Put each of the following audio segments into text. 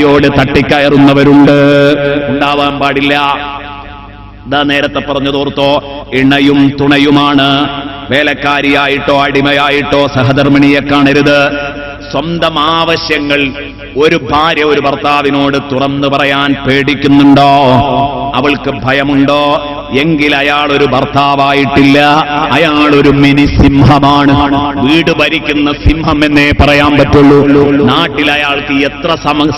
യോട് തട്ടിക്കയറുന്നവരുണ്ട്. ഉണ്ടാവാൻ പാടില്ല. ഇതാ നേരത്തെ പറഞ്ഞതോർത്തോ, ഇണയും തുണയുമാണ്. വേലക്കാരിയായിട്ടോ അടിമയായിട്ടോ സഹധർമ്മിണിയെ കാണരുത്. സ്വന്തം ആവശ്യങ്ങൾ ഒരു ഭാര്യ ഒരു ഭർത്താവിനോട് തുറന്നു പറയാൻ പേടിക്കുന്നുണ്ടോ? അവൾക്ക് ഭയമുണ്ടോ? എങ്കിൽ അയാൾ ഒരു ഭർത്താവായിട്ടില്ല, അയാൾ ഒരു മിനി സിംഹമാണ്. വീട് ഭരിക്കുന്ന സിംഹം എന്നേ പറയാൻ പറ്റുള്ളൂ. നാട്ടിൽ അയാൾക്ക് എത്ര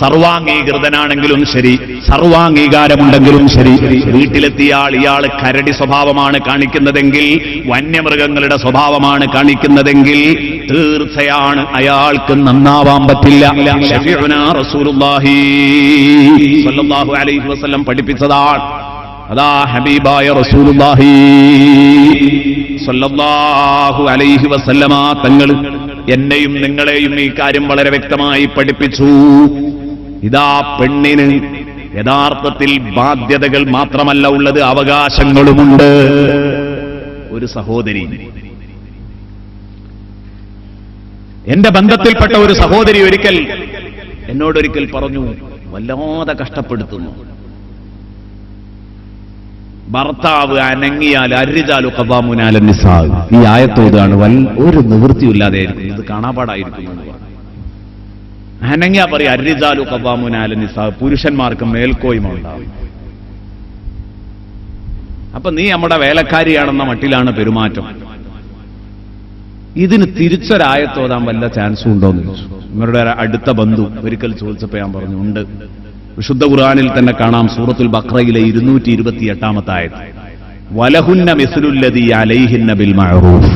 സർവാംഗീകൃതനാണെങ്കിലും ശരി, സർവാംഗീകാരമുണ്ടെങ്കിലും ശരി, വീട്ടിലെത്തിയാൽ ഇയാൾ കരടി സ്വഭാവമാണ് കാണിക്കുന്നതെങ്കിൽ, വന്യമൃഗങ്ങളുടെ സ്വഭാവമാണ് കാണിക്കുന്നതെങ്കിൽ തീർച്ചയാണ് അയാൾക്ക് നന്നാവാൻ പറ്റില്ല. ശഫീഉനാ റസൂലുള്ളാഹി സ്വല്ലല്ലാഹു അലൈഹി വസല്ലം പഠിപ്പിച്ചതാണ്. അതാ ഹബീബായ റസൂലുള്ളാഹി സ്വല്ലല്ലാഹു അലൈഹി വസല്ലമ തങ്ങൾ എന്നെയും നിങ്ങളെയും ഈ കാര്യം വളരെ വ്യക്തമായി പഠിപ്പിച്ചു. ഇതാ പെണ്ണിന് യഥാർത്ഥത്തിൽ ബാധ്യതകൾ മാത്രമല്ല ഉള്ളത്, അവകാശങ്ങളുമുണ്ട്. ഒരു സഹോദരി, എന്റെ ബന്ധത്തിൽപ്പെട്ട ഒരു സഹോദരി എന്നോടൊരിക്കൽ പറഞ്ഞു, വല്ലാതെ കഷ്ടപ്പെടുത്തുന്നു. ഭർത്താവ് അനങ്ങിയാൽ അർരിജാലു ഖവ്വാമൂന അലൻ നിസാ. ഈ ആയത്തോടാണ് ഒരു നിവൃത്തിയില്ലാതെ ആയിരിക്കും, ഇത് കാണാപാടായിരിക്കും. അനങ്ങിയാ പറയും അർരിജാലു ഖവ്വാമൂന അലൻ നിസാ, പുരുഷന്മാർക്ക് മേൽക്കോയ്മ ഉണ്ടാവും. അപ്പൊ നീ നമ്മുടെ വേലക്കാരിയാണെന്ന മട്ടിലാണ് പെരുമാറ്റം. ഇതിന് തിരിച്ചൊരായത്തോതാൻ വല്ല ചാൻസും ഉണ്ടോന്ന് ചോദിച്ചു. നിങ്ങളുടെ അടുത്ത ബന്ധു ഒരിക്കൽ ചോദിച്ചപ്പോ ഞാൻ പറഞ്ഞു, ഉണ്ട്. വിശുദ്ധ ഖുർആനിൽ തന്നെ കാണാം, സൂറത്തുൽ ബഖറയിലെ 228 ആയത്ത്, വലഹുന്ന മിസ്ലുല്ലദീ അലൈഹിന്ന ബിൽ മഅറൂഫ്.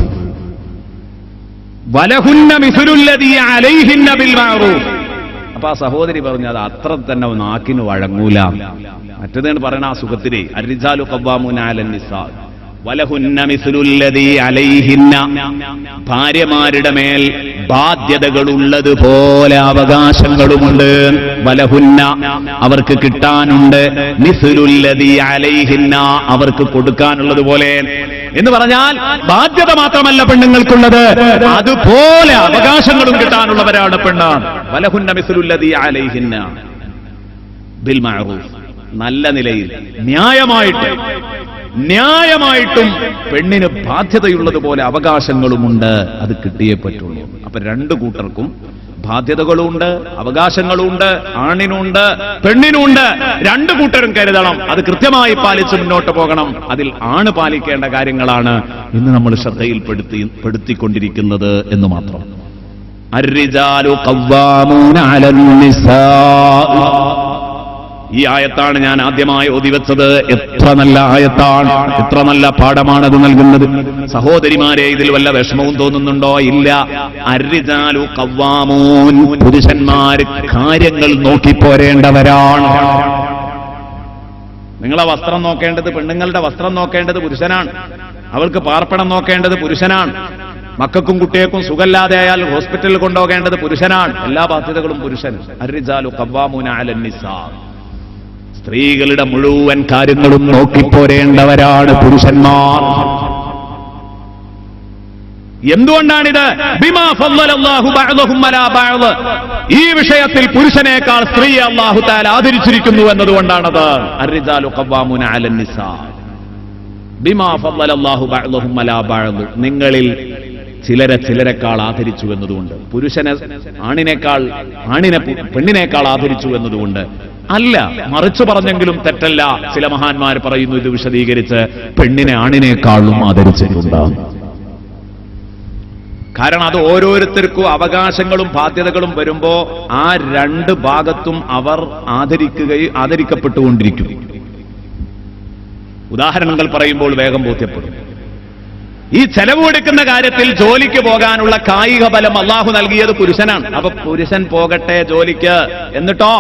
വലഹുന്ന മിസ്ലുല്ലദീ അലൈഹിന്ന ബിൽ മഅറൂഫ്. അപ്പൊ ആ സഹോദരി പറഞ്ഞു, അത് അത്ര തന്നെ നാക്കിന് വഴങ്ങൂല. മറ്റേതാണ് പറയണ ആ സുഖത്തിലെ അർരിജാലു ഖവ്വാമൂന അലൻ നിസാ വലഹുന്ന മിസ്ലുല്ലദീ അലൈഹിന്ന. ഭാര്യമാരുടെ മേൽ ബാധ്യതകളുള്ളതുപോലെ അവകാശങ്ങളുമുണ്ട്. വലഹുന്ന, അവർക്ക് കിട്ടാനുണ്ട്. മിസ്ലുല്ലദീ അലൈഹിന്ന, അവർക്ക് കൊടുക്കാനുള്ളതുപോലെ. എന്ന് പറഞ്ഞാൽ ബാധ്യത മാത്രമല്ല പെണ്ണുങ്ങൾക്കുള്ളത്, അതുപോലെ അവകാശങ്ങളും കിട്ടാനുള്ളവരാണ് പെണ്ണ്. വലഹുന്ന മിസ്ലുല്ലദീ അലൈഹിന്ന ബിൽ മഅറൂഫ്. നല്ല നിലയിൽ ന്യായമായിട്ടും പെണ്ണിന് ബാധ്യതയുള്ളതുപോലെ അവകാശങ്ങളുമുണ്ട്. അത് കിട്ടിയേ പറ്റുള്ളൂ. അപ്പൊ രണ്ടു കൂട്ടർക്കും ബാധ്യതകളുമുണ്ട്, അവകാശങ്ങളുമുണ്ട്. ആണിനുണ്ട്, പെണ്ണിനുണ്ട്. രണ്ടു കൂട്ടരും കരുതണം. അത് കൃത്യമായി പാലിച്ച് മുന്നോട്ട് പോകണം. അതിൽ ആണ് പാലിക്കേണ്ട കാര്യങ്ങളാണ് ഇന്ന് നമ്മൾ ശ്രദ്ധയിൽപ്പെടുത്തിക്കൊണ്ടിരിക്കുന്നത് എന്ന് മാത്രം. അർരിജാലു ഖവ്വാമൂന അലൻ നിസാ. ഈ ആയത്താണ് ഞാൻ ആദ്യമായി ഓതിവെച്ചത്. എത്ര നല്ല ആയത്താണ്, എത്ര നല്ല പാഠമാണത് നൽകുന്നത്. സഹോദരിമാരെ, ഇതിൽ വല്ല വിഷമവും തോന്നുന്നുണ്ടോ? ഇല്ല. അർരിജാലു ഖവ്വാമൂൻ, പുരുഷന്മാർ കാര്യങ്ങൾ നോക്കിപ്പോരേണ്ടവരാണ്. നിങ്ങളെ വസ്ത്രം നോക്കേണ്ടത്, പെണ്ണുങ്ങളുടെ വസ്ത്രം നോക്കേണ്ടത് പുരുഷനാണ്. അവൾക്ക് പാർപ്പിടം നോക്കേണ്ടത് പുരുഷനാണ്. മക്കൾക്കും കുട്ടികൾക്കും സുഖമില്ലാതെ ആയാൽ ഹോസ്പിറ്റലിൽ കൊണ്ടുപോകേണ്ടത് പുരുഷനാണ്. എല്ലാ ബാധ്യതകളും പുരുഷൻ. അർരിജാലു ഖവ്വാമൂന അലൻ നിസാ. സ്ത്രീകളുടെ മുഴുവൻ കാര്യങ്ങളും നോക്കിപ്പോരേണ്ടവരാണ് പുരുഷന്മാർ. എന്തുകൊണ്ടാണിത്? ബിമാ ഫളലല്ലാഹു ബഅദഹും അലാ ബഅദ്. ഈ വിഷയത്തിൽ പുരുഷനേക്കാൾ സ്ത്രീയെ അല്ലാഹു തആല ആദരിച്ചിരിക്കുന്നു എന്നതുകൊണ്ടാണത്. അർരിജാലു ഖവ്വാമൂന അലൻ നിസാ ബിമാ ഫളലല്ലാഹു ബഅദഹും അലാ ബഅദ്. നിങ്ങളിൽ ചിലരെക്കാൾ ആദരിച്ചു എന്നതുകൊണ്ട്, പുരുഷനെ പെണ്ണിനേക്കാൾ ആദരിച്ചു എന്നതുകൊണ്ട് അല്ല. മറിച്ചു പറഞ്ഞെങ്കിലും തെറ്റല്ല. ചില മഹാന്മാർ പറയുന്നു ഇത് വിശദീകരിച്ച്, പെണ്ണിനെ ആണിനേക്കാളും ആദരിച്ചിട്ടുണ്ട്. കാരണം അത് ഓരോരുത്തർക്കും അവകാശങ്ങളും ബാധ്യതകളും വരുമ്പോ ആ രണ്ട് ഭാഗത്തും അവർ ആദരിക്കപ്പെട്ടുകൊണ്ടിരിക്കും. ഉദാഹരണങ്ങൾ പറയുമ്പോൾ വേഗം ബോധ്യപ്പെടും. ഈ ചെലവ് കൊടുക്കുന്ന കാര്യത്തിൽ ജോലിക്ക് പോകാനുള്ള കായിക ബലം അള്ളാഹു നൽകിയത് പുരുഷനാണ്. അപ്പൊ പുരുഷൻ പോകട്ടെ ജോലിക്ക്. എന്നിട്ടോ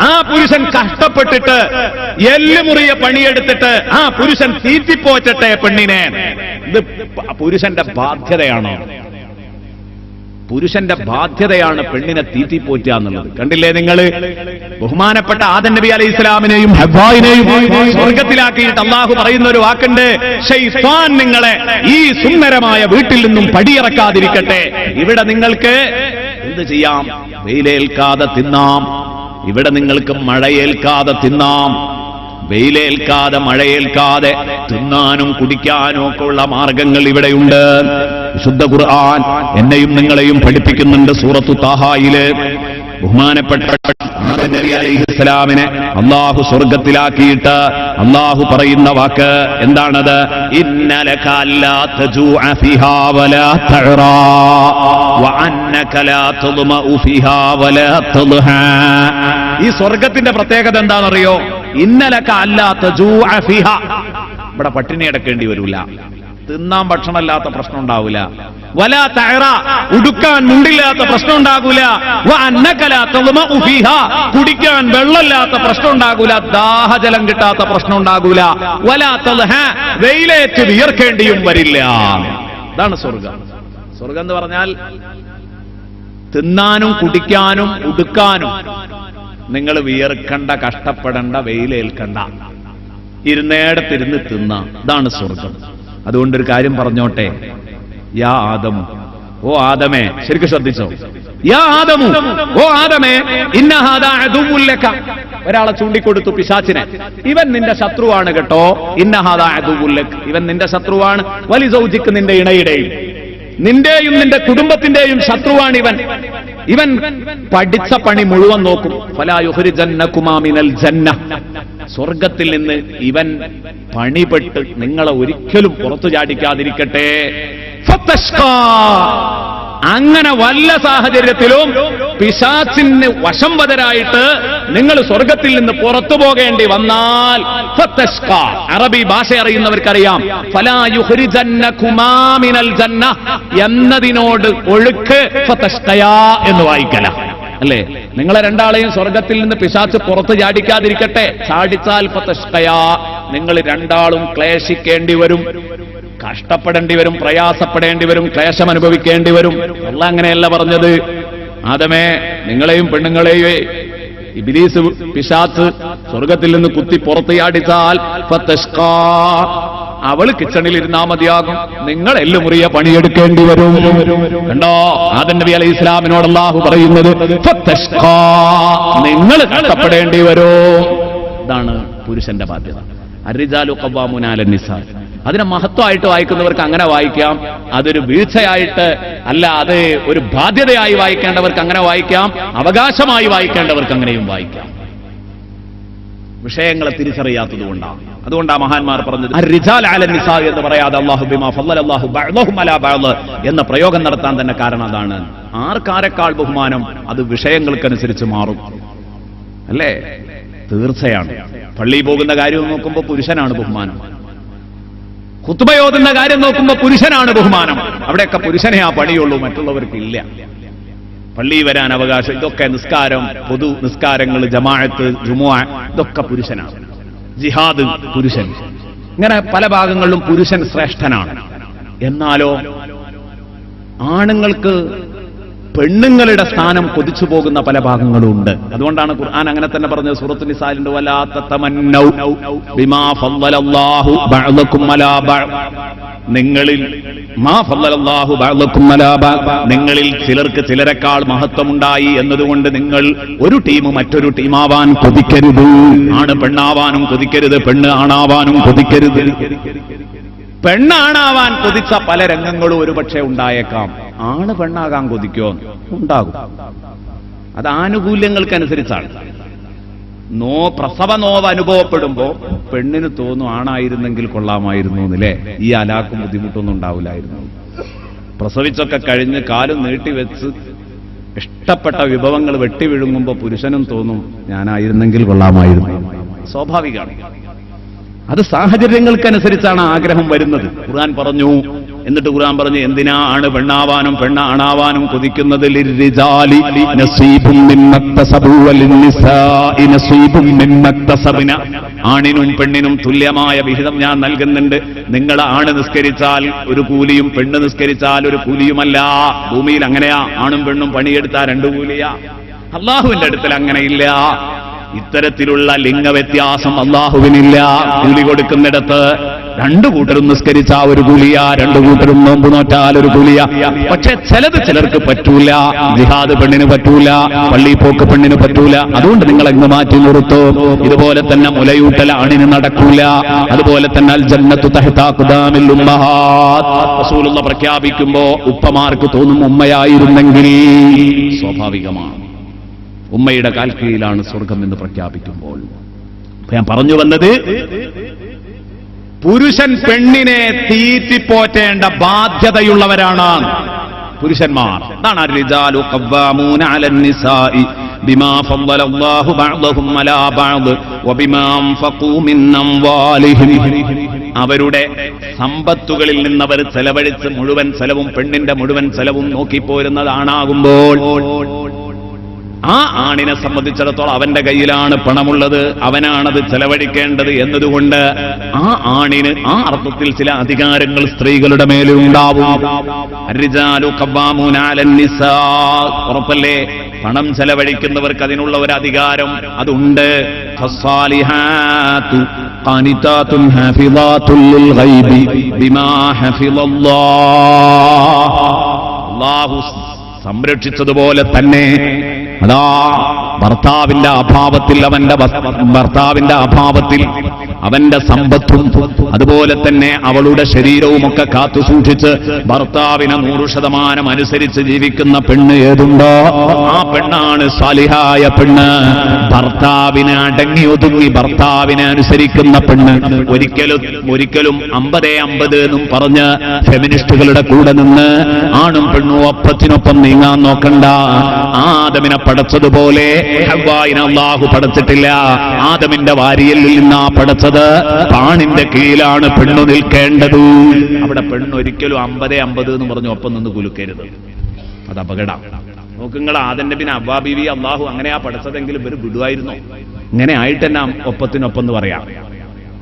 ആ പുരുഷൻ കഷ്ടപ്പെട്ടിട്ട് എല്ലുമുറിയ പണിയെടുത്തിട്ട് ആ പുരുഷൻ തീറ്റിപ്പോറ്റട്ടെ പെണ്ണിനെ. ഇത് പുരുഷന്റെ ബാധ്യതയാണോ? പുരുഷന്റെ ബാധ്യതയാണ് പെണ്ണിനെ തീറ്റിപ്പോറ്റുക എന്നുള്ളത്. കണ്ടില്ലേ നിങ്ങൾ? ബഹുമാനപ്പെട്ട ആദം നബി അലൈഹി ഇസ്ലാമിനെയും ഹവ്വായിനെയും സ്വർഗത്തിലാക്കിയിട്ട് അള്ളാഹു പറയുന്ന ഒരു വാക്കുണ്ട്, ശൈത്താൻ നിങ്ങളെ ഈ സുന്ദരമായ വീട്ടിൽ നിന്നും പടിയിറക്കാതിരിക്കട്ടെ. ഇവിടെ നിങ്ങൾക്ക് എന്ത് ചെയ്യാം? വെയിലേൽക്കാതെ തിന്നാം, ഇവിടെ നിങ്ങൾക്ക് മഴയേൽക്കാതെ തിന്നാം, വെയിലേൽക്കാതെ മഴയേൽക്കാതെ തിന്നാനും കുടിക്കാനും ഒക്കെ ഉള്ള മാർഗങ്ങൾ ഇവിടെയുണ്ട്. വിശുദ്ധ ഖുർആൻ എന്നെയും നിങ്ങളെയും പഠിപ്പിക്കുന്നുണ്ട്. സൂറത്തു താഹായില് ബഹുമാനപ്പെട്ട നബി അലൈഹിസ്സലാമിനെ അല്ലാഹു സ്വർഗ്ഗത്തിലാക്കിയിട്ട് അല്ലാഹു പറയുന്ന വാക്ക് എന്താണത്? ഇന്നലക അല്ലാ തജൂഅ ഫിഹാ വലാ തഅറാ വഅന്നക ലാ തദ്മഉ ഫിഹാ വലാ തദ്ഹാ. ഈ സ്വർഗ്ഗത്തിന്റെ പ്രത്യേകത എന്താണെന്നറിയോ? ഇന്നലക അല്ലാ തജൂഅ ഫിഹാ, ഇവിടെ പട്ടിണി കിടക്കേണ്ടി വരില്ല, തിന്നാൻ ഭക്ഷണമില്ലാത്ത പ്രശ്നം ഉണ്ടാവില്ല. വലാ തഅറ, ഉടുക്കാൻ മുണ്ടില്ലാത്ത പ്രശ്നം ഉണ്ടാകൂല. വഅന്നക ലാ തദ്മഉ ഫീഹാ, കുടിക്കാൻ വെള്ളമില്ലാത്ത പ്രശ്നം ഉണ്ടാകൂല, ദാഹജലം കിട്ടാത്ത പ്രശ്നം ഉണ്ടാകൂല. വലാ തദ്ഹാ, വെയിലേറ്റ് വിയർക്കേണ്ടിയും വരില്ല. ഇതാണ് സ്വർഗം. സ്വർഗം എന്ന് പറഞ്ഞാൽ തിന്നാനും കുടിക്കാനും ഉടുക്കാനും നിങ്ങൾ വിയർക്കണ്ട, കഷ്ടപ്പെടണ്ട, വെയിലേൽക്കണ്ട, ഇരുന്നേടത്തിരുന്ന് തിന്ന. ഇതാണ് സ്വർഗം. അതുകൊണ്ടൊരു കാര്യം പറഞ്ഞോട്ടെ. യാ ആദമു, ഓ ആദമേ, ശരിക്കും ശ്രദ്ധിച്ചോ? യാ ആദമു, ഓ ആദമേ, ഇന്ന ഹാദാ അദുവ്വുൻ ലക. ഒരാളെ ചൂണ്ടിക്കൊടുത്തു, പിശാചിനെ. ഇവൻ നിന്റെ ശത്രുവാണ് കേട്ടോ. ഇന്ന ഹാദാ അദുവ്വുൻ ലക, ഇവൻ നിന്റെ ശത്രുവാണ്. വലി സൗജിക്ക്, നിന്റെ ഇണയുടെയും നിന്റെയും നിന്റെ കുടുംബത്തിന്റെയും ശത്രുവാണ് ഇവൻ. ഇവൻ പഠിച്ച പണി മുഴുവൻ നോക്കും. ഫലാ യുഖ്രിജന്നകുമാ മിനൽ ജന്ന, സ്വർഗത്തിൽ നിന്ന് ഇവൻ പണിപ്പെട്ട് നിങ്ങളെ ഒരിക്കലും പുറത്തു ചാടിക്കാതിരിക്കട്ടെ. ഫതഷ്കാ, അങ്ങനെ വല്ല സാഹചര്യത്തിലും പിശാചിന് വശംവദരായിട്ട് നിങ്ങൾ സ്വർഗത്തിൽ നിന്ന് പുറത്തു പോകേണ്ടി വന്നാൽ ഫതഷ്കാ, അറബി ഭാഷ അറിയുന്നവർക്കറിയാം, ഫലാ യുഖ്രിജന്നകുമാ മിനൽ ജന്ന എന്നതിനോട് ഒഴുക്ക് ഫതഷ്കയാ എന്ന് വായിക്കല, അല്ലേ? നിങ്ങളെ രണ്ടാളെയും സ്വർഗത്തിൽ നിന്ന് പിശാച് പുറത്ത് ചാടിക്കാതിരിക്കട്ടെ. ചാടിച്ചാൽ ഫതഷ്കയാ, നിങ്ങൾ രണ്ടാളും ക്ലേശിക്കേണ്ടി വരും, കഷ്ടപ്പെടേണ്ടി വരും, പ്രയാസപ്പെടേണ്ടി വരും, ക്ലേശം അനുഭവിക്കേണ്ടി വരും. അല്ലാഹ് അങ്ങനെയല്ല പറഞ്ഞത്. ആദമേ, നിങ്ങളെയും പെണ്ണുങ്ങളെയും ഇബ്ലീസ് പിശാച് സ്വർഗത്തിൽ നിന്ന് കുത്തി പുറത്ത് ചാടിച്ചാൽ ഫതഷ്കാ, അവള് കിച്ചണിൽ ഇരുന്നാ മതിയാകും, നിങ്ങൾ എല്ലുമുറിയ പണിയെടുക്കേണ്ടി വരും. കണ്ടോ, ആദം നബി അലൈഹി ഇസ്ലാമിനോട് അല്ലാഹു പറയുന്നത് ഫതഷ്കാ, നിങ്ങൾ കഷ്ടപ്പെടേണ്ടി വരും. ഇതാണ് പുരുഷന്റെ ബാധ്യത. അർരിജാലു ഖവ്വാമൂന അലൻ നിസാ. അതിനെ മഹത്വമായിട്ട് വായിക്കുന്നവർക്ക് അങ്ങനെ വായിക്കാം, അതൊരു വീഴ്ചയായിട്ട് അല്ല, അത് ഒരു ബാധ്യതയായി വായിക്കേണ്ടവർക്ക് അങ്ങനെ വായിക്കാം, അവകാശമായി വായിക്കേണ്ടവർക്ക് അങ്ങനെയും വായിക്കാം. വിഷയങ്ങളെ തിരിച്ചറിയാത്തത് കൊണ്ടാണ്. അതുകൊണ്ടാണ് മഹാന്മാർ പറഞ്ഞത് അർരിജാൽ അലൻ നിസാ എന്ന് പറയാതെ അല്ലാഹു ബിമാ ഫളലല്ലാഹു ബഅദഹും അലാ ബഅദ് എന്ന പ്രയോഗം നടത്താൻ തന്നെ കാരണം അതാണ്. ആർക്കാരെക്കാൾ ബഹുമാനം അത് വിഷയങ്ങൾക്കനുസരിച്ച് മാറും, അല്ലേ? തീർച്ചയാണ്. പള്ളിയിൽ പോകുന്ന കാര്യം നോക്കുമ്പോൾ പുരുഷനാണ് ബഹുമാനം, ഖുത്ബയോതുന്ന കാര്യം നോക്കുമ്പോൾ പുരുഷനാണ് ബഹുമാനം. അവിടെയൊക്കെ പുരുഷനെ ആ പണിയുള്ളൂ, മറ്റുള്ളവർക്ക് ഇല്ല. പള്ളിയിൽ വരാൻ അവകാശം, ഇതൊക്കെ നിസ്കാരം, പൊതു നിസ്കാരങ്ങൾ, ജമാഅത്ത്, ജുമുഅ, ഇതൊക്കെ പുരുഷനാണ്. ജിഹാദ് പുരുഷൻ. ഇങ്ങനെ പല ഭാഗങ്ങളിലും പുരുഷൻ ശ്രേഷ്ഠനാണ്. എന്നാലോ ആണുങ്ങൾക്ക് പെണ്ണുങ്ങളുടെ സ്ഥാനം കൊതിച്ചു പോകുന്ന പല ഭാഗങ്ങളും ഉണ്ട്. അതുകൊണ്ടാണ് ഖുർആൻ അങ്ങനെ തന്നെ പറഞ്ഞത്. സൂറത്തുൻ നിസായിലുണ്ട്, വലാ തതമന്നൗ ബിമാ ഫളലല്ലാഹു ബഅദകും അലാ ബഅദ്, നിങ്ങളിൽ മാ ഫളലല്ലാഹു ബഅദകും അലാ ബഅദ്, നിങ്ങളിൽ ചിലർക്ക് ചിലരെക്കാൾ മഹത്വമുണ്ടായി എന്നതുകൊണ്ട് നിങ്ങൾ ഒരു ടീം മറ്റൊരു ടീമാവാൻ കൊതിക്കരുത്. ആണ് പെണ്ണാവാനും കൊതിക്കരുത്, പെണ്ണ് ആണാവാനും കൊതിക്കരുത്. പെണ്ണാണാവാൻ കൊതിച്ച പല രംഗങ്ങളും ഒരുപക്ഷെ ഉണ്ടായേക്കാം. ആണ് പെണ്ണാകാൻ കൊതിക്കോ? ഉണ്ടാകും. അത് ആനുകൂല്യങ്ങൾക്കനുസരിച്ചാണ്. പ്രസവ നോവ് അനുഭവപ്പെടുമ്പോ പെണ്ണിന് തോന്നും ആണായിരുന്നെങ്കിൽ കൊള്ളാമായിരുന്നു എന്നല്ലേ, ഈ അലാക്കും ബുദ്ധിമുട്ടൊന്നും ഉണ്ടാവില്ലായിരുന്നു. പ്രസവിച്ചൊക്കെ കഴിഞ്ഞ് കാലും നീട്ടിവെച്ച് ഇഷ്ടപ്പെട്ട വിഭവങ്ങൾ വെട്ടി വിഴുങ്ങുമ്പോ പുരുഷനും തോന്നും ഞാനായിരുന്നെങ്കിൽ കൊള്ളാമായിരുന്നു. സ്വാഭാവികമാണ്. അത് സാഹചര്യങ്ങൾക്കനുസരിച്ചാണ് ആഗ്രഹം വരുന്നത്. ഖുർആൻ പറഞ്ഞു. എന്നിട്ട് ഖുർആൻ പറഞ്ഞു, എന്തിനാ ആണ് പെണ്ണാവാനും പെണ്ണ് ആണാവാനും കൊതിക്കുന്നത്? ലിർരിജാലി നസീബും മിമ്മക്തസബു വലിന്നിസാഇ നസീബും മിമ്മക്തസബ്ന, ആണിനും പെണ്ണിനും തുല്യമായ വിഹിതം ഞാൻ നൽകുന്നുണ്ട്. നിങ്ങൾ ആണ് നിസ്കരിച്ചാൽ ഒരു കൂലിയും പെണ്ണ് നിസ്കരിച്ചാൽ ഒരു കൂലിയുമല്ല. ഭൂമിയിൽ അങ്ങനെയാ, ആണും പെണ്ണും പണിയെടുത്താൽ രണ്ടു കൂലിയാ. അല്ലാഹുവിന്റെ അടുക്കൽ അങ്ങനെയില്ല. ഇത്തരത്തിലുള്ള ലിംഗവ്യത്യാസം അല്ലാഹുവിനില്ല. കൂലി കൊടുക്കുന്നിടത്ത് രണ്ടു കൂട്ടരും നിസ്കരിച്ച ഒരു കൂലിയ, രണ്ടു കൂട്ടരും നോമ്പ് നോറ്റാൽ ഒരു കൂലിയ. പക്ഷെ ചിലർക്ക് പറ്റൂല. ജിഹാദ് പെണ്ണിന് പറ്റൂല, പള്ളി പോക്ക് പെണ്ണിന് പറ്റൂല. അതുകൊണ്ട് നിങ്ങൾ എങ്ങ് മാറ്റി നിർത്തോ. ഇതുപോലെ തന്നെ മുലയൂട്ടൽ ആണിന് നടക്കൂല. അതുപോലെ തന്നെ അൽ ജന്നത്തു തഹ്ത അഖ്ദാമിൽ ഉമ്മഹാത്ത് റസൂലുള്ളാഹി പ്രഖ്യാപിക്കുമ്പോ ഉപ്പമാർക്ക് തോന്നും ഉമ്മയായിരുന്നെങ്കിൽ. സ്വാഭാവികമാണ്, ഉമ്മയുടെ കാൽ കീഴിലാണ് സ്വർഗം എന്ന് പ്രഖ്യാപിക്കുമ്പോൾ. ഞാൻ പറഞ്ഞു വന്നത്, പുരുഷൻ പെണ്ണിനെ തീറ്റിപ്പോറ്റേണ്ട ബാധ്യതയുള്ളവരാണ് പുരുഷന്മാർ. അതാണ് റിജാലു ഖവ്വാമൂന അലൻ നിസാഇ ബിമാ ഫളലല്ലാഹു ബഅദഹും അലാ ബഅദ് വബിമാ അൻഫഖൂ മിൻ അംവാലിഹിം. അവരുടെ സമ്പത്തുകളിൽ നിന്നവർ ചെലവഴിച്ച് മുഴുവൻ ചെലവും, പെണ്ണിന്റെ മുഴുവൻ ചെലവും നോക്കിപ്പോരുന്നതാണാകുമ്പോൾ ആ ആണിനെ സംബന്ധിച്ചിടത്തോളം അവന്റെ കയ്യിലാണ് പണമുള്ളത്, അവനാണത് ചെലവഴിക്കേണ്ടത് എന്നതുകൊണ്ട് ആ ആണിന് ആ അർത്ഥത്തിൽ ചില അധികാരങ്ങൾ സ്ത്രീകളുടെ മേലുണ്ടാവും. ഉറപ്പല്ലേ, പണം ചെലവഴിക്കുന്നവർക്ക് അതിനുള്ള ഒരു അധികാരം അതുണ്ട്. അല്ലാഹു സംരക്ഷിച്ചതുപോലെ തന്നെ അതാ ഭർത്താവിന്റെ അഭാവത്തിൽ അവന്റെ സമ്പത്തും അതുപോലെ തന്നെ അവളുടെ ശരീരവുമൊക്കെ കാത്തു സൂക്ഷിച്ച് ഭർത്താവിനെ 100% അനുസരിച്ച് ജീവിക്കുന്ന പെണ്ണ് ഏതുണ്ടോ ആ പെണ്ണാണ് സാലിഹായ പെണ്ണ്. ഭർത്താവിനെ അടങ്ങി ഒതുങ്ങി ഭർത്താവിനെ അനുസരിക്കുന്ന പെണ്ണ്. ഒരിക്കലും 50-50 എന്നും പറഞ്ഞ് ഫെമിനിസ്റ്റുകളുടെ കൂടെ നിന്ന് ആണും പെണ്ണും ഒപ്പത്തിനൊപ്പം നീങ്ങാൻ നോക്കണ്ട. ആദമിനെ പടച്ചതുപോലെ ഹവ്വായിനെ അല്ലാഹു പടച്ചിട്ടില്ല. ആദമിന്റെ വാരിയലിൽ നിന്നാ പടച്ചത്. പാണിന്റെ കീഴിലാണ് പെണ്ണു നിൽക്കേണ്ടത്. അവിടെ പെണ്ണ് ഒരിക്കലും 50-50 എന്ന് പറഞ്ഞു ഒപ്പം നിന്ന് കുലുക്കരുത്. അത് അപകടം. നോക്കുങ്ങൾ, ആദന്റെ പിന്നെ ഹവ്വാ ബീവി അല്ലാഹു അങ്ങനെയാ പടച്ചതെങ്കിലും ഇവർ വിടുവായിരുന്നോ? ഇങ്ങനെ ആയിട്ട് തന്നെ ഒപ്പത്തിനൊപ്പം എന്ന് പറയാം.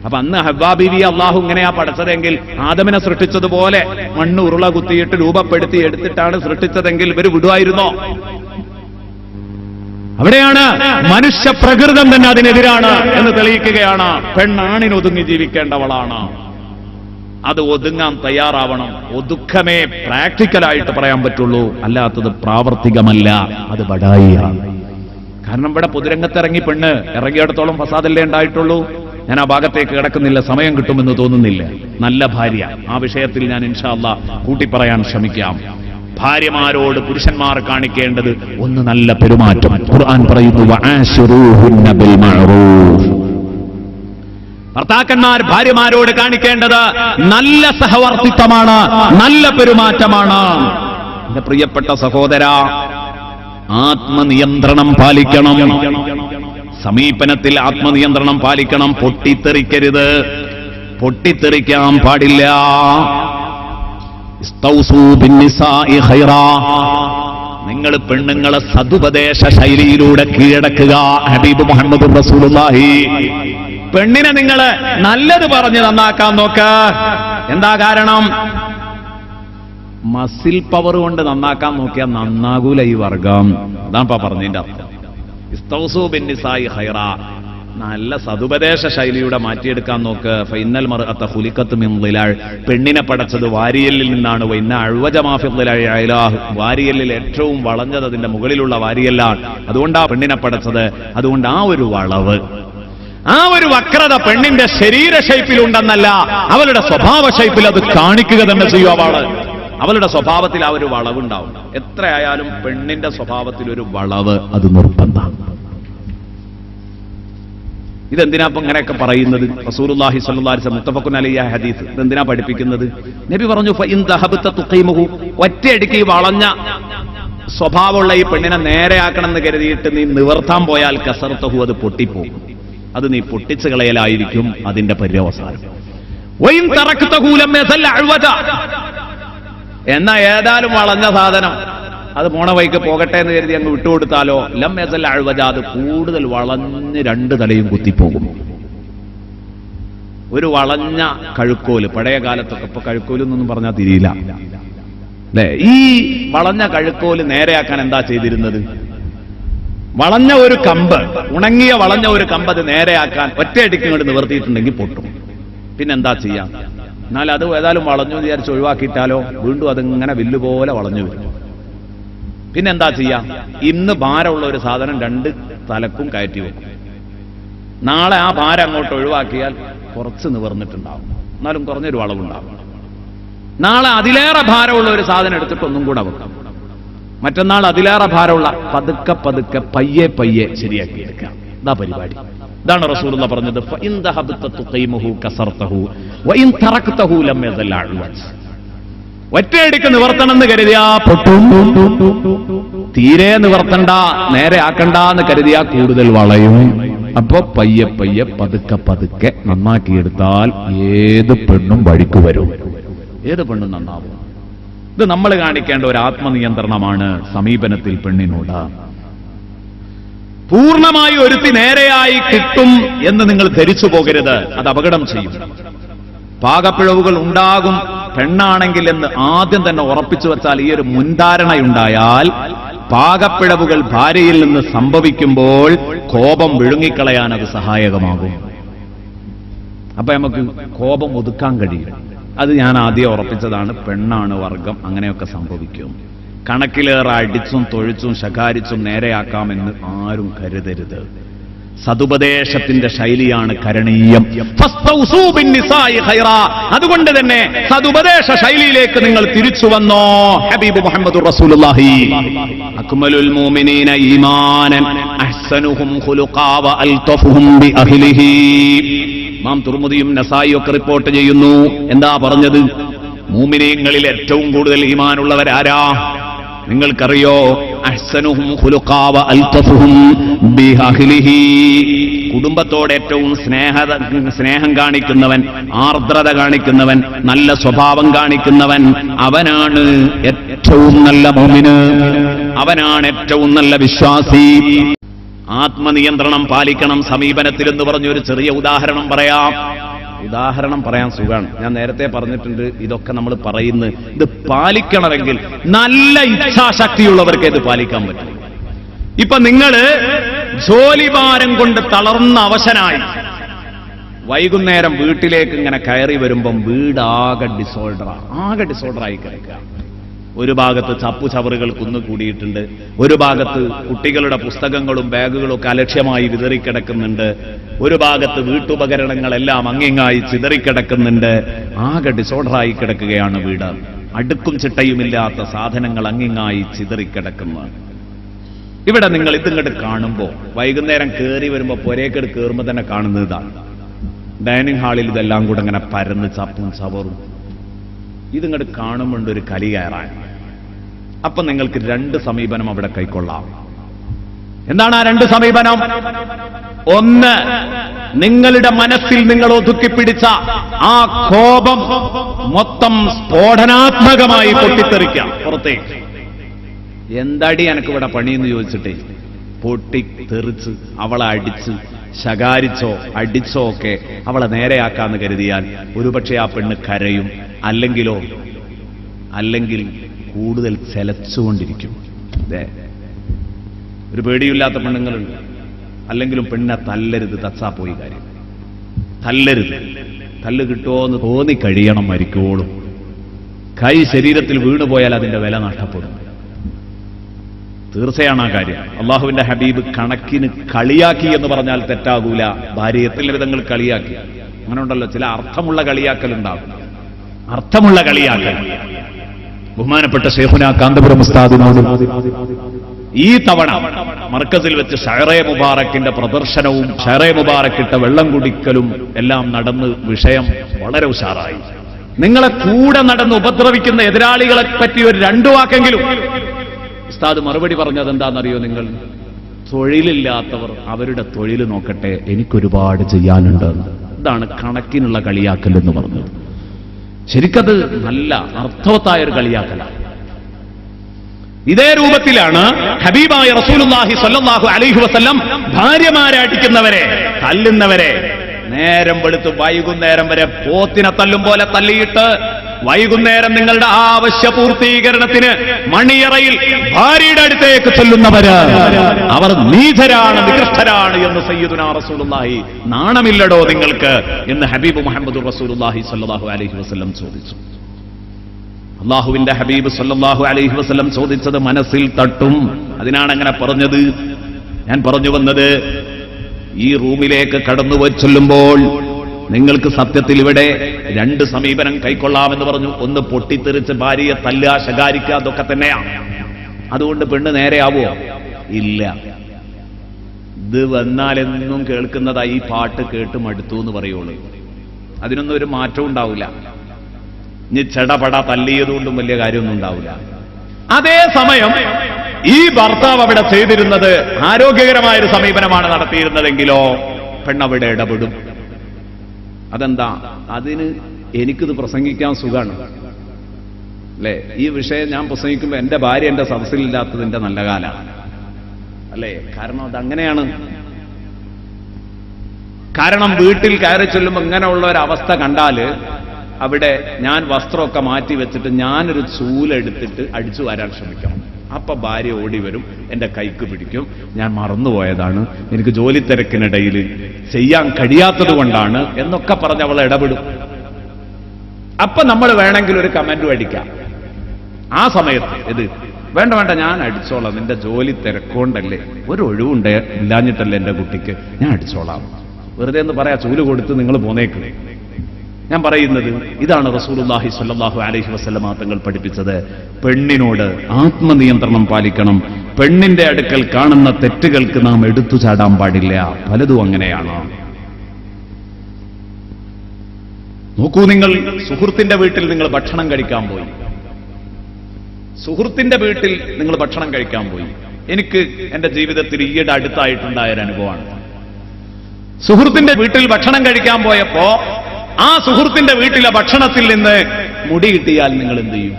അപ്പൊ അന്ന് ഹവ്വാ ബീവി അല്ലാഹു ഇങ്ങനെയാ പടച്ചതെങ്കിൽ, ആദമിനെ സൃഷ്ടിച്ചതുപോലെ മണ്ണ് ഉരുള കുത്തിയിട്ട് രൂപപ്പെടുത്തി എടുത്തിട്ടാണ് സൃഷ്ടിച്ചതെങ്കിൽ ഇവർ വിടുവായിരുന്നോ? അവിടെയാണ് മനുഷ്യ പ്രകൃതം തന്നെ അതിനെതിരാണ് എന്ന് തെളിയിക്കുകയാണ്. പെണ്ണാണിന് ഒതുങ്ങി ജീവിക്കേണ്ടവളാണ്. അത് ഒതുങ്ങാൻ തയ്യാറാവണം. ഒതുക്കമേ പ്രാക്ടിക്കലായിട്ട് പറയാൻ പറ്റുള്ളൂ, അല്ലാത്തത് പ്രാവർത്തികമല്ല. അത് ബഡായിയാണ്. കാരണം ഇവിടെ പൊതുരംഗത്തിറങ്ങി പെണ്ണ് ഇറങ്ങിയിടത്തോളം ഫസാദല്ലേ ഉണ്ടായിട്ടുള്ളൂ. ഞാൻ ആ ഭാഗത്തേക്ക് കിടക്കുന്നില്ല, സമയം കിട്ടുമെന്ന് തോന്നുന്നില്ല. നല്ല ഭാര്യ, ആ വിഷയത്തിൽ ഞാൻ ഇൻഷാ അല്ലാഹ് കൂട്ടിപ്പറയാൻ ശ്രമിക്കാം. ഭാര്യമാരോട് പുരുഷന്മാർ കാണിക്കേണ്ടത് ഒന്ന് നല്ല പെരുമാറ്റം. ഖുർആൻ പറയുന്നു, വആശിറൂഹുന്ന ബിൽ മഅറൂഫ്. ഭർത്താക്കന്മാർ ഭാര്യമാരോട് കാണിക്കേണ്ടത് നല്ല സഹവർത്തിത്വമാണ്, നല്ല പെരുമാറ്റമാണ്. എന്റെ പ്രിയപ്പെട്ട സഹോദര, ആത്മനിയന്ത്രണം പാലിക്കണം. സമീപനത്തിൽ ആത്മനിയന്ത്രണം പാലിക്കണം. പൊട്ടിത്തെറിക്കരുത്, പൊട്ടിത്തെറിക്കാൻ പാടില്ല. നിങ്ങൾ പെണ്ണുങ്ങളെ സതുപദേശ ശൈലിയിലൂടെ കീഴടക്കുക. ഹബീബ് മുഹമ്മദ് റസൂലുള്ളാഹി പെണ്ണിനെ നിങ്ങൾ നല്ലത് പറഞ്ഞ് നന്നാക്കാൻ നോക്ക്. എന്താ കാരണം? മസിൽ പവർ കൊണ്ട് നന്നാക്കാൻ നോക്കിയാൽ നന്നാകൂല ഈ വർഗം. അതാണ് പറഞ്ഞതിന്റെ അർത്ഥം. ഇസ്തൗസൂ ബിന്നിസാഇ ഖൈറ. നല്ല സതുപദേശ ശൈലിയുടെ മാറ്റിയെടുക്കാൻ നോക്ക്. ഫൈനൽ മർഅത ഖുലിഖത് മിൻ ളിലാൽ. പെണ്ണിനെ പടച്ചത് വാരിയലിൽ നിന്നാണ്. വൈന അഅ്വജ മാ ഫി ളിലാൽ ഇലാഹ്. വാരിയലിൽ ഏറ്റവും വളഞ്ഞത് അതിന്റെ മുകളിലുള്ള വാരിയലാണ്. അതുകൊണ്ടാ പെണ്ണിനെ പടച്ചത്. അതുകൊണ്ട് ആ ഒരു വളവ്, ആ ഒരു വക്രത പെണ്ണിന്റെ ശരീര ഷേപ്പിലുണ്ടെന്നല്ല, അവളുടെ സ്വഭാവ ഷേപ്പിൽ അത് കാണിക്കുക തന്നെ ചെയ്യും. അവളുടെ സ്വഭാവത്തിൽ ആ ഒരു വളവുണ്ടാവും. എത്രയായാലും പെണ്ണിന്റെ സ്വഭാവത്തിൽ ഒരു വളവ് അത് നിർബന്ധം. ഇതെന്തിനാ ഇപ്പൊ ഇങ്ങനെയൊക്കെ പറയുന്നത്? റസൂലുള്ളാഹി സ്വല്ലല്ലാഹു അലൈഹി വസല്ലം മുത്തഫഖുൻ അലൈഹി ഹദീസ്. ഇതെന്തിനാ പഠിപ്പിക്കുന്നത്? നബി പറഞ്ഞു, ഫഇൻ ദഹബത തുഖീമുഹു. ഒറ്റയടിക്ക് വളഞ്ഞ സ്വഭാവമുള്ള ഈ പെണ്ണിനെ നേരെയാക്കണം എന്ന് കരുതിയിട്ട് നീ നിവർത്താൻ പോയാൽ കസർത്തഹു, അത് പൊട്ടിപ്പോകും. അത് നീ പൊട്ടിച്ചു കളയലായിരിക്കും അതിന്റെ പര്യവസാനം. വഇൻ തറക്തഹു ലം യസൽ അഅ്വജ. എന്നാ ഏതായാലും വളഞ്ഞ സാധനം അത് മോണ വൈക്ക് പോകട്ടെ എന്ന് കരുതി അങ്ങ് വിട്ടുകൊടുത്താലോ ലം യസൽ അഅ്വജ, അത് കൂടുതൽ വളഞ്ഞ് രണ്ട് തലയും കുത്തിപ്പോകും. ഒരു വളഞ്ഞ കഴുക്കോല്, പഴയ കാലത്തൊക്കെ, ഇപ്പൊ കഴുക്കോലെന്നൊന്നും പറഞ്ഞാൽ തിരിയില്ല അല്ലെ? ഈ വളഞ്ഞ കഴുക്കോല് നേരെയാക്കാൻ എന്താ ചെയ്തിരുന്നത്? വളഞ്ഞ ഒരു കമ്പ്, ഉണങ്ങിയ വളഞ്ഞ ഒരു കമ്പ് അത് നേരെയാക്കാൻ ഒറ്റയടിക്ക് ഇങ്ങോട്ട് നിവർത്തിയിട്ടുണ്ടെങ്കിൽ പൊട്ടും. പിന്നെന്താ ചെയ്യാം? എന്നാൽ അത് ഏതായാലും വളഞ്ഞു വിചാരിച്ച് ഒഴിവാക്കിയിട്ടാലോ വീണ്ടും അതിങ്ങനെ വില്ലുപോലെ വളഞ്ഞു വരും. പിന്നെന്താ ചെയ്യാം? ഇന്ന് ഭാരമുള്ള ഒരു സാധനം 2 തലക്കും കയറ്റി വെക്കും. നാളെ ആ ഭാരം അങ്ങോട്ട് ഒഴിവാക്കിയാൽ കുറച്ച് നിവർന്നിട്ടുണ്ടാവും, എന്നാലും കുറഞ്ഞൊരു വളവുണ്ടാവും. നാളെ അതിലേറെ ഭാരമുള്ള ഒരു സാധനം എടുത്തിട്ട് ഒന്നും കൂടെ വെക്കാം. മറ്റന്നാൾ അതിലേറെ ഭാരമുള്ള പതുക്കെ പതുക്കെ പയ്യെ പയ്യെ ശരിയാക്കി എടുക്കാം. ഇതാ പരിപാടി. ഇതാണ് റസൂലുള്ള പറഞ്ഞത്, ഫഇൻ ദഹബത തുഖീമുഹു കസർതഹു വഇൻ തറക്തഹു ലം യസൽ അഅ്വജ്. ഒറ്റയടിക്ക് നിവർത്തണമെന്ന് കരുതിയാ പൊട്ടും, തീരെ നിവർത്തണ്ട നേരെ ആക്കണ്ട എന്ന് കരുതിയാ കൂടുതൽ വളയും. അപ്പൊ പയ്യെ പയ്യെ പതുക്കെ പതുക്കെ നന്നാക്കിയെടുത്താൽ ഏത് പെണ്ണും വഴിക്ക് വരും, ഏത് പെണ്ണും നന്നാവും. ഇത് നമ്മൾ കാണിക്കേണ്ട ഒരു ആത്മനിയന്ത്രണമാണ് സമീപനത്തിൽ പെണ്ണിനോട്. പൂർണ്ണമായി ഒരുത്തി നേരെയായി കിട്ടും എന്ന് നിങ്ങൾ ധരിച്ചു പോകരുത്, അത് അപകടം ചെയ്യും. പാകപ്പിഴവുകൾ ഉണ്ടാകും പെണ്ണാണെങ്കിൽ എന്ന് ആദ്യം തന്നെ ഉറപ്പിച്ചു വെച്ചാൽ, ഈ ഒരു മുൻധാരണയുണ്ടായാൽ പാകപ്പിഴവുകൾ ഭാര്യയിൽ നിന്ന് സംഭവിക്കുമ്പോൾ കോപം വിഴുങ്ങിക്കളയാൻ അത് സഹായകമാകും. അപ്പൊ നമുക്ക് കോപം ഒതുക്കാൻ കഴിയും. അത് ഞാൻ ആദ്യം ഉറപ്പിച്ചതാണ്, പെണ്ണാണ് വർഗം, അങ്ങനെയൊക്കെ സംഭവിക്കും. കണക്കിലേറെ അടിച്ചും തൊഴിച്ചും ശകാരിച്ചും നേരെയാക്കാമെന്ന് ആരും കരുതരുത്. സതുപദേശത്തിന്റെ ശൈലിയാണ് കരണീയം. അതുകൊണ്ട് തന്നെ സതുപദേശ ശൈലിയിലേക്ക് നിങ്ങൾ തിരിച്ചു വന്നോ. ഹബീബ് മുഹമ്മദ് റസൂലുള്ളാഹി അക്മലുൽ മുഅ്മിനീന ഈമാനൻ അഹ്സനുഹും ഖുലുഖാ വ അൽതഫുഹും ബി അഹ്ലിഹി. ഇമാം തുർമുദിയും നസായിയും ഒക്കെ റിപ്പോർട്ട് ചെയ്യുന്നു. എന്താ പറഞ്ഞത്? മുഅ്മിനീങ്ങളിൽ ഏറ്റവും കൂടുതൽ ഈമാനുള്ളവരാരാ? നിങ്ങൾക്കറിയോ? അഹ്സനുഹും ഖുലുഖാ വ അൽതഫുഹും ബി അഹ്ലിഹി. കുടുംബത്തോട് ഏറ്റവും സ്നേഹം കാണിക്കുന്നവൻ, ആർദ്രത കാണിക്കുന്നവൻ, നല്ല സ്വഭാവം കാണിക്കുന്നവൻ, അവനാണ് ഏറ്റവും നല്ല മുഅ്മിന്, അവനാണ് ഏറ്റവും നല്ല വിശ്വാസി. ആത്മനിയന്ത്രണം പാലിക്കണം സമീപനത്തിൽ എന്ന് പറഞ്ഞൊരു ചെറിയ ഉദാഹരണം പറയാം. ഉദാഹരണം പറയാൻ സുഖമാണ്. ഞാൻ നേരത്തെ പറഞ്ഞിട്ടുണ്ട്, ഇതൊക്കെ നമ്മൾ പറയുന്നത് ഇത് പാലിക്കണമെങ്കിൽ നല്ല ഇച്ഛാശക്തിയുള്ളവർക്ക് ഇത് പാലിക്കാൻ പറ്റും. ഇപ്പൊ നിങ്ങള് ജോലിഭാരം കൊണ്ട് തളർന്ന അവശനായി വൈകുന്നേരം വീട്ടിലേക്ക് ഇങ്ങനെ കയറി വരുമ്പം വീട് ആകെ ഡിസോർഡറായി കിടക്കുക. ഒരു ഭാഗത്ത് ചപ്പുചവറുകൾ കുന്നുകൂടിയിട്ടുണ്ട്, ഒരു ഭാഗത്ത് കുട്ടികളുടെ പുസ്തകങ്ങളും ബാഗുകളും ഒക്കെ അലക്ഷ്യമായി വിതറിക്കിടക്കുന്നുണ്ട്, ഒരു ഭാഗത്ത് വീട്ടുപകരണങ്ങളെല്ലാം അങ്ങിങ്ങായി ചിതറിക്കിടക്കുന്നുണ്ട്. ആകെ ഡിസോർഡറായി കിടക്കുകയാണ് വീട്. അടുക്കും ചിട്ടയുമില്ലാത്ത സാധനങ്ങൾ അങ്ങിങ്ങായി ചിതറിക്കിടക്കുന്നു. ഇവിടെ നിങ്ങൾ ഇതിങ്ങോട്ട് കാണുമ്പോൾ, വൈകുന്നേരം കയറി വരുമ്പോൾ പുരേക്കട് കയറുമ്പോൾ തന്നെ കാണുന്നത് ഇതാണ്. ഡൈനിങ് ഹാളിൽ ഇതെല്ലാം കൂടെ ഇങ്ങനെ പരന്ന് ചപ്പും ചവറും ഇതിങ്ങോട്ട് കാണുമ്പോണ്ട് ഒരു കലി കയറാൻ. അപ്പൊ നിങ്ങൾക്ക് 2 സമീപനം അവിടെ കൈക്കൊള്ളാം. എന്താണ് ആ 2 സമീപനം? ഒന്ന്, നിങ്ങളുടെ മനസ്സിൽ നിങ്ങൾ ഒതുക്കിപ്പിടിച്ച ആ കോപം മൊത്തം സ്ഫോടനാത്മകമായി പൊട്ടിത്തെറിക്കാം പുറത്തേക്ക്. എന്താടി എനക്ക് ഇവിടെ പണിയെന്ന് ചോദിച്ചിട്ടേ പൊട്ടിത്തെറിച്ച് അവളെ അടിച്ച് ശകാരിച്ചോ അടിച്ചോ ഒക്കെ അവളെ നേരെയാക്കാന്ന് കരുതിയാൽ ഒരുപക്ഷെ ആ പെണ്ണ് കരയും, അല്ലെങ്കിൽ കൂടുതൽ ചെലച്ചുകൊണ്ടിരിക്കും. ഒരു പേടിയില്ലാത്ത പെണ്ണുങ്ങളുണ്ട്. അല്ലെങ്കിലും പെണ്ണെ തല്ലരുത്, തച്ചാ പോയി കാര്യം. തല്ലരുത്. തല്ല് കിട്ടുമോ എന്ന് തോന്നി കഴിയണം മരിക്കോളും. കൈ ശരീരത്തിൽ വീണുപോയാൽ അതിന്റെ വില നഷ്ടപ്പെടും. തീർച്ചയാണ് ആ കാര്യം. അള്ളാഹുവിന്റെ ഹബീബ് കണക്കിന് കളിയാക്കി എന്ന് പറഞ്ഞാൽ തെറ്റാകൂല. ഭാര്യയെ എത്ര വിധങ്ങൾ കളിയാക്കി. അങ്ങനെ ഉണ്ടല്ലോ, ചില അർത്ഥമുള്ള കളിയാക്കൽ ഉണ്ടാകും. അർത്ഥമുള്ള കളിയാക്കൽ. ബഹുമാനപ്പെട്ട ശൈഖുനാ കാന്തപുരം ഉസ്താദിനോട് ഈ തവണ മർക്കസിൽ വെച്ച് ഷഹറെ മുബാറക്കിന്റെ പ്രദർശനവും ഷഹറെ മുബാറക്കിട്ട വെള്ളം കുടിക്കലും എല്ലാം നടന്ന് വിഷയം വളരെ ഉഷാറായി. നിങ്ങളെ കൂടെ നടന്ന് ഉപദ്രവിക്കുന്ന എതിരാളികളെ പറ്റി ഒരു 2 വാക്കെങ്കിലും ഉസ്താദ് മറുപടി പറഞ്ഞത് എന്താണെന്നറിയോ? നിങ്ങൾ തൊഴിലില്ലാത്തവർ അവരുടെ തൊഴിൽ നോക്കട്ടെ, എനിക്കൊരുപാട് ചെയ്യാനുണ്ട്. ഇതാണ് കണക്കിനുള്ള കളിയാക്കൽ എന്ന് പറഞ്ഞത്. ശരിക്കത് നല്ല അർത്ഥവത്തായ ഒരു കളിയാക്കലാണ്. ഇതേ രൂപത്തിലാണ് ഹബീബായ റസൂലുള്ളാഹി സ്വല്ലല്ലാഹു അലൈഹി വസല്ലം ഭാര്യമാരെ അടിക്കുന്നവരെ, തല്ലുന്നവരെ നേരം വെളുത്ത് വൈകുന്നേരം വരെ പോത്തിനെ തല്ലും പോലെ തല്ലിയിട്ട് വൈകുന്നേരം നിങ്ങളുടെ ആവശ്യ പൂർത്തീകരണത്തിന് മണിയറയിൽ ഭാര്യയുടെ അടുത്തേക്ക് ചെല്ലുന്നവര് അവർ നീചരാണ്, നികൃഷ്ടരാണ് എന്ന് സയ്യിദുനാ റസൂലുള്ളാഹി നാണമില്ലടോ നിങ്ങൾക്ക് എന്ന് ഹബീബ് മുഹമ്മദ് റസൂലുള്ളാഹി സ്വല്ലല്ലാഹു അലൈഹി വസല്ലം ചോദിച്ചു. അള്ളാഹുവിന്റെ ഹബീബ് സല്ലല്ലാഹു അലൈഹി വസല്ലം ചോദിച്ചത് മനസ്സിൽ തട്ടും. അതിനാണ് അങ്ങനെ പറഞ്ഞത്. ഞാൻ പറഞ്ഞു വന്നത്, ഈ റൂമിലേക്ക് കടന്നു ചെല്ലുമ്പോൾ നിങ്ങൾക്ക് സത്യത്തിൽ ഇവിടെ രണ്ട് സമീപനം കൈക്കൊള്ളാമെന്ന് പറഞ്ഞു. ഒന്ന്, പൊട്ടിത്തെറിച്ച് ഭാര്യയെ തല്ലുക, ശകാരിക്കുക, അതൊക്കെ തന്നെയാണ്. അതുകൊണ്ട് പെണ്ണ് നേരെയാവോ? ഇല്ല. ഇത് വന്നാലെന്നും കേൾക്കുന്നതായി ഈ പാട്ട് കേട്ട് മടുത്തു എന്ന് പറയുള്ളൂ. അതിനൊന്നും ഒരു മാറ്റവും ഉണ്ടാവില്ല. ഇനി ചെടപട തല്ലിയതുകൊണ്ടും വലിയ കാര്യമൊന്നും ഉണ്ടാവില്ല. അതേസമയം ഈ ഭർത്താവ് അവിടെ ചെയ്തിരുന്നത് ആരോഗ്യകരമായൊരു സമീപനമാണ് നടത്തിയിരുന്നതെങ്കിലോ പെണ്ണവിടെ ഇടപെടും. അതെന്താ? അതിന് എനിക്കിത് പ്രസംഗിക്കാൻ സുഖമാണ് അല്ലേ? ഈ വിഷയം ഞാൻ പ്രസംഗിക്കുമ്പോൾ എന്റെ ഭാര്യ എന്റെ സദസ്സിലില്ലാത്തതിന്റെ നല്ല കാലമാണ് അല്ലേ? കാരണം അതങ്ങനെയാണ്. കാരണം വീട്ടിൽ കയറി ചെല്ലുമ്പോൾ ഇങ്ങനെയുള്ള ഒരു അവസ്ഥ കണ്ടാല് അവിടെ ഞാൻ വസ്ത്രമൊക്കെ മാറ്റി വെച്ചിട്ട് ഞാനൊരു ചൂലെടുത്തിട്ട് അടിച്ചു വരാൻ ശ്രമിക്കണം. അപ്പൊ ഭാര്യ ഓടി വരും, എന്റെ കൈക്ക് പിടിക്കും. ഞാൻ മറന്നുപോയതാണ്, എനിക്ക് ജോലി തിരക്കിനിടയിൽ ചെയ്യാൻ കഴിയാത്തത് കൊണ്ടാണ് എന്നൊക്കെ പറഞ്ഞ് അവൾ ഇടപെടും. അപ്പൊ നമ്മൾ വേണമെങ്കിൽ ഒരു കമന്റും അടിക്കാം. ആ സമയത്ത് ഇത് വേണ്ട വേണ്ട, ഞാൻ അടിച്ചോളാം, നിന്റെ ജോലി തിരക്കൊണ്ടല്ലേ, ഒരു ഒഴിവുണ്ട് ഇല്ലാഞ്ഞിട്ടല്ലേ എന്റെ കുട്ടിക്ക്, ഞാൻ അടിച്ചോളാം, വെറുതെ എന്ന് പറയാ, ചൂല് കൊടുത്ത് നിങ്ങൾ പോന്നേക്കണേ. ഞാൻ പറയുന്നത് ഇതാണ് റസൂലുള്ളാഹി സ്വല്ലല്ലാഹു അലൈഹി വസല്ലമ തങ്ങൾ പഠിപ്പിച്ചത്. പെണ്ണിനോട് ആത്മനിയന്ത്രണം പാലിക്കണം. പെണ്ണിന്റെ അടുക്കൽ കാണുന്ന തെറ്റുകൾക്ക് നാം എടുത്തു ചാടാൻ പാടില്ല. പലതും അങ്ങനെയാണ്. നോക്കൂ, നിങ്ങൾ സുഹൃത്തിന്റെ വീട്ടിൽ നിങ്ങൾ ഭക്ഷണം കഴിക്കാൻ പോയി. സുഹൃത്തിന്റെ വീട്ടിൽ നിങ്ങൾ ഭക്ഷണം കഴിക്കാൻ പോയി. എനിക്ക് എന്റെ ജീവിതത്തിൽ ഈയിടെ അടുത്തായിട്ടുണ്ടായ ഒരു അനുഭവമാണ്. സുഹൃത്തിന്റെ വീട്ടിൽ ഭക്ഷണം കഴിക്കാൻ പോയപ്പോ ആ സുഹൃത്തിന്റെ വീട്ടിലെ ഭക്ഷണത്തിൽ നിന്ന് മുടി കിട്ടിയാൽ നിങ്ങൾ എന്ത് ചെയ്യും?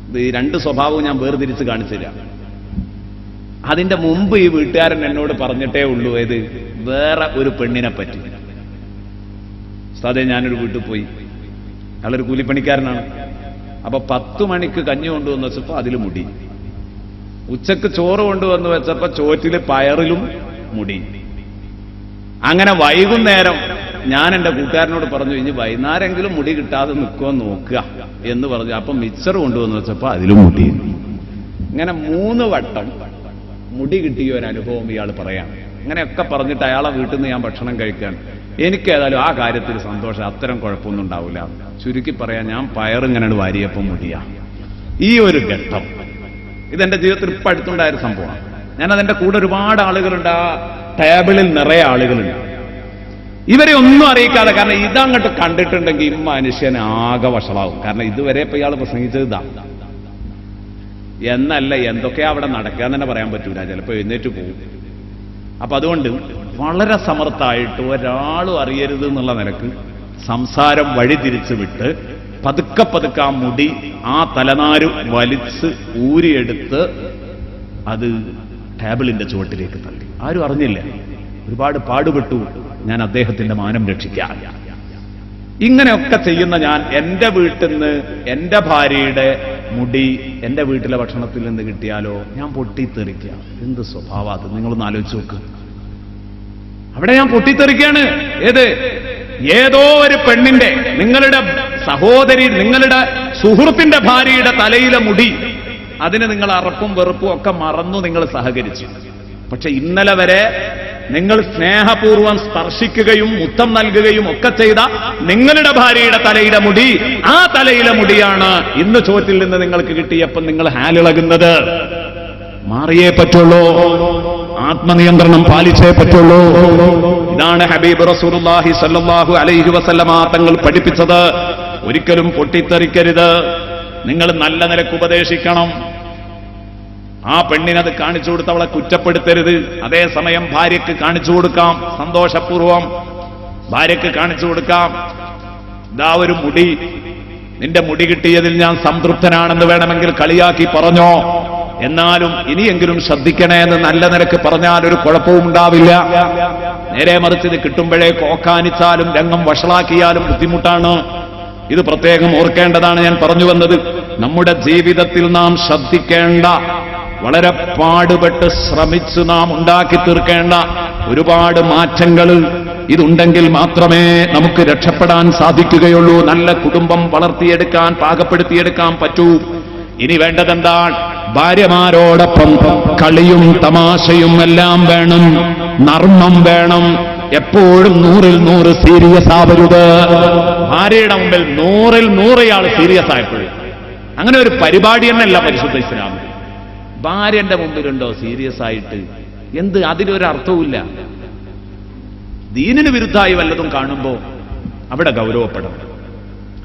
ഇത് ഈ രണ്ട് സ്വഭാവവും ഞാൻ വേർതിരിച്ച് കാണിച്ചില്ല. അതിന്റെ മുമ്പ് ഈ വീട്ടുകാരൻ എന്നോട് പറഞ്ഞിട്ടേ ഉള്ളൂ, ഏത് വേറെ ഒരു പെണ്ണിനെ പറ്റി. ഉസ്താദേ, ഞാനൊരു വീട്ടിൽ പോയി, അയാളൊരു കൂലിപ്പണിക്കാരനാണ്. അപ്പൊ 10 മണിക്ക് കഞ്ഞി കൊണ്ടുവന്ന് വെച്ചപ്പോ അതിൽ മുടി, ഉച്ചക്ക് ചോറ് കൊണ്ടുവന്ന് വെച്ചപ്പോ ചോറ്റില് പയറിലും മുടി. അങ്ങനെ വൈകുന്നേരം ഞാൻ എന്റെ കൂട്ടുകാരനോട് പറഞ്ഞു, ഇനി വൈകുന്നേരമെങ്കിലും മുടി കിട്ടാതെ നിൽക്കുമോ നോക്കുക എന്ന് പറഞ്ഞു. അപ്പൊ മിക്സർ കൊണ്ടുവന്ന് വെച്ചപ്പോ അതിലും മുടി. ഇങ്ങനെ 3 വട്ടം മുടി കിട്ടിയ ഒരു അനുഭവം ഇയാൾ പറയാണ്. അങ്ങനെയൊക്കെ പറഞ്ഞിട്ട് അയാളെ വീട്ടിൽ നിന്ന് ഞാൻ ഭക്ഷണം കഴിക്കാൻ, എനിക്ക് ഏതായാലും ആ കാര്യത്തിൽ സന്തോഷം, അത്തരം കുഴപ്പമൊന്നും ഉണ്ടാവില്ല. ചുരുക്കി പറയാൻ, ഞാൻ പയറിങ്ങനെ വാരിയപ്പം മുടിയാ. ഈ ഒരു ഘട്ടം ഇതെന്റെ ജീവിതത്തിൽ ഇപ്പം അടുത്തുണ്ടായൊരു സംഭവമാണ്. ഞാനതെന്റെ കൂടെ ഒരുപാട് ആളുകളുണ്ട്, ആ ടേബിളിൽ നിറയെ ആളുകളുണ്ട്. ഇവരെ ഒന്നും അറിയിക്കാതെ, കാരണം ഇതങ്ങോട്ട് കണ്ടിട്ടുണ്ടെങ്കിൽ ഈ മനുഷ്യൻ ആകെ വഷളാവും. കാരണം ഇതുവരെ ഇപ്പൊ ഇയാൾ പ്രസംഗിച്ചത് ഇതാ എന്നല്ല, എന്തൊക്കെയാ അവിടെ നടക്കുക എന്ന് തന്നെ പറയാൻ പറ്റൂല, ചിലപ്പോൾ എഴുന്നേറ്റ് പോകും. അപ്പൊ അതുകൊണ്ട് വളരെ സമർത്ഥമായിട്ട് ഒരാളും അറിയരുത് എന്നുള്ള നിലക്ക് സംസാരം വഴിതിരിച്ചു വിട്ട് പതുക്കെ പതുക്കെ ആ മുടി, ആ തലനാര് വലിച്ച് ഊരിയെടുത്ത് അത് ടേബിളിന്റെ ചുവട്ടിലേക്ക് തള്ളി. ആരും അറിഞ്ഞില്ല. ഒരുപാട് പാടുപെട്ടു ഞാൻ അദ്ദേഹത്തിന്റെ മാനം രക്ഷിക്കാൻ. ഇങ്ങനെയൊക്കെ ചെയ്യുന്ന ഞാൻ എന്റെ വീട്ടിൽ നിന്ന് എന്റെ ഭാര്യയുടെ മുടി എന്റെ വീട്ടിലെ ഭക്ഷണത്തിൽ നിന്ന് കിട്ടിയാലോ ഞാൻ പൊട്ടിത്തെറിക്കുക. എന്ത് സ്വഭാവം അത്, നിങ്ങളൊന്ന് ആലോചിച്ച് നോക്ക്. അവിടെ ഞാൻ പൊട്ടിത്തെറിക്കുകയാണ്. ഏതോ ഒരു പെണ്ണിന്റെ, നിങ്ങളുടെ സഹോദരി, നിങ്ങളുടെ സുഹൃത്തിന്റെ ഭാര്യയുടെ തലയിലെ മുടി, അതിന് നിങ്ങൾ അറപ്പും വെറുപ്പും ഒക്കെ മറന്നു നിങ്ങൾ സഹകരിച്ചു. പക്ഷെ ഇന്നലെ വരെ നിങ്ങൾ സ്നേഹപൂർവ്വം സ്പർശിക്കുകയും മുത്തം നൽകുകയും ഒക്കെ ചെയ്ത നിങ്ങളുടെ ഭാര്യയുടെ തലയിലെ മുടി, ആ തലയിലെ മുടിയാണ് ഇന്ന് ചോറ്റിൽ നിന്ന് നിങ്ങൾക്ക് കിട്ടിയപ്പോൾ നിങ്ങൾ ഹാലിളകുന്നത്. മാറിയേ പറ്റുള്ളൂ, ആത്മനിയന്ത്രണം പാലിച്ചേ പറ്റുള്ളൂ. ഇതാണ് ഹബീബ് റസൂലുള്ളാഹി സ്വല്ലല്ലാഹു അലൈഹി വസല്ലമ തങ്ങൾ പഠിപ്പിച്ചത്. ഒരിക്കലും പൊട്ടിത്തെറിക്കരുത്. നിങ്ങൾ നല്ല നിലക്ക് ഉപദേശിക്കണം. ആ പെണ്ണിനത് കാണിച്ചു കൊടുത്ത് അവളെ കുറ്റപ്പെടുത്തരുത്. അതേസമയം ഭാര്യയ്ക്ക് കാണിച്ചു കൊടുക്കാം, സന്തോഷപൂർവം ഭാര്യയ്ക്ക് കാണിച്ചു കൊടുക്കാം. ഇതാ ഒരു മുടി, നിന്റെ മുടി കിട്ടിയതിൽ ഞാൻ സംതൃപ്തനാണെന്ന് വേണമെങ്കിൽ കളിയാക്കി പറഞ്ഞോ. എന്നാലും ഇനിയെങ്കിലും ശ്രദ്ധിക്കണേ എന്ന് നല്ല നിലക്ക് പറഞ്ഞാൽ ഒരു കുഴപ്പവും ഉണ്ടാവില്ല. നേരെ മറിച്ച് ഇത് കിട്ടുമ്പോഴേ കോക്കാനിച്ചാലും രംഗം വഷളാക്കിയാലും ബുദ്ധിമുട്ടാണ്. ഇത് പ്രത്യേകം ഓർക്കേണ്ടതാണ് ഞാൻ പറഞ്ഞു വന്നത്. നമ്മുടെ ജീവിതത്തിൽ നാം ശ്രദ്ധിക്കേണ്ട, വളരെ പാടുപെട്ട് ശ്രമിച്ച് നാം ഉണ്ടാക്കി തീർക്കേണ്ട ഒരുപാട് മാറ്റങ്ങൾ ഇതുണ്ടെങ്കിൽ മാത്രമേ നമുക്ക് രക്ഷപ്പെടാൻ സാധിക്കുകയുള്ളൂ. നല്ല കുടുംബം വളർത്തിയെടുക്കാൻ, പാകപ്പെടുത്തിയെടുക്കാൻ പറ്റൂ. ഇനി വേണ്ടതെന്താണ്? ഭാര്യമാരോടൊപ്പം കളിയും തമാശയും എല്ലാം വേണം, നർമ്മം വേണം. എപ്പോഴും 100% സീരിയസ് ആവരുത്. ഭാര്യയുടെ മുമ്പിൽ 100% ഇയാൾ സീരിയസ് ആയപ്പോഴും അങ്ങനെ ഒരു പരിപാടി തന്നെയല്ല പരിശുദ്ധ ഇസ്ലാം. ഭാര്യന്റെ മുമ്പിലുണ്ടോ സീരിയസ് ആയിട്ട്? എന്ത്? അതിലൊരർത്ഥവുമില്ല. ദീനിന് വിരുദ്ധമായി വല്ലതും കാണുമ്പോ അവിടെ ഗൗരവപ്പെടണം.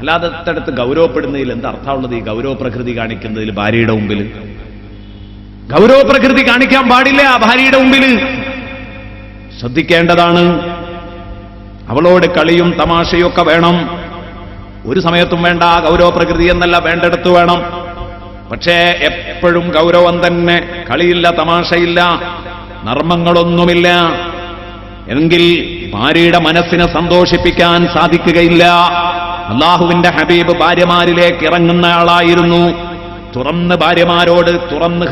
അല്ലാതെ അടുത്ത് ഗൗരവപ്പെടുന്നതിൽ എന്താ അർത്ഥമുള്ളത്? ഈ ഗൗരവ പ്രകൃതി കാണിക്കുന്നതിൽ ഭാര്യയുടെ മുമ്പിൽ ഗൗരവ പ്രകൃതി കാണിക്കാൻ പാടില്ല. ഭാര്യയുടെ മുമ്പിൽ ശ്രദ്ധിക്കേണ്ടതാണ്. അവളോട് കളിയും തമാശയും ഒക്കെ വേണം. ഒരു സമയത്തും വേണ്ട ഗൗരവ പ്രകൃതി എന്നല്ല, വേണ്ടെടുത്ത് വേണം. പക്ഷേ എപ്പോഴും ഗൗരവം തന്നെ. കളിയില്ല, തമാശയില്ല, നർമ്മങ്ങളൊന്നുമില്ല എങ്കിൽ ഭാര്യയുടെ മനസ്സിനെ സന്തോഷിപ്പിക്കാൻ സാധിക്കുകയില്ല. അള്ളാഹുവിന്റെ ഹബീബ് ഭാര്യമാരിലേക്ക് ഇറങ്ങുന്നയാളായിരുന്നു. തുറന്ന് ഭാര്യമാരോട്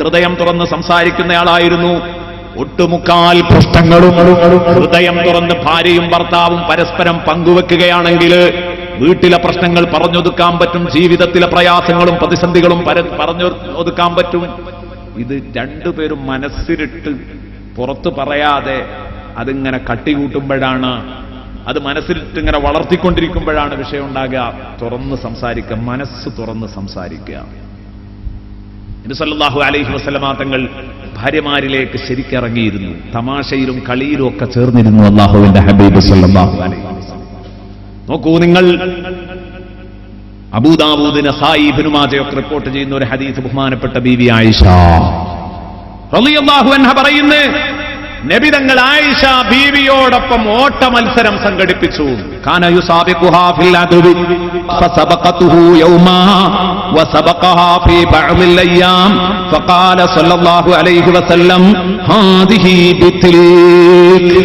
ഹൃദയം തുറന്ന് സംസാരിക്കുന്നയാളായിരുന്നു. ഒട്ടുമുക്കാൽ പ്രശ്നങ്ങളും ഹൃദയം തുറന്ന് ഭാര്യയും ഭർത്താവും പരസ്പരം പങ്കുവെക്കുകയാണെങ്കിൽ വീട്ടിലെ പ്രശ്നങ്ങൾ പറഞ്ഞൊതുക്കാൻ പറ്റും. ജീവിതത്തിലെ പ്രയാസങ്ങളും പ്രതിസന്ധികളും പറഞ്ഞൊതുക്കാൻ പറ്റും. ഇത് രണ്ടുപേരും മനസ്സിലിട്ട് പുറത്തു പറയാതെ അതിങ്ങനെ കട്ടികൂട്ടുമ്പോഴാണ്, അത് മനസ്സിലിട്ട് ഇങ്ങനെ വളർത്തിക്കൊണ്ടിരിക്കുമ്പോഴാണ് വിഷയം ഉണ്ടാകുക. തുറന്ന് സംസാരിക്കുക, മനസ്സ് തുറന്ന് സംസാരിക്കുക. നബി സല്ലല്ലാഹു അലൈഹി വസല്ലമ തങ്ങൾ ഭാര്യമാരിലേക്ക് ശരിക്കിറങ്ങിയിരുന്നു. തമാശയിലും കളിയിലും ഒക്കെ ചേർന്നിരുന്നു അല്ലാഹുവിന്റെ ഹബീബ് സല്ലല്ലാഹു അലൈഹി വസല്ലം. നോക്കൂ നിങ്ങൾ, അബൂദാവൂദ്, നസായി, ഇബ്നു മാജയൊക്കെ റിപ്പോർട്ട് ചെയ്യുന്ന ഒരു ഹദീസ് ബഹുമാനപ്പെട്ട ബീവി ആയിഷ റളിയല്ലാഹു അൻഹ പറയുന്നു, നബി തങ്ങൾ ആയിഷ ബീവിയോടൊപ്പം ഓട്ട മത്സരം സംഘടിപ്പിച്ചു. കാന യുസാബിഖുഹാ ഫിൽ അദ്വി ഫസബഖതുഹു യൗമാ വസബഖഹാ ഫീ ബഅദിൽ അയ്യാം ഫഖാല സല്ലല്ലാഹു അലൈഹി വസല്ലം ഹാദിഹി ബിത്ലീക്.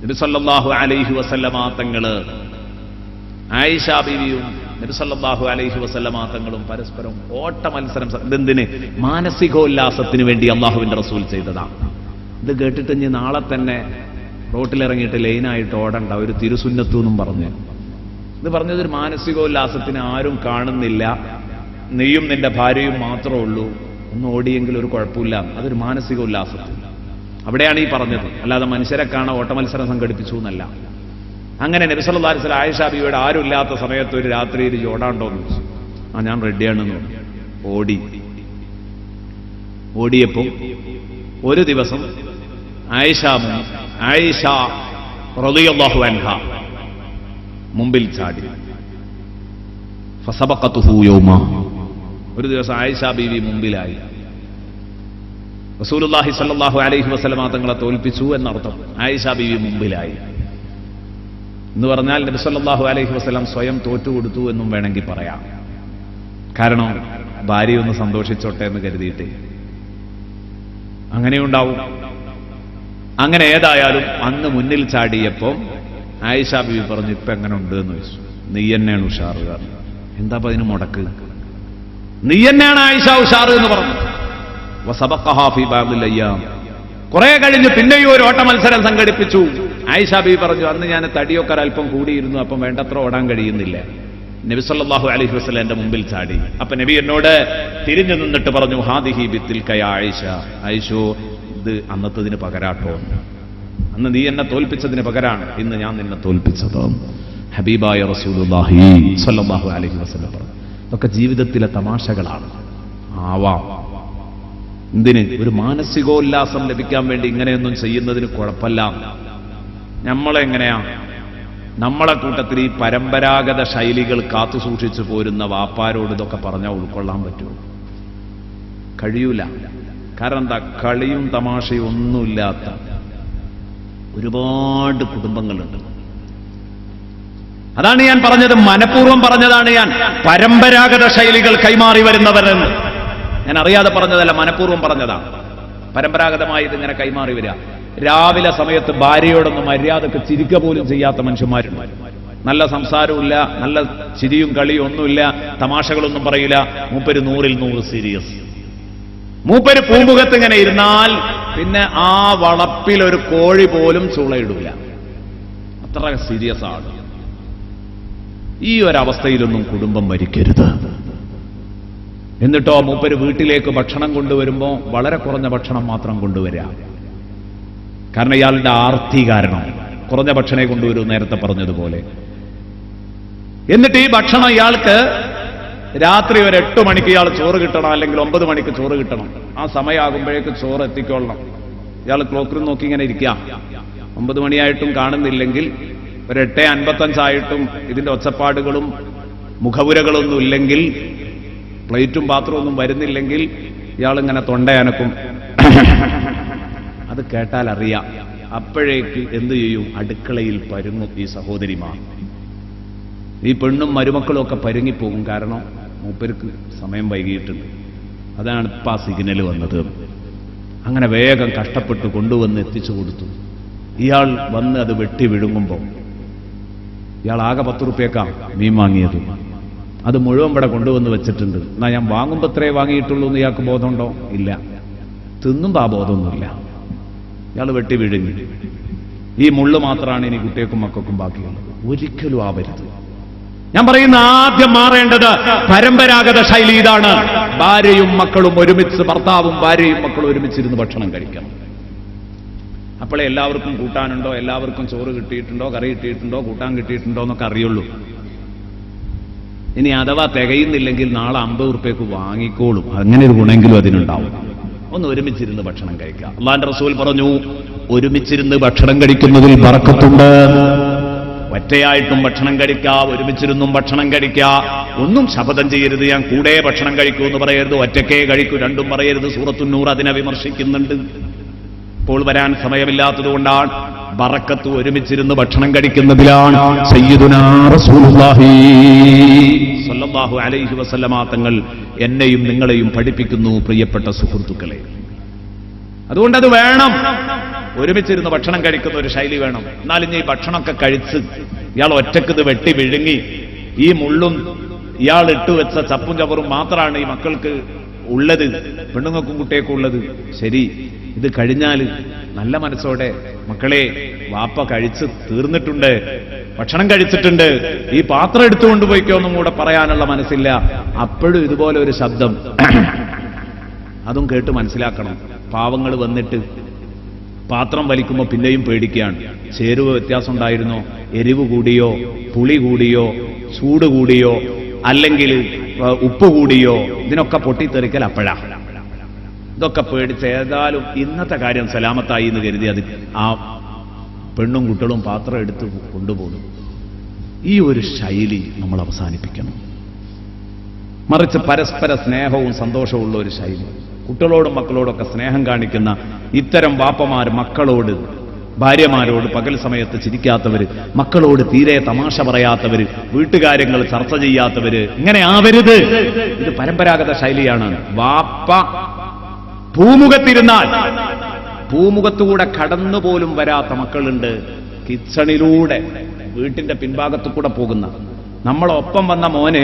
നബി സല്ലല്ലാഹു അലൈഹി വസല്ലമ തങ്ങള് ആയിഷ ബീവിയും നബി സല്ലല്ലാഹു അലൈഹി വസല്ലമ തങ്ങളും പരസ്പരം ഓട്ട മത്സരം. ഇതെന്തിന്? മാനസികോല്ലാസത്തിന് വേണ്ടി അള്ളാഹുവിന്റെ റസൂൽ ചെയ്തതാണ്. ഇത് കേട്ടിട്ട് ഇനി നാളെ തന്നെ റോട്ടിലിറങ്ങിയിട്ട് ലൈനായിട്ട് ഓടണ്ട, ഒരു തിരുസുന്നത്തു എന്നും പറഞ്ഞു. ഇത് പറഞ്ഞതൊരു മാനസികോല്ലാസത്തിന്. ആരും കാണുന്നില്ല, നീയും നിന്റെ ഭാര്യയും മാത്രമേ ഉള്ളൂ, ഒന്ന് ഓടിയെങ്കിൽ ഒരു കുഴപ്പമില്ല. അതൊരു മാനസികോല്ലാസത്തിന് അവിടെയാണ് ഈ പറഞ്ഞത്. അല്ലാതെ മനുഷ്യരെ കാണാൻ ഓട്ട മത്സരം സംഘടിപ്പിച്ചു എന്നല്ല. അങ്ങനെ നബി സല്ലല്ലാഹു അലൈഹി വസല്ലം ആയിഷ ബീവിയുടെ ആരും ഇല്ലാത്ത സമയത്ത് ഒരു രാത്രിയിൽ ഓടാണ്ടോന്ന് ചോദിച്ചു. ഞാൻ റെഡിയാണെന്ന് പറഞ്ഞു. ഓടിയപ്പോൾ ഒരു ദിവസം ആയിഷ റളിയല്ലാഹു അൻഹ മുമ്പിൽ ചാടി. ഫസബഖതുഹു യൗമാ. ഒരു ദിവസം ആയിഷ ബീവി മുമ്പിലായി. റസൂലുള്ളാഹി സ്വല്ലല്ലാഹു അലൈഹി വസല്ലം തങ്ങളെ തോൽപ്പിച്ചു എന്നർത്ഥം. ആയിഷ ബീവി മുമ്പിലായി എന്ന് പറഞ്ഞാൽ നബി സല്ലല്ലാഹു അലൈഹി വസല്ലം സ്വയം തോറ്റുകൊടുത്തു എന്നും വേണമെങ്കിൽ പറയാം. കാരണം ഭാര്യയൊന്ന് സന്തോഷിച്ചോട്ടെ എന്ന് കരുതിയിട്ട് അങ്ങനെയുണ്ടാവും. അങ്ങനെ ഏതായാലും അന്ന് മുന്നിൽ ചാടിയപ്പോ ആയിഷ ബീവി പറഞ്ഞു, ഇപ്പൊ എങ്ങനെ ഉണ്ട് എന്ന് ചോദിച്ചു. നീ തന്നെയാണ് ഉഷാറ്. എന്താ അതിന് മുടക്ക്? നീ തന്നെയാണ് ആയിഷ ഉഷാറ് എന്ന് പറഞ്ഞു. വസബഖഹാ ഫീ ബഅദിൽ അയ്യാം. കുറെ കഴിഞ്ഞ് പിന്നെയും ഒരു ഓട്ട മത്സരം സംഘടിപ്പിച്ചു. ആയിഷ ബീവി പറഞ്ഞു, അന്ന് ഞാൻ തടിയൊക്കെ അല്പം കൂടിയിരുന്നു, അപ്പം വേണ്ടത്ര ഓടാൻ കഴിയുന്നില്ല. നബി സല്ലല്ലാഹു അലൈഹി വസല്ലം എന്റെ മുമ്പിൽ ചാടി. അപ്പൊ നബി എന്നോട് തിരിഞ്ഞു നിന്നിട്ട് പറഞ്ഞു, ഹാദിഹി ബിത്തിൽക യാ ആയിഷ. ആയിഷോ, ഇത് അന്നത്തതിന് പകരാട്ടോ. അന്ന് നീ എന്നെ തോൽപ്പിച്ചതിന് പകരാണ് ഇന്ന് ഞാൻ നിന്നെ തോൽപ്പിച്ചത്. ഹബീബായ റസൂലുള്ളാഹി സ്വല്ലല്ലാഹു അലൈഹി വസല്ലം പറഞ്ഞു. ഇതൊക്കെ ജീവിതത്തിലെ തമാശകളാണ്. ആവാം. എന്തിന്? ഒരു മാനസികോല്ലാസം ലഭിക്കാൻ വേണ്ടി ഇങ്ങനെയൊന്നും ചെയ്യുന്നതിന് കുഴപ്പമില്ല. നമ്മളെങ്ങനെയാ? നമ്മളെ കൂട്ടത്തിൽ ഈ പരമ്പരാഗത ശൈലികൾ കാത്തു സൂക്ഷിച്ചു പോരുന്ന വാപ്പാരോട് ഇതൊക്കെ പറഞ്ഞാൽ ഉൾക്കൊള്ളാൻ പറ്റുമോ? കഴിയൂല. കാരണം എന്താ? കളിയും തമാശയും ഒന്നുമില്ലാത്ത ഒരുപാട് കുടുംബങ്ങളുണ്ട്. അതാണ് ഞാൻ പറഞ്ഞത്, മനഃപൂർവ്വം പറഞ്ഞതാണ് ഞാൻ. പരമ്പരാഗത ശൈലികൾ കൈമാറി വരുന്നവരെന്ന് ഞാൻ അറിയാതെ പറഞ്ഞതല്ല, മനഃപൂർവ്വം പറഞ്ഞതാണ്. പരമ്പരാഗതമായി ഇതിങ്ങനെ കൈമാറി വരിക. രാവിലെ സമയത്ത് ഭാര്യയോടൊന്നും മര്യാദക്ക് ചിരിക്കുക പോലും ചെയ്യാത്ത മനുഷ്യന്മാരുണ്ട്. നല്ല സംസാരമില്ല, നല്ല ചിരിയും കളിയും ഒന്നുമില്ല, തമാശകളൊന്നും പറയില്ല. മൂപ്പര് 100-100 സീരിയസ്. മൂപ്പര് പൂമുഖത്ത് ഇങ്ങനെ ഇരുന്നാൽ പിന്നെ ആ വളപ്പിലൊരു കോഴി പോലും ചുളയിടില്ല. അത്ര സീരിയസ് ആണ്. ഈ ഒരവസ്ഥയിലൊന്നും കുടുംബം ഭരിക്കരുത്. എന്നിട്ടോ മൂപ്പര് വീട്ടിലേക്ക് ഭക്ഷണം കൊണ്ടുവരുമ്പോൾ വളരെ കുറഞ്ഞ ഭക്ഷണം മാത്രം കൊണ്ടുവരാം. കാരണം ഇയാളുടെ ആർത്തി കാരണം കുറഞ്ഞ ഭക്ഷണേ കൊണ്ടുവരൂ, നേരത്തെ പറഞ്ഞതുപോലെ. എന്നിട്ട് ഈ ഭക്ഷണം ഇയാൾക്ക് രാത്രി ഒരു 8 മണിക്ക് ഇയാൾ ചോറ് കിട്ടണം, അല്ലെങ്കിൽ 9 മണിക്ക് ചോറ് കിട്ടണം. ആ സമയമാകുമ്പോഴേക്ക് ചോറ് എത്തിക്കൊള്ളണം. ഇയാൾ ക്ലോക്കിൽ നോക്കി ഇങ്ങനെ ഇരിക്കുക. 9 മണിയായിട്ടും കാണുന്നില്ലെങ്കിൽ ഒരു 8:55 ആയിട്ടും ഇതിന്റെ ഒച്ചപ്പാടുകളും മുഖവുരകളൊന്നും ഇല്ലെങ്കിൽ, പ്ലേറ്റും പാത്രവും ഒന്നും വരുന്നില്ലെങ്കിൽ ഇയാളിങ്ങനെ തൊണ്ടയനക്കും. അത് കേട്ടാൽ അറിയാം. അപ്പോഴേക്ക് എന്തു ചെയ്യും? അടുക്കളയിൽ പരുങ്ങും ഈ സഹോദരിമാർ. ഈ പെണ്ണും മരുമക്കളും ഒക്കെ പരുങ്ങിപ്പോകും. കാരണം മൂപ്പർക്ക് സമയം വൈകിയിട്ടുണ്ട്. അതാണ് ഇപ്പം ആ സിഗ്നൽ വന്നത്. അങ്ങനെ വേഗം കഷ്ടപ്പെട്ട് കൊണ്ടുവന്ന് എത്തിച്ചു കൊടുത്തു. ഇയാൾ വന്ന് അത് വെട്ടി വിഴുങ്ങുമ്പോൾ ഇയാൾ ആകെ 10 റുപ്യക്കാ മീൻ വാങ്ങിയത്. അത് മുഴുവൻ ഇവിടെ കൊണ്ടുവന്ന് വെച്ചിട്ടുണ്ട്. എന്നാ ഞാൻ വാങ്ങുമ്പോൾ എത്രേ വാങ്ങിയിട്ടുള്ളൂ എന്ന് ഇയാൾക്ക് ബോധമുണ്ടോ? ഇല്ല. തിന്നുമ്പോൾ ആ ബോധമൊന്നുമില്ല. ഇയാൾ വെട്ടി വിഴുങ്ങി. ഈ മുള്ളു മാത്രമാണ് ഇനി കുട്ടികൾക്കും മക്കൾക്കും ബാക്കിയുള്ളത്. ഒരിക്കലും ആവരുത്. ഞാൻ പറയുന്ന ആദ്യം മാറേണ്ടത് പരമ്പരാഗത ശൈലി ഇതാണ്. ഭാര്യയും മക്കളും ഒരുമിച്ച്, ഭർത്താവും ഭാര്യയും മക്കളും ഒരുമിച്ചിരുന്ന് ഭക്ഷണം കഴിക്കണം. അപ്പോഴേ എല്ലാവർക്കും കൂട്ടാനുണ്ടോ, എല്ലാവർക്കും ചോറ് കിട്ടിയിട്ടുണ്ടോ, കറി കിട്ടിയിട്ടുണ്ടോ, കൂട്ടാൻ കിട്ടിയിട്ടുണ്ടോ എന്നൊക്കെ അറിയുള്ളൂ. ഇനി അഥവാ തികയുന്നില്ലെങ്കിൽ നാളെ 50 റുപ്യക്ക് വാങ്ങിക്കോളും. അങ്ങനെ ഒരു ഗുണമെങ്കിലും അതിനുണ്ടാവും. ഒന്ന് ഒരുമിച്ചിരുന്ന് ഭക്ഷണം കഴിക്കുക. അല്ലാഹുവിന്റെ റസൂൽ പറഞ്ഞു, ഒരുമിച്ചിരുന്ന് ഭക്ഷണം കഴിക്കുന്നതിൽ ബറക്കത്തുണ്ട്. ഒറ്റയായിട്ടും ഭക്ഷണം കഴിക്കുക, ഒരുമിച്ചിരുന്നും ഭക്ഷണം കഴിക്കുക. ഒന്നും ശപഥം ചെയ്യരുത്, ഞാൻ കൂടെ ഭക്ഷണം കഴിക്കൂ എന്ന് പറയരുത്, ഒറ്റക്കേ കഴിക്കൂ രണ്ടും പറയരുത്. സൂറത്തുൻ നൂർ അതിനെ വിമർശിക്കുന്നുണ്ട്. ഇപ്പോൾ വരാൻ സമയമില്ലാത്തതുകൊണ്ടാണ്. ബറക്കത്ത് ഒരുമിച്ചിരുന്ന് ഭക്ഷണം കഴിക്കുന്നതിലാണ്. സയ്യിദുനാ റസൂലുള്ളാഹി സ്വല്ലല്ലാഹു അലൈഹി വസല്ലമ തങ്ങൾ എന്നെയും നിങ്ങളെയും പഠിപ്പിക്കുന്നു, പ്രിയപ്പെട്ട സുഹൃത്തുക്കളെ. അതുകൊണ്ട് അത് വേണം. ഒരുമിച്ചിരുന്ന് ഭക്ഷണം കഴിക്കുന്ന ഒരു ശൈലി വേണം. എന്നാലും ഈ ഭക്ഷണമൊക്കെ കഴിച്ച് ഇയാൾ ഒറ്റക്കത് വെട്ടി വിഴുങ്ങി ഈ മുള്ളും ഇയാൾ ഇട്ടുവെച്ച ചപ്പും ചവറും മാത്രമാണ് ഈ മക്കൾക്ക് ഉള്ളത്, പെണ്ണുങ്ങൾക്കും കുട്ടികൾക്കും ഉള്ളത്. ശരി, ഇത് കഴിഞ്ഞാൽ നല്ല മനസ്സോടെ മക്കളെ, വാപ്പ കഴിച്ച് തീർന്നിട്ടുണ്ട്, ഭക്ഷണം കഴിച്ചിട്ടുണ്ട്, ഈ പാത്രം എടുത്തുകൊണ്ട് പോയിക്കോന്നും കൂടെ പറയാനുള്ള മനസ്സില്ല. അപ്പോഴും ഇതുപോലെ ഒരു ശബ്ദം അതും കേട്ട് മനസ്സിലാക്കണം. പാവങ്ങൾ വന്നിട്ട് പാത്രം വലിക്കുമ്പോൾ പിന്നെയും പേടിക്കുകയാണ്. ചേരുവ വ്യത്യാസം ഉണ്ടായിരുന്നോ, എരിവ് കൂടിയോ, പുളി കൂടിയോ, ചൂട് കൂടിയോ, അല്ലെങ്കിൽ ഉപ്പ് കൂടിയോ, ഇതിനൊക്കെ പൊട്ടിത്തെറിക്കൽ അപ്പോഴാ. ഇതൊക്കെ പേടിച്ച് ഏതായാലും ഇന്നത്തെ കാര്യം സലാമത്തായി എന്ന് കരുതി അത് ആ പെണ്ണും കുട്ടികളും പാത്രം എടുത്ത് കൊണ്ടുപോകും. ഈ ഒരു ശൈലി നമ്മൾ അവസാനിപ്പിക്കണം. മറിച്ച് പരസ്പര സ്നേഹവും സന്തോഷവും ഉള്ള ഒരു ശൈലി, കുട്ടികളോടും മക്കളോടൊക്കെ സ്നേഹം കാണിക്കുന്ന ഇത്തരം വാപ്പമാർ മക്കളോട്, ഭാര്യമാരോട് പകൽ സമയത്ത് ചിരിക്കാത്തവര്, മക്കളോട് തീരെ തമാശ പറയാത്തവര്, വീട്ടുകാര്യങ്ങൾ ചർച്ച ചെയ്യാത്തവര്, ഇങ്ങനെ ആവരുത്. ഇത് പരമ്പരാഗത ശൈലിയാണ്. വാപ്പ പൂമുഖത്തിരുന്നാൽ പൂമുഖത്തുകൂടെ കടന്നുപോലും വരാത്ത മക്കളുണ്ട്. കിച്ചണിലൂടെ വീട്ടിന്റെ പിൻഭാഗത്തു കൂടെ പോകുന്ന നമ്മളൊപ്പം വന്ന മോൻ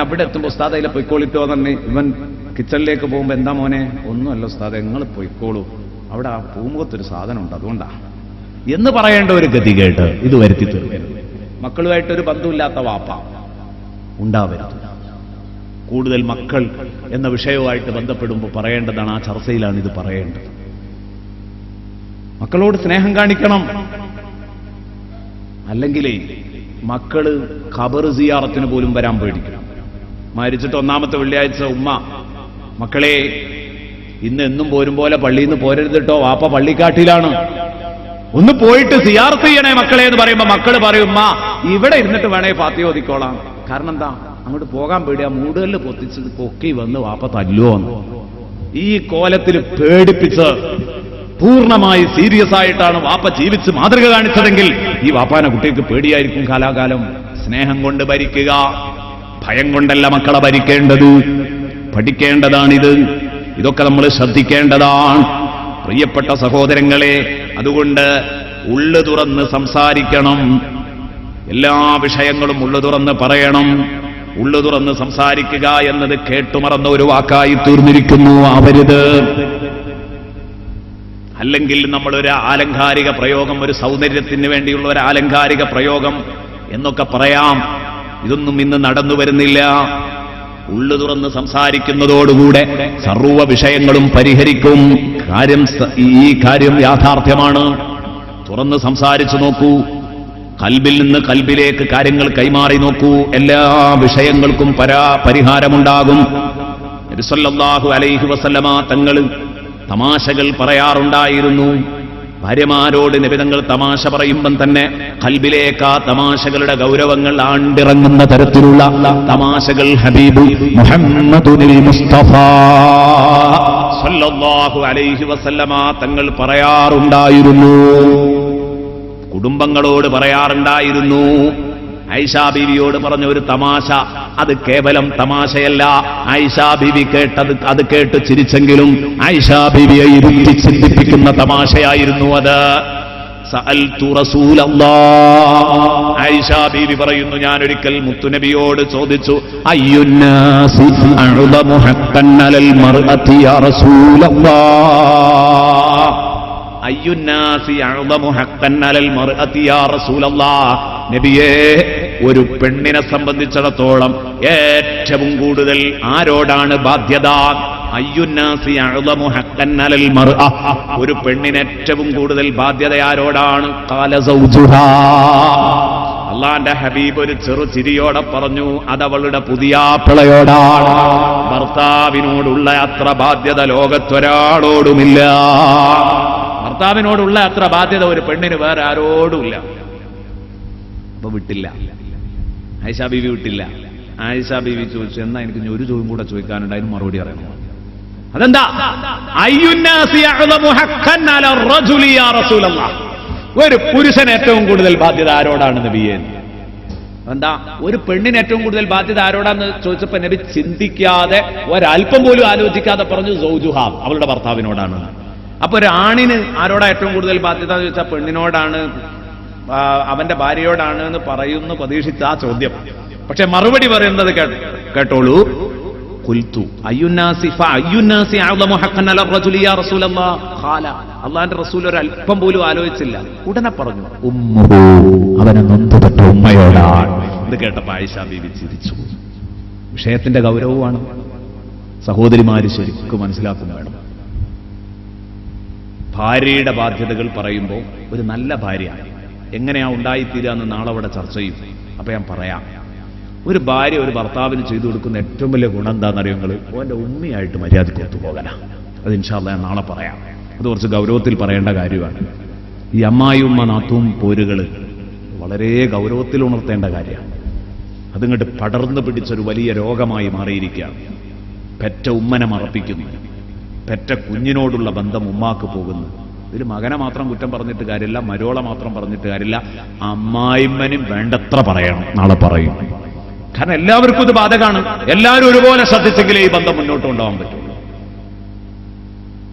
അവിടെ എത്തുമ്പോൾ ഉസ്താദ് അതിലെ പൊയ്ക്കോളിട്ടോ തന്നെ ഇവൻ കിച്ചണിലേക്ക് പോകുമ്പോ എന്താ മോനെ, ഒന്നുമല്ല ഉസ്താദ്, നിങ്ങൾ പൊയ്ക്കോളൂ, അവിടെ ആ പൂമുഖത്തൊരു സാധനമുണ്ട് അതുകൊണ്ടാ എന്ന് പറയേണ്ട ഒരു ഗതികേട്ട് ഇത് വരുത്തി തീർക്കരുത്. മക്കളുമായിട്ടൊരു ബന്ധമില്ലാത്ത വാപ്പ ഉണ്ടാവരുത്. കൂടുതൽ മക്കൾ എന്ന വിഷയവുമായിട്ട് ബന്ധപ്പെടുമ്പോൾ പറയേണ്ടതാണ്, ആ ചർച്ചയിലാണ് ഇത് പറയേണ്ടത്. മക്കളോട് സ്നേഹം കാണിക്കണം. അല്ലെങ്കിലേ മക്കള് ഖബർ സിയാറത്തിന് പോലും വരാൻ പേടിക്കണം. മരിച്ചിട്ട് 1ാമത്തെ വെള്ളിയാഴ്ച ഉമ്മ, മക്കളെ ഇന്ന് എന്നും പോരും പോലെ പള്ളിയിൽ നിന്ന് പോരരുത് കേട്ടോ, വാപ്പ പള്ളിക്കാട്ടിലാണ്, ഒന്ന് പോയിട്ട് സിയാർത്ത് ചെയ്യണേ മക്കളെ എന്ന് പറയുമ്പോ മക്കള് പറയും, ഉമ്മ ഇവിടെ ഇരുന്നിട്ട് വേണേ ഫാത്തിഹ ഓതിക്കോളാം. കാരണം എന്താ, അങ്ങോട്ട് പോകാൻ പേടിയാ, മൂടുകല്ല് പൊത്തിച്ച് പൊക്കി വന്ന് വാപ്പ തല്ലുവോന്ന്. ഈ കോലത്തിൽ പേടിപ്പിച്ച് പൂർണ്ണമായി സീരിയസ് ആയിട്ടാണ് വാപ്പ ജീവിച്ച് മാതൃക കാണിച്ചതെങ്കിൽ ഈ വാപ്പാനെ കുട്ടിക്ക് പേടിയായിരിക്കും കാലാകാലം. സ്നേഹം കൊണ്ട് ഭരിക്കുക, ഭയം കൊണ്ടല്ല മക്കളെ ഭരിക്കേണ്ടത്. പഠിക്കേണ്ടതാണിത്. ഇതൊക്കെ നമ്മൾ ശ്രദ്ധിക്കേണ്ടതാണ്. പ്രിയപ്പെട്ട സഹോദരങ്ങളെ, അതുകൊണ്ട് ഉള്ളു തുറന്ന് സംസാരിക്കണം. എല്ലാ വിഷയങ്ങളും ഉള്ളു തുറന്ന് പറയണം. ഉള്ളു തുറന്ന് സംസാരിക്കുക എന്നത് കേട്ടുമറന്ന ഒരു വാക്കായി തീർന്നിരിക്കുന്നു. ആവരുത്. അല്ലെങ്കിൽ നമ്മളൊരു ആലങ്കാരിക പ്രയോഗം, ഒരു സൗന്ദര്യത്തിന് വേണ്ടിയുള്ള ഒരു ആലങ്കാരിക പ്രയോഗം എന്നൊക്കെ പറയാം. ഇതൊന്നും ഇന്ന് നടന്നു വരുന്നില്ല. ഉള്ളു തുറന്ന് സംസാരിക്കുന്നതോടുകൂടെ സർവ്വ വിഷയങ്ങളും പരിഹരിക്കും. ഈ കാര്യം യാഥാർത്ഥ്യമാണ്. തുറന്ന് സംസാരിച്ചു നോക്കൂ. കൽബിൽ നിന്ന് കൽബിലേക്ക് കാര്യങ്ങൾ കൈമാറി നോക്കൂ. എല്ലാ വിഷയങ്ങൾക്കും പരിഹാരമുണ്ടാകും. നബി സല്ലല്ലാഹു അലൈഹി വസല്ലമ തങ്ങൾ തമാശകൾ പറയാറുണ്ടായിരുന്നു. ഭാര്യമാരോട് നബി തങ്ങൾ തമാശ പറയുമ്പം തന്നെ കൽബിലേക്ക് ആ തമാശകളുടെ ഗൗരവങ്ങൾ ആണ്ടിറങ്ങുന്ന തരത്തിലുള്ള തമാശകൾ ഹബീബ് മുഹമ്മദുൽ മുസ്തഫ സല്ലല്ലാഹു അലൈഹി വസല്ലമ തങ്ങൾ പറയാറുണ്ടായിരുന്നു. കുടുംബങ്ങളോട് പറയാറുണ്ടായിരുന്നു. ആയിഷാ ബീവിയോട് പറഞ്ഞ ഒരു തമാശ, അത് കേവലം തമാശയല്ല. ആയിഷാ ബീവി അത് കേട്ട് ചിരിച്ചെങ്കിലും ആയിഷാ ബീവിയെ ഇരുത്തി ചിന്തിപ്പിക്കുന്ന തമാശയായിരുന്നു അത്. സഅൽതു റസൂലല്ലാഹ്, ആയിഷാ ബീവി പറയുന്നു, ഞാനൊരിക്കൽ മുത്തുനബിയോട് ചോദിച്ചു, അയ്യുന്നാസി അഅ്ളമു ഹഖ്ഖൻ അലൽ മർഅതി യാ റസൂലല്ലാഹ്, അയ്യുന്നാസി അഅ്ളമു ഹഖ്ഖൻ അലൽ മർഅതി യാ റസൂലല്ലാഹ്, നബിയേ, ഒരു പെണ്ണിനെ സംബന്ധിച്ചിടത്തോളം ഏറ്റവും കൂടുതൽ ആരോടാണ് ബാധ്യത? അയ്യുന്നാസി അഅ്ളമു ഹഖ്ഖൻ അലൽ മർഅ, ഒരു പെണ്ണിന് ഏറ്റവും കൂടുതൽ ബാധ്യത ആരോടാണ്? ഖാല സൗജുഹാ, അല്ലാഹുവിന്റെ ഹബീബ് ഒരു ചെറു ചിരിയോടെ പറഞ്ഞു, അതവളുടെ പുതിയാപ്പിളയോടാണ്. ഭർത്താവിനോടുള്ള അത്ര ബാധ്യത ലോകത്തൊരാളോടുമില്ല. ഭർത്താവിനോടുള്ള അത്ര ബാധ്യത ഒരു പെണ്ണിന് വേറെ ആരോടുമില്ല. അപ്പൊ വിട്ടില്ല, ആയിഷാ ബീവി വിട്ടില്ല. ആയിഷാ ബീവി ചോദിച്ചു, എന്നാ എനിക്ക് ഒരു ചോദ്യം കൂടെ ചോദിക്കാനുണ്ട്, അതിന് മറുപടി അറിയണം. അതെന്താ? അയ്യുന്നാസി അഅ്ളമു ഹഖ്ഖൻ അല റജുലി യാ റസൂലല്ലാഹ്, ഒരു പുരുഷന് ഏറ്റവും കൂടുതൽ ബാധ്യത ആരോടാണ് നബിയേ? എന്താ? ഒരു പെണ്ണിന് ഏറ്റവും കൂടുതൽ ബാധ്യത ആരോടാന്ന് ചോദിച്ചപ്പോ നബി ചിന്തിക്കാതെ ഒരല്പം പോലും ആലോചിക്കാതെ പറഞ്ഞു, സൗജുഹാ, അവളുടെ ഭർത്താവിനോടാണ്. അപ്പൊ ഒരു ആണിന് ആരോടാ ഏറ്റവും കൂടുതൽ ബാധ്യത എന്ന് ചോദിച്ചാൽ പെണ്ണിനോടാണ്, അവന്റെ ഭാര്യയോടാണ് എന്ന് പറയുന്നു പ്രതീക്ഷിച്ച ആ ചോദ്യം. പക്ഷെ മറുപടി പറയുന്നത് കേട്ടോളൂ. ഖുൽതു അയ്യുന്നാസി ഫഅയ്യുന്നാസി അഅ്ളമു ഹഖ്ഖൻ അല റജുലി യാ റസൂലല്ലാഹ് ഖാല, അല്ലാഹുവിന്റെ റസൂൽ ഒരു അല്പം പോലും ആലോചിച്ചില്ല, ഉടനെ പറഞ്ഞു, ഉമ്മുഹു, അവനെ നൊന്തുപെട്ട ഉമ്മയോടാണ്. ഇത് കേട്ടപ്പോൾ ആയിഷാ ബീവി ചിരിച്ചു. വിഷയത്തിന്റെ ഗൗരവമാണ് സഹോദരിമാര് ശരിക്കും മനസ്സിലാക്കും വേണം. ഭാര്യയുടെ ബാധ്യതകൾ പറയുമ്പോൾ ഒരു നല്ല ഭാര്യ എങ്ങനെയാ ഉണ്ടായിത്തീരുക എന്ന് നാളെ അവിടെ ചർച്ച ചെയ്യും. അപ്പൊ ഞാൻ പറയാം, ഒരു ഭാര്യ ഒരു ഭർത്താവിന് ചെയ്തു കൊടുക്കുന്ന ഏറ്റവും വലിയ ഗുണം എന്താണെന്നറിയോ നിങ്ങൾ? ഓന്റെ ഉമ്മയായിട്ട് മര്യാദയ്ക്ക് ഒത്തുപോകലാ. അത് ഇൻഷാ അല്ലാഹ് ഞാൻ നാളെ പറയാം. അത് കുറച്ച് ഗൗരവത്തിൽ പറയേണ്ട കാര്യമാണ്. ഈ അമ്മായി ഉമ്മ നാത്തൂം പോരുകൾ വളരെ ഗൗരവത്തിൽ ഉണർത്തേണ്ട കാര്യമാണ്. അതിങ്ങോട്ട് പടർന്നു പിടിച്ചൊരു വലിയ രോഗമായി മാറിയിരിക്കുകയാണ്. പെറ്റ ഉമ്മനെ മറപ്പിക്കുന്നു, പെറ്റ കുഞ്ഞിനോടുള്ള ബന്ധം ഉമ്മാക്ക് പോകുന്നു. ഇതിൽ മകനെ മാത്രം കുറ്റം പറഞ്ഞിട്ട് കാര്യമില്ല, മരോളെ മാത്രം പറഞ്ഞിട്ട് കാര്യമില്ല, അമ്മായിമ്മനും വേണ്ടത്ര പറയണം. നാളെ പറയും. കാരണം എല്ലാവർക്കും ഇത് ബാധകമാണ്. എല്ലാവരും ഒരുപോലെ ശ്രദ്ധിച്ചെങ്കിലേ ഈ ബന്ധം മുന്നോട്ട് കൊണ്ടുപോകാൻ പറ്റുള്ളൂ.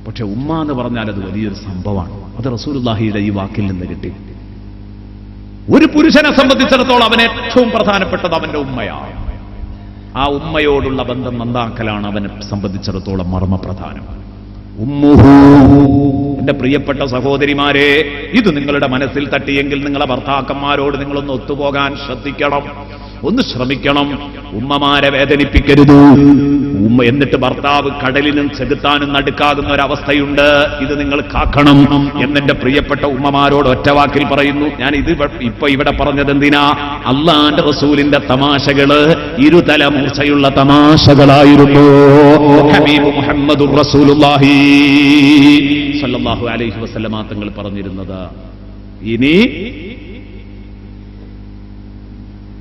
പക്ഷെ ഉമ്മ എന്ന് പറഞ്ഞാൽ അത് വലിയൊരു സംഭവമാണ്. അത് റസൂലുള്ളാഹിയുടെ ഈ വാക്കിൽ നിന്ന് കിട്ടി. ഒരു പുരുഷനെ സംബന്ധിച്ചിടത്തോളം അവന് ഏറ്റവും പ്രധാനപ്പെട്ടത് അവന്റെ ഉമ്മയാണ്. ആ ഉമ്മയോടുള്ള ബന്ധം നന്നാക്കലാണ് അവനെ സംബന്ധിച്ചിടത്തോളം മർമ്മപ്രധാനം. ഉമ്മുഹു, എന്റെ പ്രിയപ്പെട്ട സഹോദരിമാരെ, ഇത് നിങ്ങളുടെ മനസ്സിൽ തട്ടിയെങ്കിൽ നിങ്ങളെ ഭർത്താക്കന്മാരോട് നിങ്ങളൊന്ന് ഒത്തുപോകാൻ ശ്രദ്ധിക്കണം, ഒന്ന് ശ്രമിക്കണം. ഉമ്മമാരെ വേദനിപ്പിക്കരുത്. എന്നിട്ട് ഭർത്താവ് കടലിനും ചെകുത്താനും നടുക്കാകുന്ന ഒരവസ്ഥയുണ്ട്. ഇത് നിങ്ങൾ കാക്കണം എന്നെന്റെ പ്രിയപ്പെട്ട ഉമ്മമാരോട് ഒറ്റവാക്കിൽ പറയുന്നു. ഞാൻ ഇത് ഇപ്പൊ ഇവിടെ പറഞ്ഞത് എന്തിനാ? അള്ളാന്റെ റസൂലിന്റെ തമാശകള് ഇരുതല മൂർച്ചയുള്ള തമാശകളായിരുന്നു. ഹബീബ് മുഹമ്മദുർ റസൂലുള്ളാഹി സ്വല്ലല്ലാഹു അലൈഹി വസല്ലമ തങ്ങൾ പറഞ്ഞിരുന്നത്. ഇനി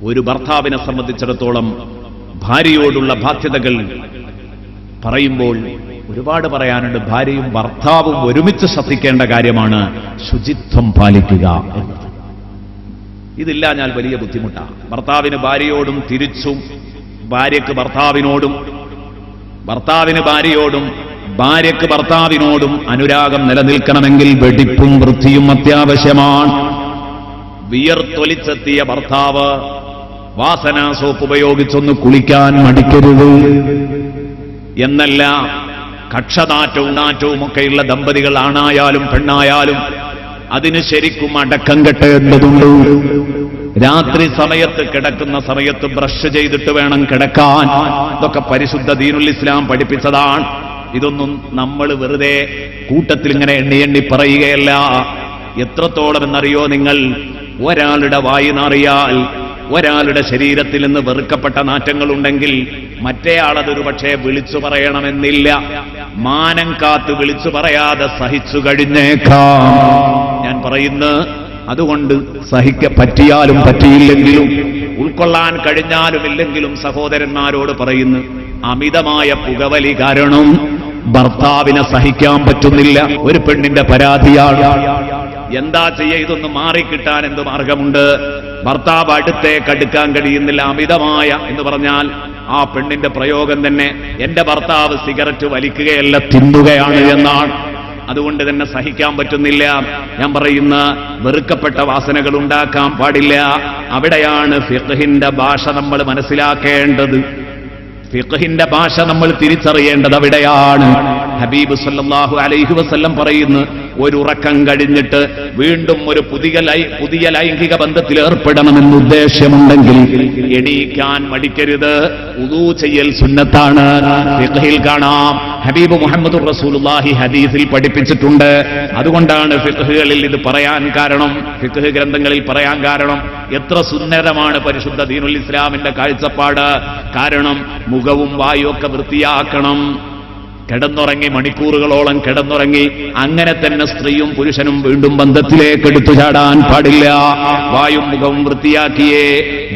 ഒരു ഭർത്താവിനെ സംബന്ധിച്ചിടത്തോളം ഭാര്യയോടുള്ള ബാധ്യതകൾ പറയുമ്പോൾ ഒരുപാട് പറയാനുണ്ട്. ഭാര്യയും ഭർത്താവും ഒരുമിച്ച് ശ്രദ്ധിക്കേണ്ട കാര്യമാണ് ശുചിത്വം പാലിക്കുക എന്നത്. ഇതില്ലാഞ്ഞാൽ വലിയ ബുദ്ധിമുട്ടാണ്. ഭർത്താവിന് ഭാര്യയോടും തിരിച്ചും, ഭാര്യയ്ക്ക് ഭർത്താവിനോടും, ഭർത്താവിന് ഭാര്യയോടും, ഭാര്യയ്ക്ക് ഭർത്താവിനോടും അനുരാഗം നിലനിൽക്കണമെങ്കിൽ വെടിപ്പും വൃത്തിയും അത്യാവശ്യമാണ്. വിയർത്തൊലിച്ചെത്തിയ ഭർത്താവ് വാസനാ സോപ്പ് ഉപയോഗിച്ചൊന്ന് കുളിക്കാൻ മടിക്കരുത് എന്നല്ല. കക്ഷനാറ്റവും നാറ്റവും ഒക്കെയുള്ള ദമ്പതികൾ ആണായാലും പെണ്ണായാലും അതിന് ശരിക്കും അടക്കം കെട്ടേണ്ടതുണ്ട്. രാത്രി സമയത്ത് കിടക്കുന്ന സമയത്ത് ബ്രഷ് ചെയ്തിട്ട് വേണം കിടക്കാൻ. ഇതൊക്കെ പരിശുദ്ധ ദീനുൽ ഇസ്ലാം പഠിപ്പിച്ചതാണ്. ഇതൊന്നും നമ്മൾ വെറുതെ കൂട്ടത്തിൽ ഇങ്ങനെ എണ്ണി എണ്ണി പറയുകയല്ല. എത്രത്തോളം എന്നറിയോ നിങ്ങൾ? ഒരാളുടെ വായി നാറിയാൽ, ഒരാളുടെ ശരീരത്തിൽ നിന്ന് വെറുക്കപ്പെട്ട നാറ്റങ്ങളുണ്ടെങ്കിൽ മറ്റേയാളതൊരു പക്ഷേ വിളിച്ചു പറയണമെന്നില്ല. മാനം കാത്ത് വിളിച്ചു പറയാതെ സഹിച്ചു കഴിഞ്ഞേക്കാം. ഞാൻ പറയുന്നു, അതുകൊണ്ട് പറ്റിയാലും പറ്റിയില്ലെങ്കിലും ഉൾക്കൊള്ളാൻ കഴിഞ്ഞാലും ഇല്ലെങ്കിലും സഹോദരന്മാരോട് പറയുന്നു, അമിതമായ പുകവലി കാരണം ഭർത്താവിനെ സഹിക്കാൻ പറ്റുന്നില്ല. ഒരു പെണ്ണിന്റെ പരാതിയാണ്. എന്താ ചെയ്യ? ഇതൊന്ന് മാറിക്കിട്ടാൻ എന്ത് മാർഗമുണ്ട്? ഭർത്താവ് അടുത്തേക്ക് അടുക്കാൻ കഴിയുന്നില്ല. അമിതമായ എന്ന് പറഞ്ഞാൽ ആ പെണ്ണിന്റെ പ്രയോഗം തന്നെ എന്റെ ഭർത്താവ് സിഗരറ്റ് വലിക്കുകയല്ല തിന്നുകയാണ് എന്നാണ്. അതുകൊണ്ട് തന്നെ സഹിക്കാൻ പറ്റുന്നില്ല. ഞാൻ പറയുന്ന വെറുക്കപ്പെട്ട വാസനകൾ ഉണ്ടാക്കാൻ പാടില്ല. അവിടെയാണ് ഫിഖ്ഹിന്റെ ഭാഷ നമ്മൾ മനസ്സിലാക്കേണ്ടത്. ഫിഖ്ഹിന്റെ ഭാഷ നമ്മൾ തിരിച്ചറിയേണ്ടത് അവിടെയാണ്. ഹബീബ് സല്ലല്ലാഹു അലൈഹി വസല്ലം പറയുന്നു, ഒരു ഉറക്കം കഴിഞ്ഞിട്ട് വീണ്ടും ഒരു പുതിയ ലൈംഗിക ബന്ധത്തിൽ ഏർപ്പെടണമെന്ന് ഉദ്ദേശ്യമുണ്ടെങ്കിൽ എണീക്കാൻ മടിക്കരുത്. വുളൂ ചെയ്യൽ സുന്നത്താണ്. ഫിഖ്ഹിൽ കാണാം, ഹബീബ് മുഹമ്മദുർ റസൂലുള്ളാഹി ഹദീസിൽ പഠിപ്പിച്ചിട്ടുണ്ട്. അതുകൊണ്ടാണ് ഫിഖ്ഹുകളിൽ ഇത് പറയാൻ കാരണം, ഫിഖ്ഹ് ഗ്രന്ഥങ്ങളിൽ പറയാൻ കാരണം. എത്ര സുന്ദരമാണ് പരിശുദ്ധ ദീനുൽ ഇസ്ലാമിന്റെ കാഴ്ചപ്പാട്. കാരണം മുഖവും വായും ഒക്കെ വൃത്തിയാക്കണം. കിടന്നുറങ്ങി മണിക്കൂറുകളോളം കിടന്നുറങ്ങി അങ്ങനെ തന്നെ സ്ത്രീയും പുരുഷനും വീണ്ടും ബന്ധത്തിലേക്ക് എടുത്തു ചാടാൻ പാടില്ല. വായും മുഖവും വൃത്തിയാക്കിയേ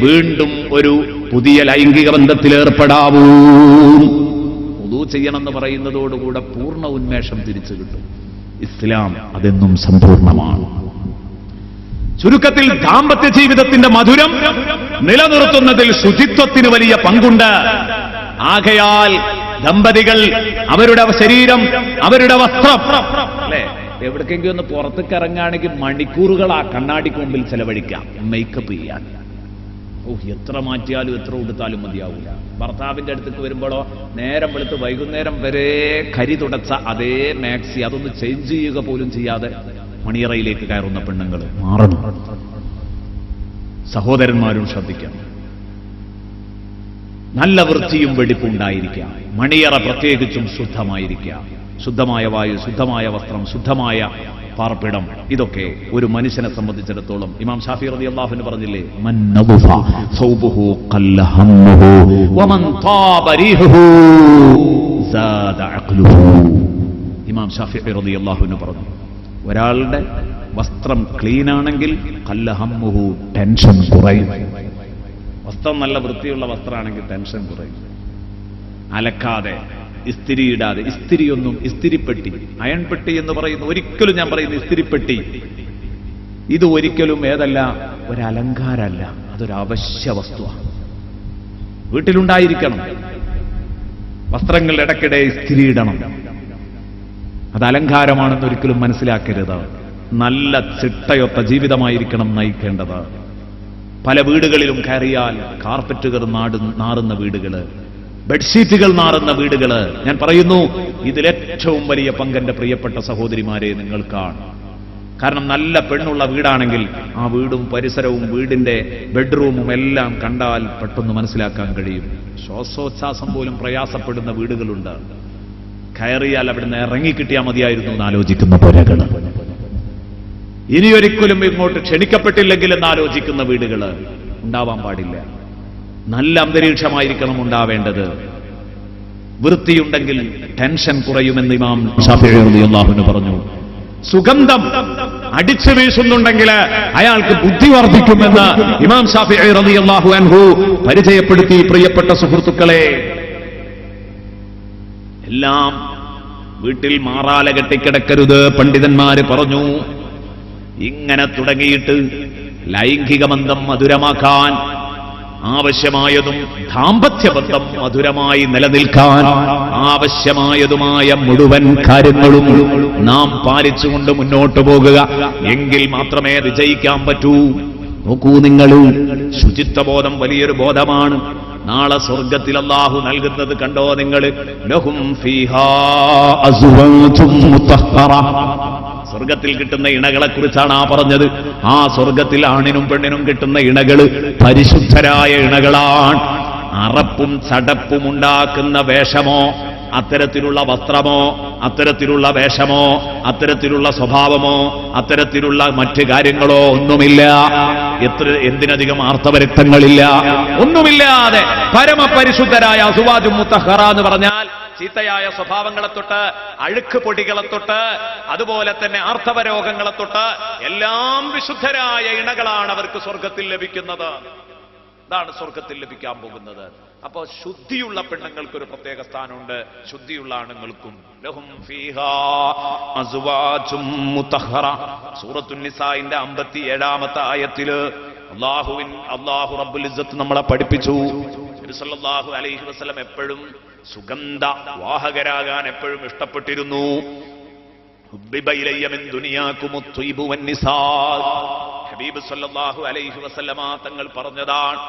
വീണ്ടും ഒരു പുതിയ ലൈംഗിക ബന്ധത്തിലേർപ്പെടാവൂ. വുളൂ ചെയ്യണമെന്ന് പറയുന്നതോടുകൂടെ പൂർണ്ണ ഉന്മേഷം തിരിച്ചു കിട്ടും. ഇസ്ലാം അതെന്നും സമ്പൂർണ്ണമാണ്. ചുരുക്കത്തിൽ ദാമ്പത്യ ജീവിതത്തിന്റെ മധുരം നിലനിർത്തുന്നതിൽ ശുചിത്വത്തിന് വലിയ പങ്കുണ്ട്. ആകയാൽ ദമ്പതികൾ അവരുടെ ശരീരം, അവരുടെ വസ്ത്രം, അല്ലെ, എവിടേക്കെങ്കിലും ഒന്ന് പുറത്തേക്ക് ഇറങ്ങുകയാണെങ്കിൽ മണിക്കൂറുകൾ ആ കണ്ണാടിക്ക് മുമ്പിൽ ചെലവഴിക്കാം മേക്കപ്പ് ചെയ്യാൻ. എത്ര മാറ്റിയാലും എത്ര ഉടുത്താലും മതിയാവില്ല. ഭർത്താവിന്റെ അടുത്തേക്ക് വരുമ്പോഴോ നേരം വെളുത്ത് വൈകുന്നേരം വരെ കരി തുടച്ച അതേ മാക്സി അതൊന്ന് ചേഞ്ച് ചെയ്യുക പോലും ചെയ്യാതെ മണിയറയിലേക്ക് കയറുന്ന പെണ്ണുങ്ങൾ മാറണം. സഹോദരന്മാരും ശ്രദ്ധിക്കണം. നല്ല വൃത്തിയും വെടിപ്പും ഉണ്ടായിരിക്കാം. മണിയറ പ്രത്യേകിച്ചും ശുദ്ധമായിരിക്കാം. ശുദ്ധമായ വായു, ശുദ്ധമായ വസ്ത്രം, ശുദ്ധമായ പാർപ്പിടം, ഇതൊക്കെ ഒരു മനുഷ്യനെ സംബന്ധിച്ചിടത്തോളം ഇമാം ഷാഫി റളിയല്ലാഹു അൻഹു പറഞ്ഞില്ലേ, മൻ നദഫ സൗബുഹു ഖല്ല ഹമ്മുഹു വമൻ താബ റീഹുഹു സാദ അഖ്ലുഹു. ഇമാം ഷാഫി റളിയല്ലാഹു അൻഹു പറഞ്ഞു, ഒരാളുടെ വസ്ത്രം ക്ലീൻ ആണെങ്കിൽ ഖല്ല ഹമ്മുഹു, ടെൻഷൻ കുറയും. വസ്ത്രം നല്ല വൃത്തിയുള്ള വസ്ത്രമാണെങ്കിൽ ടെൻഷൻ കുറയും. അലക്കാതെ, ഇസ്തിരിയിടാതെ, ഇസ്തിരിയൊന്നും, ഇസ്തിരിപ്പെട്ടി, അയൺപെട്ടി എന്ന് പറയുന്നു, ഒരിക്കലും ഞാൻ പറയുന്നു ഇസ്തിരിപ്പെട്ടി, ഇത് ഒരിക്കലും ഏതല്ല, ഒരലങ്കാരമല്ല, അതൊരു അവശ്യ വസ്തുവാണ്. വീട്ടിലുണ്ടായിരിക്കണം. വസ്ത്രങ്ങൾ ഇടയ്ക്കിടെ ഇസ്തിരിയിടണം. അത് അലങ്കാരമാണെന്ന് ഒരിക്കലും മനസ്സിലാക്കരുത്. നല്ല ചിട്ടയൊത്ത ജീവിതമായിരിക്കണം നയിക്കേണ്ടത്. പല വീടുകളിലും കയറിയാൽ കാർപ്പറ്റുകൾ നാറുന്ന വീടുകള്, ബെഡ്ഷീറ്റുകൾ നാറുന്ന വീടുകള്. ഞാൻ പറയുന്നു, ഇതിലേറ്റവും വലിയ പങ്കെന്റെ പ്രിയപ്പെട്ട സഹോദരിമാരെ നിങ്ങൾക്കാണ്. കാരണം നല്ല പെണ്ണുള്ള വീടാണെങ്കിൽ ആ വീടും പരിസരവും വീടിന്റെ ബെഡ്റൂമും എല്ലാം കണ്ടാൽ പെട്ടെന്ന് മനസ്സിലാക്കാൻ കഴിയും. ശ്വാസോച്ഛ്വാസം പോലും പ്രയാസപ്പെടുന്ന വീടുകളുണ്ട്. കയറിയാൽ അവിടുന്ന് ഇറങ്ങിക്കിട്ടിയാൽ മതിയായിരുന്നു എന്ന് ആലോചിക്കുന്ന പുരകള്, ഇനിയൊരിക്കലും ഇങ്ങോട്ട് ക്ഷണിക്കപ്പെട്ടില്ലെങ്കിൽ എന്നാലോചിക്കുന്ന വീടുകള് ഉണ്ടാവാൻ പാടില്ല. നല്ല അന്തരീക്ഷമായിരിക്കണം ഉണ്ടാവേണ്ടത്. വൃത്തിയുണ്ടെങ്കിൽ ടെൻഷൻ കുറയുമെന്ന് ഇമാം ശാഫിഈ റളിയല്ലാഹു അൻഹു പറഞ്ഞു. സുഗന്ധം അടിച്ചു വീശുന്നുണ്ടെങ്കിൽ അയാൾക്ക് ബുദ്ധി വർദ്ധിക്കുമെന്ന് ഇമാം ശാഫിഈ റളിയല്ലാഹു അൻഹു പരിചയപ്പെടുത്തി. പ്രിയപ്പെട്ട സുഹൃത്തുക്കളെ, എല്ലാം വീട്ടിൽ മാറാല കെട്ടിക്കിടക്കരുത്. പണ്ഡിതന്മാര് പറഞ്ഞു, ഇങ്ങനെ തുടങ്ങിയിട്ട് ലൈംഗിക ബന്ധം മധുരമാക്കാൻ ആവശ്യമായതും ദാമ്പത്യബന്ധം മധുരമായി നിലനിൽക്കാൻ ആവശ്യമായതുമായ മുഴുവൻ കാര്യങ്ങളും നാം പാലിച്ചുകൊണ്ട് മുന്നോട്ടു പോകുക. എങ്കിൽ മാത്രമേ വിജയിക്കാൻ പറ്റൂ. നോക്കൂ നിങ്ങൾ, ശുചിത്വബോധം വലിയൊരു ബോധമാണ്. നാളെ സ്വർഗത്തിൽ അല്ലാഹു നൽകുന്നത് കണ്ടോ നിങ്ങൾ? ലഹും ഫീഹാ അസ്വാജും മുതഹ്ഹറ. സ്വർഗത്തിൽ കിട്ടുന്ന ഇണകളെ കുറിച്ചാണ് പറഞ്ഞത്. ആ സ്വർഗത്തിൽ ആണിനും പെണ്ണിനും കിട്ടുന്ന ഇണകള് പരിശുദ്ധരായ ഇണകളാണ്. അറപ്പും ചടപ്പും ഉണ്ടാക്കുന്ന വേഷമോ, അത്തരത്തിലുള്ള വസ്ത്രമോ, അത്തരത്തിലുള്ള വേഷമോ, അത്തരത്തിലുള്ള സ്വഭാവമോ, അത്തരത്തിലുള്ള മറ്റ് കാര്യങ്ങളോ ഒന്നുമില്ല. എന്തിനധികം ആർത്തവരക്തങ്ങളില്ല, ഒന്നുമില്ലാതെ പരമപരിശുദ്ധരായ അസ്വാജും മുതഹ്ഹറ എന്ന് പറഞ്ഞാൽ ചീത്തയായ സ്വഭാവങ്ങളെ തൊട്ട്, അഴുക്ക് പൊടികളെ തൊട്ട്, അതുപോലെ തന്നെ ആർത്തവ രോഗങ്ങളെ തൊട്ട് എല്ലാം വിശുദ്ധരായ ഇണകളാണ് അവർക്ക് സ്വർഗത്തിൽ ലഭിക്കുന്നത്. ഇതാണ് സ്വർഗത്തിൽ ലഭിക്കാൻ പോകുന്നത്. അപ്പോ ശുദ്ധിയുള്ള പെണ്ണുങ്ങൾക്കൊരു പ്രത്യേക സ്ഥാനമുണ്ട്, ശുദ്ധിയുള്ള ആണുങ്ങൾക്കും. ലഹും ഫീഹാ അസ്വാജും മുതഹ്ഹറ. സൂറത്തുൻ നിസാഇന്റെ 57-ാമത്തെ ആയത്തില് അല്ലാഹു റബ്ബുൽ ഇസ്സത്ത് നമ്മളെ പഠിപ്പിച്ചു. നബി സല്ലല്ലാഹു അലൈഹി വസല്ലം എപ്പോഴും സുഗന്ധ വാഹകരാകാൻ എപ്പോഴും ഇഷ്ടപ്പെട്ടിരുന്നു. ഹബീബ് സല്ലല്ലാഹു അലൈഹി വസല്ലമ തങ്ങൾ പറഞ്ഞതാണ്,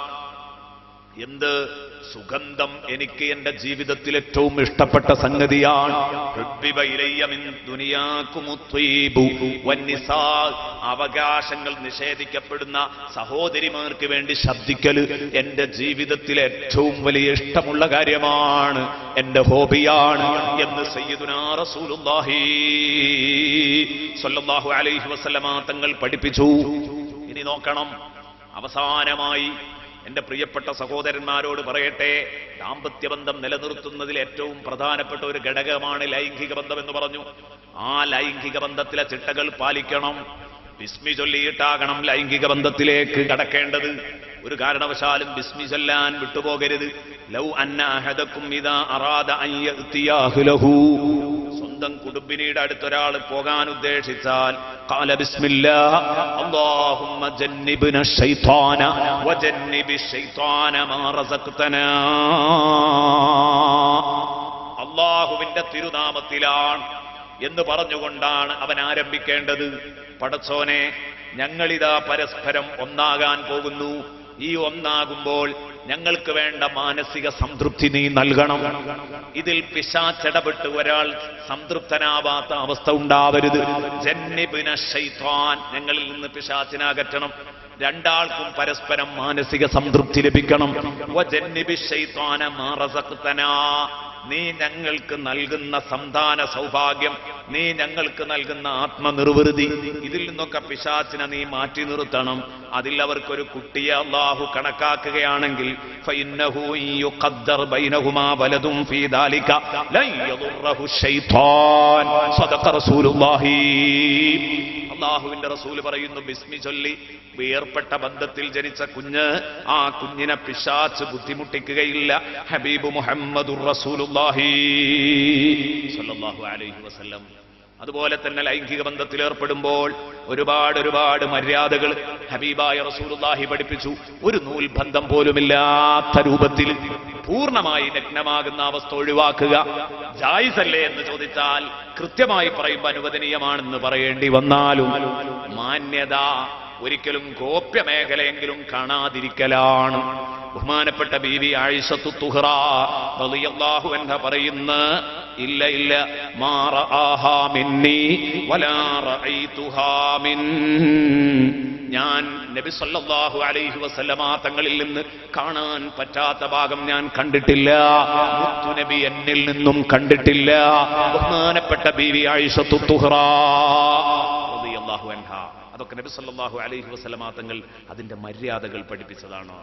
എന്ത് സുഗന്ധം എനിക്ക് എന്റെ ജീവിതത്തിൽ ഏറ്റവും ഇഷ്ടപ്പെട്ട സംഗതിയാണ്. അവകാശങ്ങൾ നിഷേധിക്കപ്പെടുന്ന സഹോദരിമാർക്ക് വേണ്ടി ശബ്ദിക്കൽ എന്റെ ജീവിതത്തിലെ ഏറ്റവും വലിയ ഇഷ്ടമുള്ള കാര്യമാണ്, എന്റെ ഹോബിയാണ് എന്ന് സയ്യിദുനാ റസൂലുള്ളാഹി സ്വല്ലല്ലാഹു അലൈഹി വസല്ലമ തങ്ങൾ പഠിപ്പിച്ചു. ഇനി നോക്കണം, അവസാനമായി എന്റെ പ്രിയപ്പെട്ട സഹോദരന്മാരോട് പറയട്ടെ, ദാമ്പത്യബന്ധം നിലനിർത്തുന്നതിൽ ഏറ്റവും പ്രധാനപ്പെട്ട ഒരു ഘടകമാണ് ലൈംഗിക ബന്ധം എന്ന് പറഞ്ഞു. ആ ലൈംഗിക ബന്ധത്തിലെ ചിട്ടകൾ പാലിക്കണം. ബിസ്മി ചൊല്ലിയിട്ടാകണം ലൈംഗിക ബന്ധത്തിലേക്ക് കടക്കേണ്ടത്. ഒരു കാരണവശാലും ബിസ്മി ചൊല്ലാൻ വിട്ടുപോകരുത്. ലൗ അന്ന അഹദകും ഇദാ അറാദ അൻ യഅതിയ അഹ്ലഹു, സ്വന്തം കുടുംബിനിയുടെ അടുത്തൊരാൾ പോകാൻ ഉദ്ദേശിച്ചാൽ ഖാല ബിസ്മില്ലാഹ് അല്ലാഹുമ്മ ജന്നിബ്ന ശൈത്വാന വജന്നിബി ശൈത്വാന മാ റസഖ്തനാ. അല്ലാഹുവിന്റെ തിരുനാമത്തിലാണ് എന്ന് പറഞ്ഞുകൊണ്ടാണ് അവൻ ആരംഭിക്കേണ്ടത്. പടച്ചോനെ, ഞങ്ങളിതാ പരസ്പരം ഒന്നാകാൻ പോകുന്നു. ഈ ഒന്നാകുമ്പോൾ ഞങ്ങൾക്ക് വേണ്ട മാനസിക സംതൃപ്തി നീ നൽകണം. ഇതിൽ പിശാചിടപെട്ട് ഒരാൾ സംതൃപ്തനാവാത്ത അവസ്ഥ ഉണ്ടാവരുത്. ജന്നിബ്ന ശൈത്വാൻ, ഞങ്ങളിൽ നിന്ന് പിശാചിനെ അകറ്റണം. രണ്ടാൾക്കും പരസ്പരം മാനസിക സംതൃപ്തി ലഭിക്കണം. വജന്നിബി ശൈത്വാന മാ റസഖ്തനാ, നീ ഞങ്ങൾക്ക് നൽകുന്ന സന്താന സൗഭാഗ്യം, നീ ഞങ്ങൾക്ക് നൽകുന്ന ആത്മനിർവൃതി, ഇതിൽ നിന്നൊക്കെ പിശാചിനെ നീ മാറ്റി നിർത്തണം. അതിൽ അവർക്കൊരു കുട്ടിയെ അല്ലാഹു കണക്കാക്കുകയാണെങ്കിൽ ഫഇന്നഹു യുഖദ്ദർ ബൈനഹുമാ വലദുൻ ഫീ ദാലിക ലൻ യദുറഹു ശൈത്വാൻ. സദഖ റസൂലുള്ളാഹി. അല്ലാഹുവിന്റെ റസൂൽ പറയുന്നു, ബിസ്മി ചൊല്ലി വേർപെട്ട ബന്ധത്തിൽ ജനിച്ച കുഞ്ഞ്, ആ കുഞ്ഞിനെ പിശാച് ബുദ്ധിമുട്ടിക്കുകയില്ല. ഹബീബ് മുഹമ്മദുർ റസൂലുള്ളാഹി സ്വല്ലല്ലാഹു അലൈഹി വസല്ലം. അതുപോലെ തന്നെ ലൈംഗിക ബന്ധത്തിൽ ഏർപ്പെടുമ്പോൾ ഒരുപാട് മര്യാദകൾ ഹബീബായ റസൂലുള്ളാഹി പഠിപ്പിച്ചു. ഒരു നൂൽബന്ധം പോലുമില്ലാത്ത രൂപത്തിൽ പൂർണ്ണമായി നഗ്നമാകുന്ന അവസ്ഥ ഒഴിവാക്കുക. ജായിസല്ലേ എന്ന് ചോദിച്ചാൽ കൃത്യമായി പറയുമ്പോൾ അനുവദനീയമാണെന്ന് പറയേണ്ടി വന്നാലും മാന്യത ഒരിക്കലും ഗോപ്യ മേഖലയെങ്കിലും കാണാതിരിക്കലാണ്. ബഹുമാനപ്പെട്ട ബീവി ആയിഷത്തു തുഹ്റ റളിയല്ലാഹു അൻഹ പറയുന്ന, ഇല്ല മാ റആഹാ മിന്നി വലാ റഅയ്തുഹാ മിൻ, ഞാൻ നബി സല്ലല്ലാഹു അലൈഹി വസല്ലമ തങ്ങളിൽ നിന്ന് കാണാൻ പറ്റാത്ത ഭാഗം ഞാൻ കണ്ടിട്ടില്ല, മുത്തുനബി എന്നിൽ നിന്നും കണ്ടിട്ടില്ല. ബഹുമാനപ്പെട്ട ബീവി ആയിഷത്തു തുഹ്റ റളിയല്ലാഹു അൻഹ. അതൊക്കെ നബി സല്ലല്ലാഹു അലൈഹി വസല്ലമ തങ്ങൾ അതിന്റെ മര്യാദകൾ പഠിപ്പിച്ചതാണ്.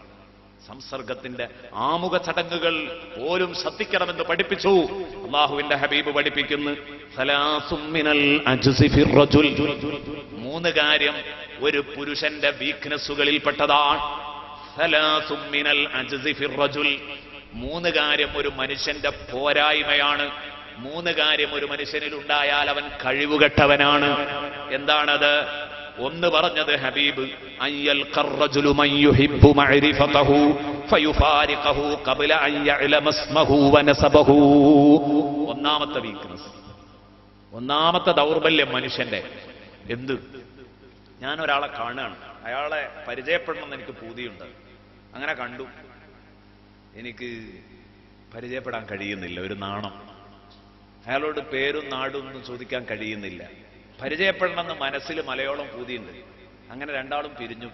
സംസർഗത്തിന്റെ ആമുഖ ചടങ്ങുകൾ പോലും ശ്രദ്ധിക്കണമെന്ന് പഠിപ്പിച്ചു. അല്ലാഹുവിന്റെ ഹബീബ് പഠിപ്പിക്കുന്നു, സലാസും മിനൽ അജ്സി ഫിർ റജുൽ, മൂന്ന് കാര്യം ഒരു പുരുഷന്റെ വീക്ക്നെസ്സുകളിൽപ്പെട്ടതാണ്. സലാസും മിനൽ അജ്സി ഫിർ റജുൽ, മൂന്ന് കാര്യം ഒരു മനുഷ്യന്റെ പോരായ്മയാണ്. മൂന്ന് കാര്യം ഒരു മനുഷ്യനിൽ ഉണ്ടായാൽ അവൻ കഴിവുകെട്ടവനാണ്. എന്താണത്? ഒന്ന് പറഞ്ഞത് ഹബീബ് അയ്യൽ ഖർറജുലു മൻ യുഹിബ്ബു മഅരിഫതഹു ഫയുഫാരിഖഹു ഖബ്ല അൻ യഅലമ ഇസ്മഹു വനസബഹു. ഒന്നാമത്തെ വീക്ക്നസ്, ഒന്നാമത്തെ ദൗർബല്യം മനുഷ്യന്റെ. എന്ത്? ഞാൻ ഒരാളെ കാണുകയാണ്, അയാളെ പരിചയപ്പെടണമെന്ന് എനിക്ക് പൂതിയുണ്ട്. അങ്ങനെ കണ്ടു, എനിക്ക് പരിചയപ്പെടാൻ കഴിയുന്നില്ല, ഒരു നാണം. അയാളോട് പേരും നാടും ഒന്നും ചോദിക്കാൻ കഴിയുന്നില്ല. പരിചയപ്പെടണമെന്ന് മനസ്സിൽ മലയോളം പൂതിയുണ്ട്. അങ്ങനെ രണ്ടാളും പിരിഞ്ഞു,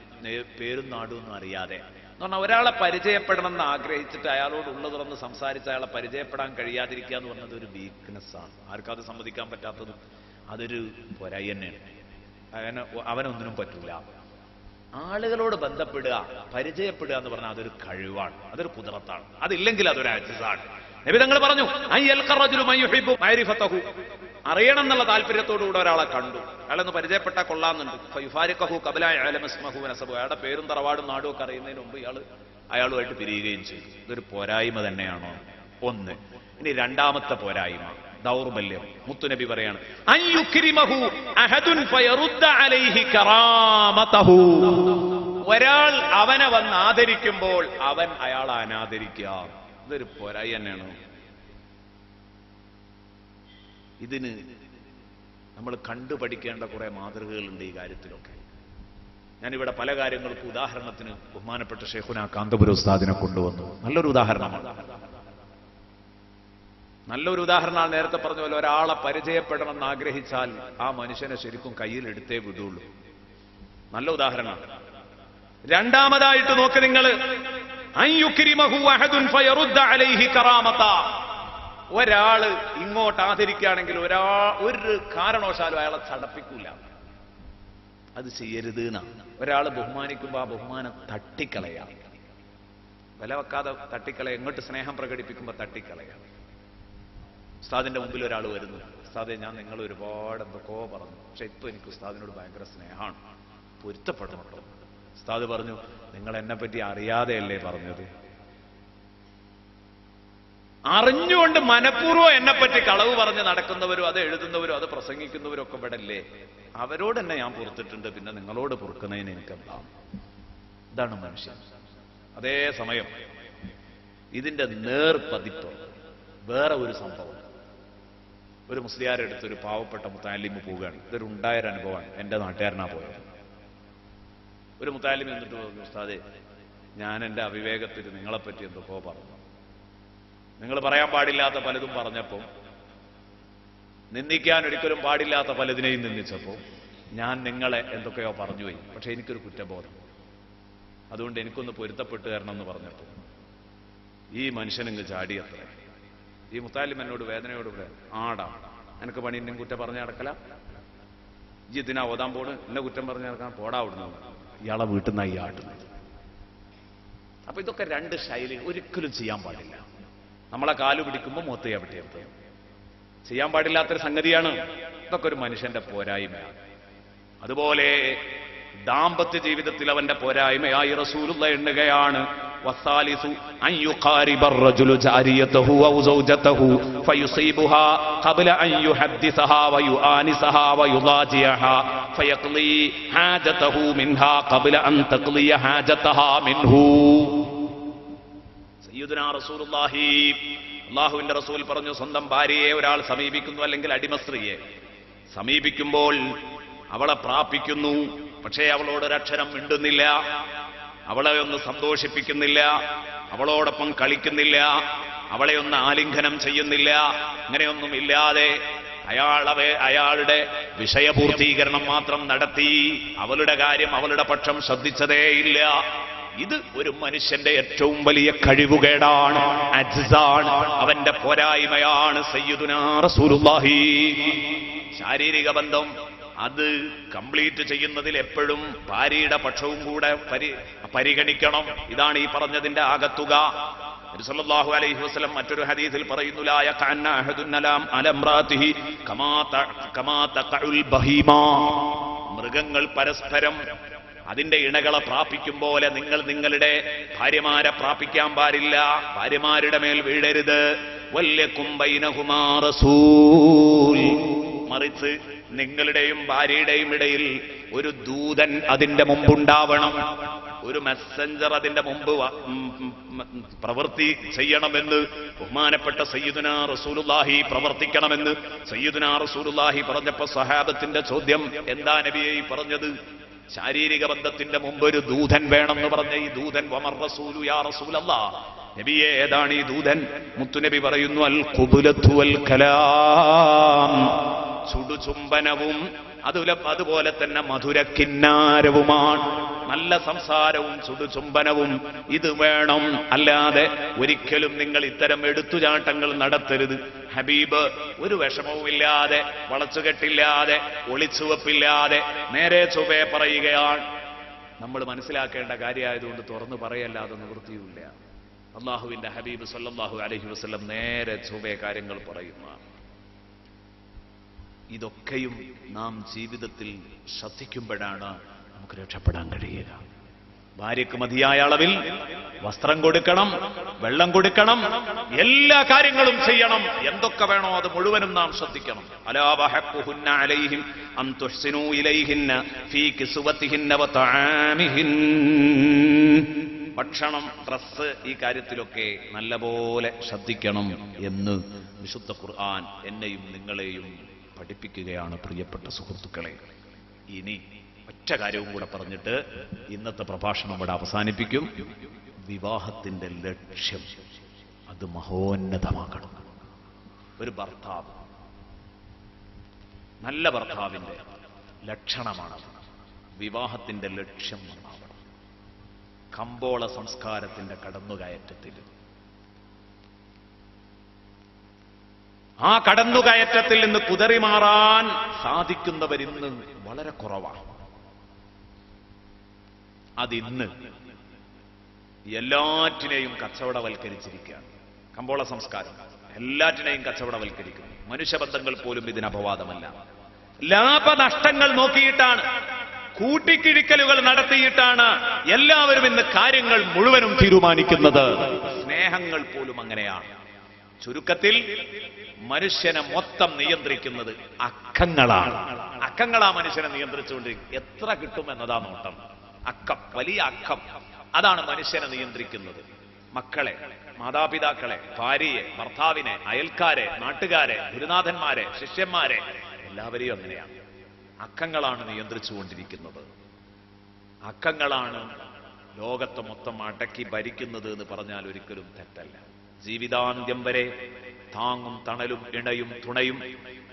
പേരും നാടും ഒന്നും അറിയാതെ. എന്ന് പറഞ്ഞാൽ ഒരാളെ പരിചയപ്പെടണം എന്ന് ആഗ്രഹിച്ചിട്ട് അയാളോട് ഉള്ളത് തുറന്ന് സംസാരിച്ച് അയാളെ പരിചയപ്പെടാൻ കഴിയാതിരിക്കുക എന്ന് പറഞ്ഞത് ഒരു വീക്ക്നെസ്സാണ്. ആർക്കത് സമ്മതിക്കാൻ പറ്റാത്തത് അതൊരു പോരായി തന്നെയാണ്. അവനൊന്നിനും പറ്റൂല. ആളുകളോട് ബന്ധപ്പെടുക, പരിചയപ്പെടുക എന്ന് പറഞ്ഞാൽ അതൊരു കഴിവാണ്, അതൊരു കുദറത്താണ്. അതില്ലെങ്കിൽ അതൊരു അജ്സാണ്. നബി തങ്ങൾ പറഞ്ഞു അറിയണം എന്നുള്ള താല്പര്യത്തോടുകൂടെ ഒരാളെ കണ്ടു, അയാളൊന്ന് പരിചയപ്പെട്ടാൽ കൊള്ളാമെന്നുണ്ട്. അയാളുടെ പേരും തറവാടും നാടും ഒക്കെ അറിയുന്നതിന് മുമ്പ് അയാളുമായിട്ട് പിരിയുകയും ചെയ്തു. ഇതൊരു പോരായ്മ തന്നെയാണോ? ഒന്ന്. ഇനി രണ്ടാമത്തെ പോരായ്മ, ദൗർബല്യം. മുത്തുനബി പറയാണ് ഒരാൾ അവനെ വന്ന് ആദരിക്കുമ്പോൾ അവൻ അയാളെ അനാദരിക്കുക. ഇതൊരു പോരായി തന്നെയാണോ? ഇതിന് നമ്മൾ കണ്ടുപഠിക്കേണ്ട കുറെ മാതൃകകളുണ്ട് ഈ കാര്യത്തിലൊക്കെ. ഞാനിവിടെ പല കാര്യങ്ങൾക്കും ഉദാഹരണത്തിന് ബഹുമാനപ്പെട്ട ഷെയ്ഖുനാ കാന്തപുരം ഉസ്താദിനെ കൊണ്ടുവന്നു. നല്ലൊരു ഉദാഹരണമാണ്, നല്ലൊരു ഉദാഹരണമാണ്. നേരത്തെ പറഞ്ഞ പോലെ ഒരാളെ പരിചയപ്പെടണം എന്ന് ആഗ്രഹിച്ചാൽ ആ മനുഷ്യനെ ശരിക്കും കയ്യിലെടുത്തേ വിടുള്ളൂ. നല്ല ഉദാഹരണമാണ്. രണ്ടാമതായിട്ട് നോക്ക് നിങ്ങൾ, ഒരാള് ഇങ്ങോട്ട് ആദരിക്കുകയാണെങ്കിൽ ഒരു കാരണവശാലും അയാളെ ചടപ്പിക്കൂല. അത് ചെയ്യരുത് എന്നാണ്. ഒരാള് ബഹുമാനിക്കുമ്പോ ആ ബഹുമാനം തട്ടിക്കളയാം, വില വെക്കാതെ തട്ടിക്കളയാം. എങ്ങോട്ട് സ്നേഹം പ്രകടിപ്പിക്കുമ്പോ തട്ടിക്കളയാം. ഉസ്താദിന്റെ മുമ്പിൽ ഒരാൾ വരുന്നു, ഉസ്താദെ ഞാൻ നിങ്ങൾ ഒരുപാട് എന്തൊക്കെയോ പറഞ്ഞു, പക്ഷെ ഇപ്പൊ എനിക്ക് ഉസ്താദിനോട് ഭയങ്കര സ്നേഹമാണ്, പൊരുത്തപ്പെടണം കേട്ടോ. ഉസ്താദ് പറഞ്ഞു, നിങ്ങൾ എന്നെ പറ്റി അറിയാതെയല്ലേ പറഞ്ഞത്? അറിഞ്ഞുകൊണ്ട് മനഃപൂർവ്വം എന്നെപ്പറ്റി കളവ് പറഞ്ഞ് നടക്കുന്നവരും അത് എഴുതുന്നവരും അത് പ്രസംഗിക്കുന്നവരും ഒക്കെ ഇവിടെ അല്ലേ? അവരോട് തന്നെ ഞാൻ പൊറുത്തിട്ടുണ്ട്, പിന്നെ നിങ്ങളോട് പൊറുക്കുന്നതിന് എനിക്കെന്താ? ഇതാണ് മനുഷ്യൻ. അതേ സമയം ഇതിന്റെ നേർപതിപ്പ് വേറെ ഒരു സംഭവം. ഒരു മുസ്ലിയാരെടുത്ത് ഒരു പാവപ്പെട്ട മുത്താലിമ് പോവുകയാണ്. ഇതൊരു ഉണ്ടായൊരു അനുഭവമാണ്. എന്റെ നാട്ടുകാരനാ പോയത്. ഒരു മുത്താലിമ് എന്നിട്ട് പറഞ്ഞു, ഉസ്താദേ ഞാൻ എന്റെ അവിവേകത്തിൽ നിങ്ങളെപ്പറ്റി എന്തൊക്കെയോ പറഞ്ഞു, നിങ്ങൾ പറയാൻ പാടില്ലാത്ത പലതും പറഞ്ഞപ്പോൾ, നിന്ദിക്കാൻ ഒരിക്കലും പാടില്ലാത്ത പലതിനെയും നിന്ദിച്ചപ്പോൾ ഞാൻ നിങ്ങളെ എന്തൊക്കെയോ പറഞ്ഞുപോയി, പക്ഷെ എനിക്കൊരു കുറ്റബോധം, അതുകൊണ്ട് എനിക്കൊന്ന് പൊരുത്തപ്പെട്ട് തരണം എന്ന് പറഞ്ഞപ്പോൾ ഈ മനുഷ്യനെങ്ങ് ചാടിയത്ര. ഈ മുത്താലിം എന്നോട് വേദനയോട് പറയാം, ആടാ എനിക്ക് പണി എന്നെ കുറ്റം പറഞ്ഞ് നടക്കല, ഈ ഇതിനാ ഓതാൻ പോണ്, എന്നെ കുറ്റം പറഞ്ഞ് നടക്കാൻ പോടാ വിടുന്നത്. ഇയാളെ വീട്ടിൽ നിന്നായി ആട്ടുന്നത്. അപ്പൊ ഇതൊക്കെ രണ്ട് ശൈലി ഒരിക്കലും ചെയ്യാൻ പാടില്ല. നമ്മളെ കാലു പിടിക്കുമ്പോൾ മുഖത്ത് ചവിട്ടിയെടുത്ത് ചെയ്യാൻ പാടില്ലാത്തൊരു സംഗതിയാണ്. ഇതൊക്കെ ഒരു മനുഷ്യന്റെ പോരായ്മയാണ്. അതുപോലെ ദാമ്പത്യ ജീവിതത്തിൽ അവന്റെ പോരായ്മയായി റസൂലുള്ള എണ്ണുകയാണ്, വസാലിസു അൻ യുഖാരിബ الرجل جاريته او زوجته فيصيبها قبل ان يحدثها ويؤانسها ويضاجعها فيقضي حاجته منها قبل ان تقضي حاجتها منه. സയ്യിദുനാ റസൂലുള്ളാഹി, അല്ലാഹുവിന്റെ റസൂൽ പറഞ്ഞു, സ്വന്തം ഭാര്യയെ ഒരാൾ സമീപിക്കുന്നു, അല്ലെങ്കിൽ അടിമ സ്ത്രീയെ സമീപിക്കുമ്പോൾ അവളെ പ്രാപിക്കുന്നു, പക്ഷേ അവളോട് ഒരക്ഷരം മിണ്ടുന്നില്ല, അവളെ ഒന്ന് സന്തോഷിപ്പിക്കുന്നില്ല, അവളോടൊപ്പം കളിക്കുന്നില്ല, അവളെ ഒന്ന് ആലിംഗനം ചെയ്യുന്നില്ല. അങ്ങനെയൊന്നും ഇല്ലാതെ അയാളുടെ വിഷയപൂർത്തീകരണം മാത്രം നടത്തി അവളുടെ കാര്യം, അവളുടെ പക്ഷം ശ്രദ്ധിച്ചതേയില്ല. ഇത് ഒരു മനുഷ്യന്റെ ഏറ്റവും വലിയ കഴിവുകേടാണ്, അജ്സാണ്, അവന്റെ പോരായ്മയാണ്. സയ്യിദുനാ റസൂലുള്ളാഹി ശാരീരിക ബന്ധം അത് കംപ്ലീറ്റ് ചെയ്യുന്നതിൽ എപ്പോഴും ഭാര്യയുടെ പക്ഷവും കൂടെ പരിഗണിക്കണം. ഇതാണ് ഈ പറഞ്ഞതിന്റെ ആകത്തുക. നബി സല്ലല്ലാഹു അലൈഹി വസല്ലം മറ്റൊരു ഹദീസിൽ പറയുന്നു, ലാ യഖഅന്ന അഹദുൻ അലംറാതിഹി കമാ തഖഉൽ ബഹീമാ. മൃഗങ്ങൾ പരസ്പരം അതിന്റെ ഇണകളെ പ്രാപിക്കും പോലെ നിങ്ങൾ നിങ്ങളുടെ ഭാര്യമാരെ പ്രാപിക്കാൻ പാടില്ല, ഭാര്യമാരുടെ മേൽ വീഴരുത്. വല്ലക്കും ബൈനഹുമാ റസൂൽ, മറിച്ച് നിങ്ങളുടെയും ഭാര്യയുടെയും ഇടയിൽ ഒരു ദൂതൻ അതിന്റെ മുമ്പുണ്ടാവണം, ഒരു മെസ്സഞ്ചർ അതിന്റെ മുമ്പ് പ്രവൃത്തി ചെയ്യണമെന്ന് ബഹുമാനപ്പെട്ട സയ്യിദുനാ റസൂലുള്ളാഹി പ്രവർത്തിക്കണമെന്ന് സയ്യിദുനാ റസൂലുള്ളാഹി പറഞ്ഞപ്പോ സഹാബത്തിന്റെ ചോദ്യം, എന്താ നബിയെ പറഞ്ഞത്? ശാരീരിക ബന്ധത്തിന്റെ മുമ്പ് ഒരു ദൂതൻ വേണമെന്ന് പറഞ്ഞ ഈ ദൂതൻ വമർ റസൂലു യാ റസൂലല്ലാഹ്, നബിയെ ഏതാണ് ഈ ദൂതൻ? മുത്തുനബി പറയുന്നു, അൽ ഖുബുലത്തു വൽ കലാം, ചുടുചുംബനവും അതുപോലെ തന്നെ മധുരക്കിന്നാരവുമാണ്. നല്ല സംസാരവും ചുടുചുംബനവും ഇത് വേണം. അല്ലാതെ ഒരിക്കലും നിങ്ങൾ ഇത്തരം എടുത്തുചാട്ടങ്ങൾ നടത്തരുത്. ഹബീബ് ഒരു വിഷമവുമില്ലാതെ, വളച്ചുകെട്ടില്ലാതെ, ഒളിച്ചുവെപ്പില്ലാതെ നേരെ ചൊവ്വേ പറയുകയാണ്. നമ്മൾ മനസ്സിലാക്കേണ്ട കാര്യമായതുകൊണ്ട് തുറന്നു പറയല്ലാതെ നിവൃത്തിയുമില്ല. അള്ളാഹുവിന്റെ ഹബീബ് സല്ലല്ലാഹു അലൈഹി വസല്ലം നേരെ ചൊവ്വേ കാര്യങ്ങൾ പറയുന്നതാണ്. ഇതൊക്കെയും നാം ജീവിതത്തിൽ ശ്രദ്ധിക്കുമ്പോഴാണ് നമുക്ക് രക്ഷപ്പെടാൻ കഴിയുക. ഭാര്യയ്ക്ക് മതിയായ അളവിൽ വസ്ത്രം കൊടുക്കണം, വെള്ളം കൊടുക്കണം, എല്ലാ കാര്യങ്ങളും ചെയ്യണം. എന്തൊക്കെ വേണോ അത് മുഴുവനും നാം ശ്രദ്ധിക്കണം. അലാ വഹഖുഹുന്ന അലൈഹിം അൻ തുഹ്സിനൂ ഇലൈഹിന്ന ഫീ കിസ്വതിഹിന്ന വതആമിഹിൻ. ഭക്ഷണം, ഡ്രസ്സ്, ഈ കാര്യത്തിലൊക്കെ നല്ലപോലെ ശ്രദ്ധിക്കണം എന്ന് വിശുദ്ധ ഖുർആൻ എന്നെയും നിങ്ങളെയും പഠിപ്പിക്കുകയാണ്. പ്രിയപ്പെട്ട സുഹൃത്തുക്കളെ, ഇനി ഒറ്റ കാര്യവും കൂടെ പറഞ്ഞിട്ട് ഇന്നത്തെ പ്രഭാഷണം ഇവിടെ അവസാനിപ്പിക്കും. വിവാഹത്തിന്റെ ലക്ഷ്യം അത് മഹോന്നതമാക്കണം. ഒരു ഭർത്താവ്, നല്ല ഭർത്താവിന്റെ ലക്ഷണമാണ് വിവാഹത്തിന്റെ ലക്ഷ്യം നന്നാവണം. കമ്പോള സംസ്കാരത്തിന്റെ കടന്നുകയറ്റത്തിൽ, ആ കടന്നുകയറ്റത്തിൽ നിന്ന് കുതറിമാറാൻ സാധിക്കുന്നവരിന്ന് വളരെ കുറവാണ്. അതിന്ന് എല്ലാറ്റിനെയും കച്ചവടവൽക്കരിച്ചിരിക്കുകയാണ്. കമ്പോള സംസ്കാരം എല്ലാറ്റിനെയും കച്ചവടവൽക്കരിക്കുന്നു. മനുഷ്യബന്ധങ്ങൾ പോലും ഇതിന് അപവാദമല്ല. ലാഭനഷ്ടങ്ങൾ നോക്കിയിട്ടാണ്, കൂട്ടിക്കിഴിക്കലുകൾ നടത്തിയിട്ടാണ് എല്ലാവരും ഇന്ന് കാര്യങ്ങൾ മുഴുവനും തീരുമാനിക്കുന്നത്. സ്നേഹങ്ങൾ പോലും അങ്ങനെയാണ്. ചുരുക്കത്തിൽ മനുഷ്യനെ മൊത്തം നിയന്ത്രിക്കുന്നത് അക്കങ്ങളാണ്. അക്കങ്ങളാ മനുഷ്യനെ നിയന്ത്രിച്ചുകൊണ്ടിരിക്കുന്നത്. എത്ര കിട്ടും എന്നതാ നോട്ടം. അക്കം, വലിയ അക്കം, അതാണ് മനുഷ്യനെ നിയന്ത്രിക്കുന്നത്. മക്കളെ, മാതാപിതാക്കളെ, ഭാര്യയെ, ഭർത്താവിനെ, അയൽക്കാരെ, നാട്ടുകാരെ, ഗുരുനാഥന്മാരെ, ശിഷ്യന്മാരെ, എല്ലാവരെയും അങ്ങനെയാണ്. അക്കങ്ങളാണ് നിയന്ത്രിച്ചുകൊണ്ടിരിക്കുന്നത്. അക്കങ്ങളാണ് ലോകത്തെ മൊത്തം അടക്കി ഭരിക്കുന്നത് എന്ന് പറഞ്ഞാൽ ഒരിക്കലും തെറ്റല്ല. ജീവിതാന്ത്യം വരെ താങ്ങും തണലും ഇണയും തുണയും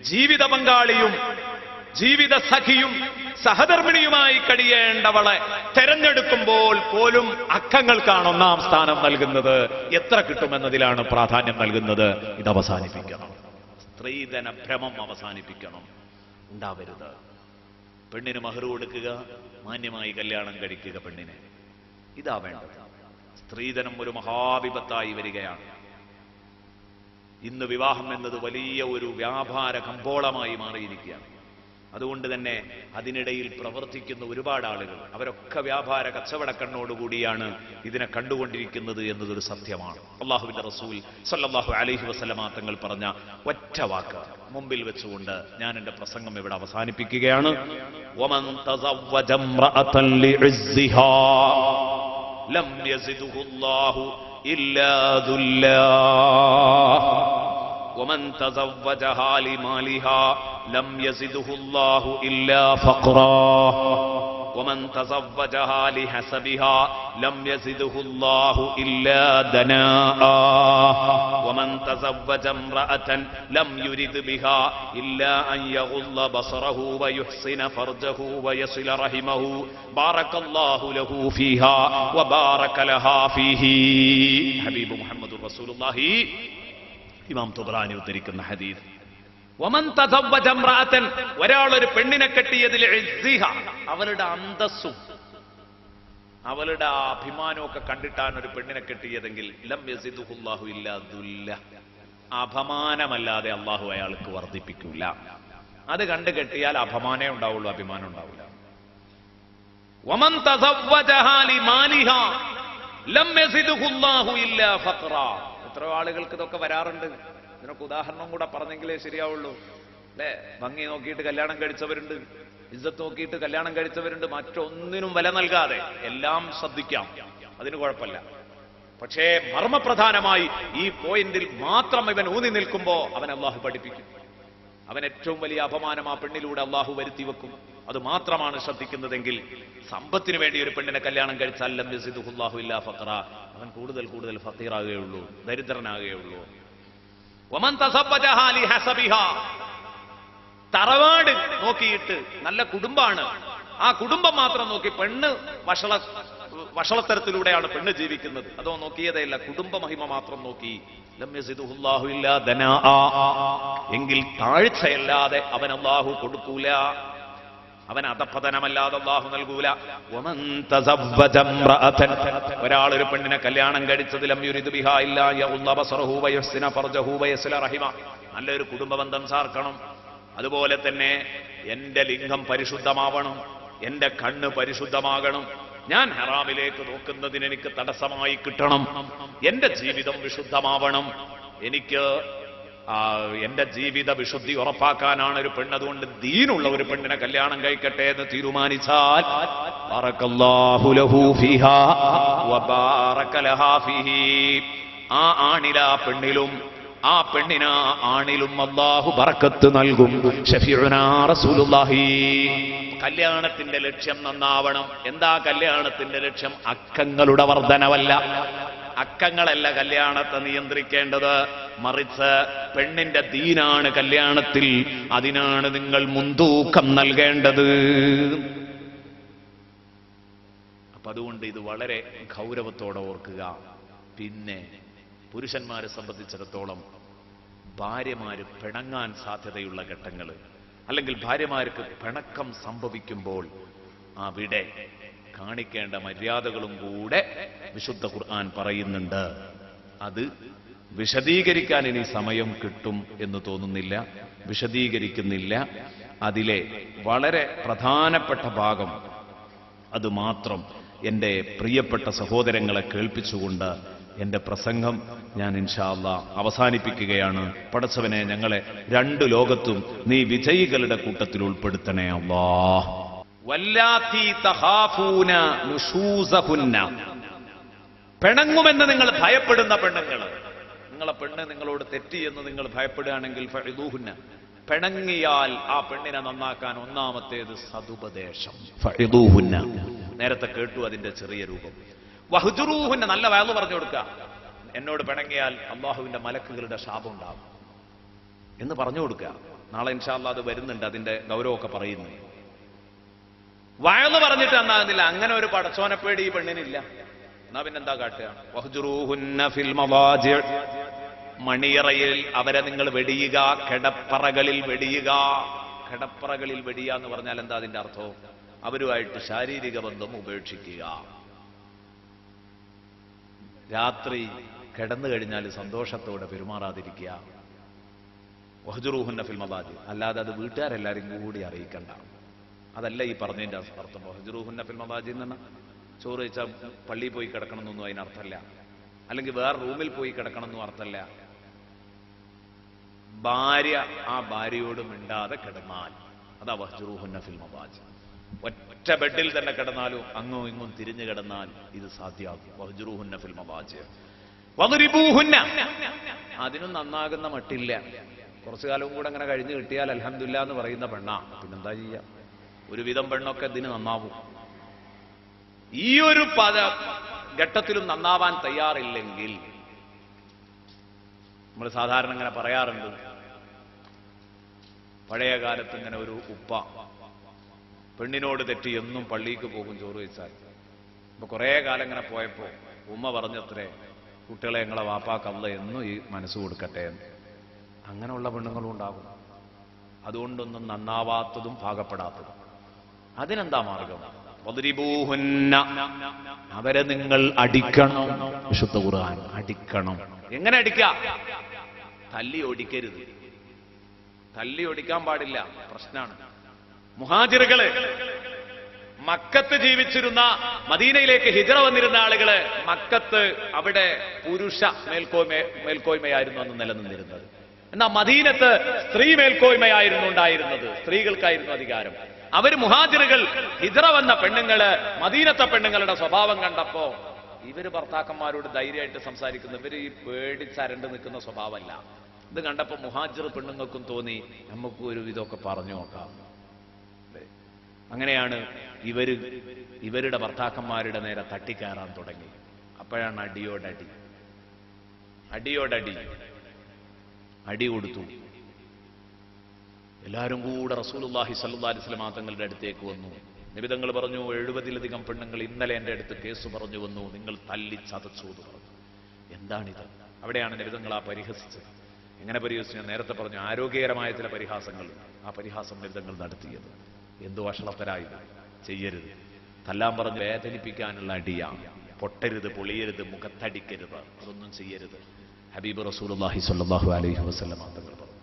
ജീവിത പങ്കാളിയും ജീവിത സഖിയും സഹധർമ്മിണിയുമായി കഴിയേണ്ടവളെ തെരഞ്ഞെടുക്കുമ്പോൾ പോലും അക്കങ്ങൾക്കാണ് ഒന്നാം സ്ഥാനം നൽകുന്നത്. എത്ര കിട്ടുമെന്നതിലാണ് പ്രാധാന്യം നൽകുന്നത്. ഇത് അവസാനിപ്പിക്കണം. സ്ത്രീധന ഭ്രമം അവസാനിപ്പിക്കണം, ഉണ്ടാവരുത്. പെണ്ണിന് മഹർ കൊടുക്കുക, മാന്യമായി കല്യാണം കഴിക്കുക പെണ്ണിനെ, ഇതാ വേണ്ടത്. സ്ത്രീധനം ഒരു മഹാവിപത്തായി വരികയാണ്. ഇന്ന് വിവാഹം എന്നത് വലിയ ഒരു വ്യാപാര കമ്പോളമായി മാറിയിരിക്കുകയാണ്. അതുകൊണ്ട് തന്നെ അതിനിടയിൽ പ്രവർത്തിക്കുന്ന ഒരുപാട് ആളുകൾ, അവരൊക്കെ വ്യാപാര കച്ചവടക്കണ്ണോടുകൂടിയാണ് ഇതിനെ കണ്ടുകൊണ്ടിരിക്കുന്നത് എന്നതൊരു സത്യമാണ്. അല്ലാഹുവിന്റെ റസൂൽ സല്ലല്ലാഹു അലൈഹി വസല്ലമ തങ്ങൾ പറഞ്ഞ ഒറ്റ വാക്ക് മുമ്പിൽ വെച്ചുകൊണ്ട് ഞാൻ എന്റെ പ്രസംഗം ഇവിടെ അവസാനിപ്പിക്കുകയാണ്. വമൻ തസവ്വജ ഇംറഅതൻ ലിഇസ്സിഹാ ലം യസിദുഹു അല്ലാഹു ഇല്ലാ ദുല്ലാ ومن تزوجها لمالها لم يزده الله إلا فقرا ومن تزوجها لحسبها لم يزده الله إلا دناء ومن تزوج امرأة لم يرد بها إلا أن يغض بصره ويحسن فرجه ويصل رحمه بارك الله له فيها وبارك لها فيه. حبيب محمد رسول الله, ഇമാം തുബ്രാനി ഉദ്ധരിക്കുന്ന ഹദീസ്. വമൻ തസവ്വജ ഇംറഅതൻ, ഒരാളൊരു പെണ്ണിനെ കെട്ടിയതിൽ ഇസ്സിഹ, അവളുടെ അന്തസ്സും അവളുടെ അഭിമാനവും ഒക്കെ കണ്ടിട്ടാണ് ഒരു പെണ്ണിനെ കെട്ടിയതെങ്കിൽ ലം യസിദുഹുല്ലാഹു ഇല്ലാ ദുല്ല, അപമാനമല്ലാതെ അള്ളാഹു അയാൾക്ക് വർദ്ധിപ്പിക്കൂല. അത് കണ്ടു കെട്ടിയാൽ അപമാനേ ഉണ്ടാവുള്ളൂ, അഭിമാനം ഉണ്ടാവില്ല. വമൻ തസവ്വജഹാ ലിമാലിഹാ ലം യസിദുഹുല്ലാഹു ഇല്ലാ ഫഖ്റാ. എത്ര ആളുകൾക്ക് ഇതൊക്കെ വരാറുണ്ട്. ഇതിനൊക്കെ ഉദാഹരണം കൂടെ പറഞ്ഞെങ്കിലേ ശരിയാവുള്ളൂ. അല്ലെ? ഭംഗി നോക്കിയിട്ട് കല്യാണം കഴിച്ചവരുണ്ട്, ഇസ്സത്ത് നോക്കിയിട്ട് കല്യാണം കഴിച്ചവരുണ്ട്. മറ്റൊന്നിനും വില നൽകാതെ എല്ലാം ശ്രദ്ധിക്കാം, അതിന് കുഴപ്പമില്ല. പക്ഷേ മർമ്മപ്രധാനമായി ഈ പോയിന്റിൽ മാത്രം ഇവൻ ഊന്നി നിൽക്കുമ്പോ അവൻ അള്ളാഹു പഠിപ്പിക്കും. അവൻ ഏറ്റവും വലിയ അപമാനം ആ പെണ്ണിലൂടെ അള്ളാഹു വരുത്തി വെക്കും. അത് മാത്രമാണ് ശ്രദ്ധിക്കുന്നതെങ്കിൽ സമ്പത്തിന് വേണ്ടി ഒരു പെണ്ണിനെ കല്യാണം കഴിച്ചാൽ ലം യസിദുഹുല്ലാഹു ഇല്ലാ ഫഖറ, അവൻ കൂടുതൽ കൂടുതൽ ഫഖീറാകുകയുള്ളൂ, ദരിദ്രനാകുകയുള്ളൂ. വമൻ തസബ്ബജഹാ ലിഹസബിഹാ, തറവാട് നോക്കിയിട്ട് നല്ല കുടുംബാണ്, ആ കുടുംബം മാത്രം നോക്കി പെണ്ണ് വഷളത്തരത്തിലൂടെയാണ് പെണ്ണ് ജീവിക്കുന്നത്, അതോ നോക്കിയതേയില്ല, കുടുംബ മഹിമ മാത്രം നോക്കി, ലം യസിദുഹുല്ലാഹു ഇല്ലാ ദനാഅ, എങ്കിൽ താഴ്ചയല്ലാതെ അവൻ അല്ലാഹു കൊടുക്കൂല, അവൻ അധപതനമല്ലാതെ അല്ലാഹു നൽകൂല. വമൻ തസവ്വജ ഇംറഅതൻ, ഒരാൾ ഒരു പെണ്ണിനെ കല്യാണം കഴിച്ചത് ലം യുരിദു ബിഹാ ഇല്ലാ യഉല്ല ബസറഹു വയസ്ന ഫർജഹു വയസ്ല റഹിമ, നല്ലൊരു കുടുംബ ബന്ധം സാർക്കണം. അതുപോലെ തന്നെ എന്റെ ലിംഗം പരിശുദ്ധമാവണം, എന്റെ കണ്ണ് പരിശുദ്ധമാകണം, ഞാൻ ഹറാമിലേക്ക് നോക്കുന്നതിന് എനിക്ക് തടസ്സമായി കിട്ടണം, എന്റെ ജീവിതം വിശുദ്ധമാവണം, എനിക്ക് എന്റെ ജീവിത വിശുദ്ധി ഉറപ്പാക്കാനാണ് ഒരു പെണ്ണ്. അതുകൊണ്ട് ദീനുള്ള ഒരു പെണ്ണിനെ കല്യാണം കഴിക്കട്ടെ എന്ന് തീരുമാനിച്ചാൽ ബറകല്ലാഹു ലഹു ഫീഹാ വബാറക ലഹാ ഫീഹി, ആ ആണിലാ പെണ്ണിലും ആ പെണ്ണിനാ ആണിലും അല്ലാഹു ബറക്കത്ത് നൽകും. ശഫീഉനാ റസൂലുള്ളാഹി. കല്യാണത്തിന്റെ ലക്ഷ്യം നന്നാവണം. എന്താ കല്യാണത്തിന്റെ ലക്ഷ്യം? അക്കങ്ങളുടെ വർധനവല്ല, അക്കങ്ങളല്ല കല്യാണത്തെ നിയന്ത്രിക്കേണ്ടത്, മറിച്ച് പെണ്ണിന്റെ ദീനാണ് കല്യാണത്തിൽ, അതിനാണ് നിങ്ങൾ മുൻതൂക്കം നൽകേണ്ടത്. അപ്പൊ അതുകൊണ്ട് ഇത് വളരെ ഗൗരവത്തോടെ ഓർക്കുക. പിന്നെ പുരുഷന്മാരെ സംബന്ധിച്ചിടത്തോളം ഭാര്യമാര് പിണങ്ങാൻ സാധ്യതയുള്ള ഘട്ടങ്ങൾ, അല്ലെങ്കിൽ ഭാര്യമാർക്ക് പിണക്കം സംഭവിക്കുമ്പോൾ അവിടെ കാണിക്കേണ്ട മര്യാദകളും കൂടെ വിശുദ്ധ ഖുർആൻ പറയുന്നുണ്ട്. അത് വിശദീകരിക്കാൻ ഇനി സമയം കിട്ടും എന്ന് തോന്നുന്നില്ല, വിശദീകരിക്കുന്നില്ല. അതിലെ വളരെ പ്രധാനപ്പെട്ട ഭാഗം അത് മാത്രം എൻ്റെ പ്രിയപ്പെട്ട സഹോദരങ്ങളെ കേൾപ്പിച്ചുകൊണ്ട് എന്റെ പ്രസംഗം ഞാൻ ഇൻഷാ അല്ലാഹ് അവസാനിപ്പിക്കുകയാണ്. പടച്ചവനെ, ഞങ്ങളെ രണ്ട് ലോകത്തും നീ വിജയികളുടെ കൂട്ടത്തിൽ ഉൾപ്പെടുത്തണേ അല്ലാഹ്. വല്ലാത്തി തഖാഫൂന നുശൂസഹുന്ന, പിണങ്ങുമെന്ന് നിങ്ങൾ ഭയപ്പെടുന്ന പെണ്ണുങ്ങൾ, നിങ്ങളെ പെണ്ണ് നിങ്ങളോട് തെറ്റി എന്ന് നിങ്ങൾ ഭയപ്പെടുകയാണെങ്കിൽ ഫഇദൂഹുന്ന, പിണങ്ങിയാൽ ആ പെണ്ണിനെ നന്നാക്കാൻ ഒന്നാമത്തേത് സതുപദേശം. ഫഇദൂഹുന്ന, നേരത്തെ കേട്ടു അതിന്റെ ചെറിയ രൂപം. വഹ്ജുറൂഹുന്ന, നല്ല വഅദ് പറഞ്ഞു കൊടുക്കുക. എന്നോട് പിണങ്ങിയാൽ അല്ലാഹുവിന്റെ മലക്കുകളുടെ ശാപം ഉണ്ടാകും എന്ന് പറഞ്ഞു കൊടുക്കുക. നാളെ ഇൻഷാ അല്ലാഹ് അത് വരുന്നുണ്ട്, അതിന്റെ ഗൗരവമൊക്കെ പറയുന്നു. വഅദ് പറഞ്ഞിട്ട് എന്നാകുന്നില്ല, അങ്ങനെ ഒരു പടച്ചോനെപ്പേടി ഈ പെണ്ണിനില്ല, എന്നാ പിന്നെന്താ കാട്ടുക? വഹ്ജുറൂഹുന്ന ഫിൽ മവാജിഅ്, മണിയറയിൽ അവരെ നിങ്ങൾ വെടിയുക, കിടപ്പറകളിൽ വെടിയുക. കിടപ്പറകളിൽ വെടിയുക എന്ന് പറഞ്ഞാൽ എന്താ അതിന്റെ അർത്ഥം? അവരുമായിട്ട് ശാരീരിക ബന്ധം ഉപേക്ഷിക്കുക. രാത്രി കിടന്നു കഴിഞ്ഞാൽ സന്തോഷത്തോടെ പെരുമാറാതിരിക്കുക. വഹ്ജുറൂഹുന്ന ഫിൽ മവാജിഅ്, അല്ലാതെ അത് വീട്ടുകാരെല്ലാരും കൂടി അറിയിക്കണ്ട. അതല്ല ഈ പറഞ്ഞതിന്റെ അർത്ഥം. വഹ്ജുറൂഹുന്ന ഫിൽ മവാജിഅ് എന്ന് പറഞ്ഞാൽ ചോറ് വെച്ചാൽ പള്ളിയിൽ പോയി കിടക്കണം എന്നൊന്നും അതിനർത്ഥമല്ല, അല്ലെങ്കിൽ വേറെ റൂമിൽ പോയി കിടക്കണം എന്നും അർത്ഥമല്ല. ഭാര്യ ആ ഭാര്യയോട് മിണ്ടാതെ കിടന്നാൽ അതാ വഹ്ജുറൂഹുന്ന ഫിൽ മവാജിഅ്. ഒറ്റ ബെഡിൽ തന്നെ കിടന്നാലും അങ്ങോ ഇങ്ങും തിരിഞ്ഞു കിടന്നാൽ ഇത് സാധ്യമാകും. വഹ്ജുറൂഹുന്ന ഫിൽ മവാജിഅ് വദ്രിബൂഹുന്ന, അതിനും നന്നാകുന്ന മട്ടില്ല. കുറച്ചു കാലവും കൂടെ അങ്ങനെ കഴിഞ്ഞു കിട്ടിയാൽ അൽഹംദുലില്ലാ എന്ന് പറയുന്ന പെണ്ണാ, പിന്നെന്താ ചെയ്യാ? ഒരുവിധം പെണ്ണൊക്കെ ഇതിന് നന്നാവും. ഈ ഒരു ഘട്ടത്തിലും നന്നാവാൻ തയ്യാറില്ലെങ്കിൽ നമ്മൾ സാധാരണ ഇങ്ങനെ പറയാറുണ്ട്, പഴയ കാലത്ത് ഇങ്ങനെ ഒരു ഉപ്പ പെണ്ണിനോട് തെറ്റി എന്നും പള്ളിക്ക് പോകും ചോറ് വെച്ചാൽ. അപ്പൊ കുറെ കാലം ഇങ്ങനെ പോയപ്പോ ഉമ്മ പറഞ്ഞത്രേ, കുട്ടികളെ ഞങ്ങളെ വാപ്പാക്കല്ല എന്നും ഈ മനസ്സ് കൊടുക്കട്ടെ എന്ന്. അങ്ങനെയുള്ള പെണ്ണുങ്ങളും ഉണ്ടാകും. അതുകൊണ്ടൊന്നും നന്നാവാത്തതും പാകപ്പെടാത്തതും. അതിനെന്താ മാർഗം? വദ്രിബൂഹുന്ന, അവരെ നിങ്ങൾ അടിക്കണം. വിശുദ്ധ ഖുർആൻ അടിക്കണം. എങ്ങനെ അടിക്കുക? തല്ലി ഓടിക്കരുത്. തല്ലി ഓടിക്കാൻ പാടില്ല, പ്രശ്നമാണ്. മുഹാജിറുകള്, മക്കത്ത് ജീവിച്ചിരുന്ന, മദീനയിലേക്ക് ഹിജ്റ വന്നിരുന്ന ആളുകള്, മക്കത്ത് അവിടെ പുരുഷ മേൽക്കോയ്മയായിരുന്നു അന്ന് നിലനിന്നിരുന്നത്. എന്നാ മദീനത്ത് സ്ത്രീ മേൽക്കോയ്മയായിരുന്നു ഉണ്ടായിരുന്നത്, സ്ത്രീകൾക്കായിരുന്നു അധികാരം. അവര് മുഹാജിറുകൾ ഹിജ്റ വന്ന പെണ്ണുങ്ങള് മദീനത്തെ പെണ്ണുങ്ങളുടെ സ്വഭാവം കണ്ടപ്പോ ഇവര് ഭർത്താക്കന്മാരോട് ധൈര്യമായിട്ട് സംസാരിക്കുന്നു. ഇവര് ഈ പേടിച്ചരണ്ട് നിൽക്കുന്ന സ്വഭാവമല്ല. ഇത് കണ്ടപ്പോ മുഹാജിർ പെണ്ണുങ്ങൾക്കും തോന്നി നമുക്കും ഒരു ഇതൊക്കെ പറഞ്ഞു നോക്കാം. അങ്ങനെയാണ് ഇവരുടെ ഭർത്താക്കന്മാരുടെ നേരെ തട്ടിക്കയറാൻ തുടങ്ങി. അപ്പോഴാണ് അടി കൊടുത്തു. എല്ലാവരും കൂടെ റസൂലുള്ളാഹി സ്വല്ലല്ലാഹു അലൈഹി വസല്ലം തങ്ങളുടെ അടുത്തേക്ക് വന്നു. നബി തങ്ങൾ പറഞ്ഞു, 70-ലധികം പെണ്ണുങ്ങൾ ഇന്നലെ എൻ്റെ അടുത്ത് കേസ് പറഞ്ഞു വന്നു, നിങ്ങൾ തല്ലി ചതച്ചു എന്ന് പറഞ്ഞു. എന്താണിത്? അവിടെയാണ് നബി തങ്ങൾ പരിഹസിച്ചത്. എങ്ങനെ പരിഹസിച്ചു? ഞാൻ നേരത്തെ പറഞ്ഞു, ആരോഗ്യകരമായ ചില പരിഹാസങ്ങൾ. ആ പരിഹാസം നബി തങ്ങൾ നടത്തിയത് എന്തോ വഷളത്തരായി ചെയ്യരുത്. തല്ലാൻ പറഞ്ഞ് വേദനിപ്പിക്കാനുള്ള അടിയാണ്. പൊട്ടരുത്, പൊളിയരുത്, മുഖത്തടിക്കരുത്, അതൊന്നും ചെയ്യരുത്. ഹബീബ് റസൂലുള്ളാഹി സ്വല്ലല്ലാഹു അലൈഹി വസല്ലം തങ്ങൾ പറഞ്ഞു.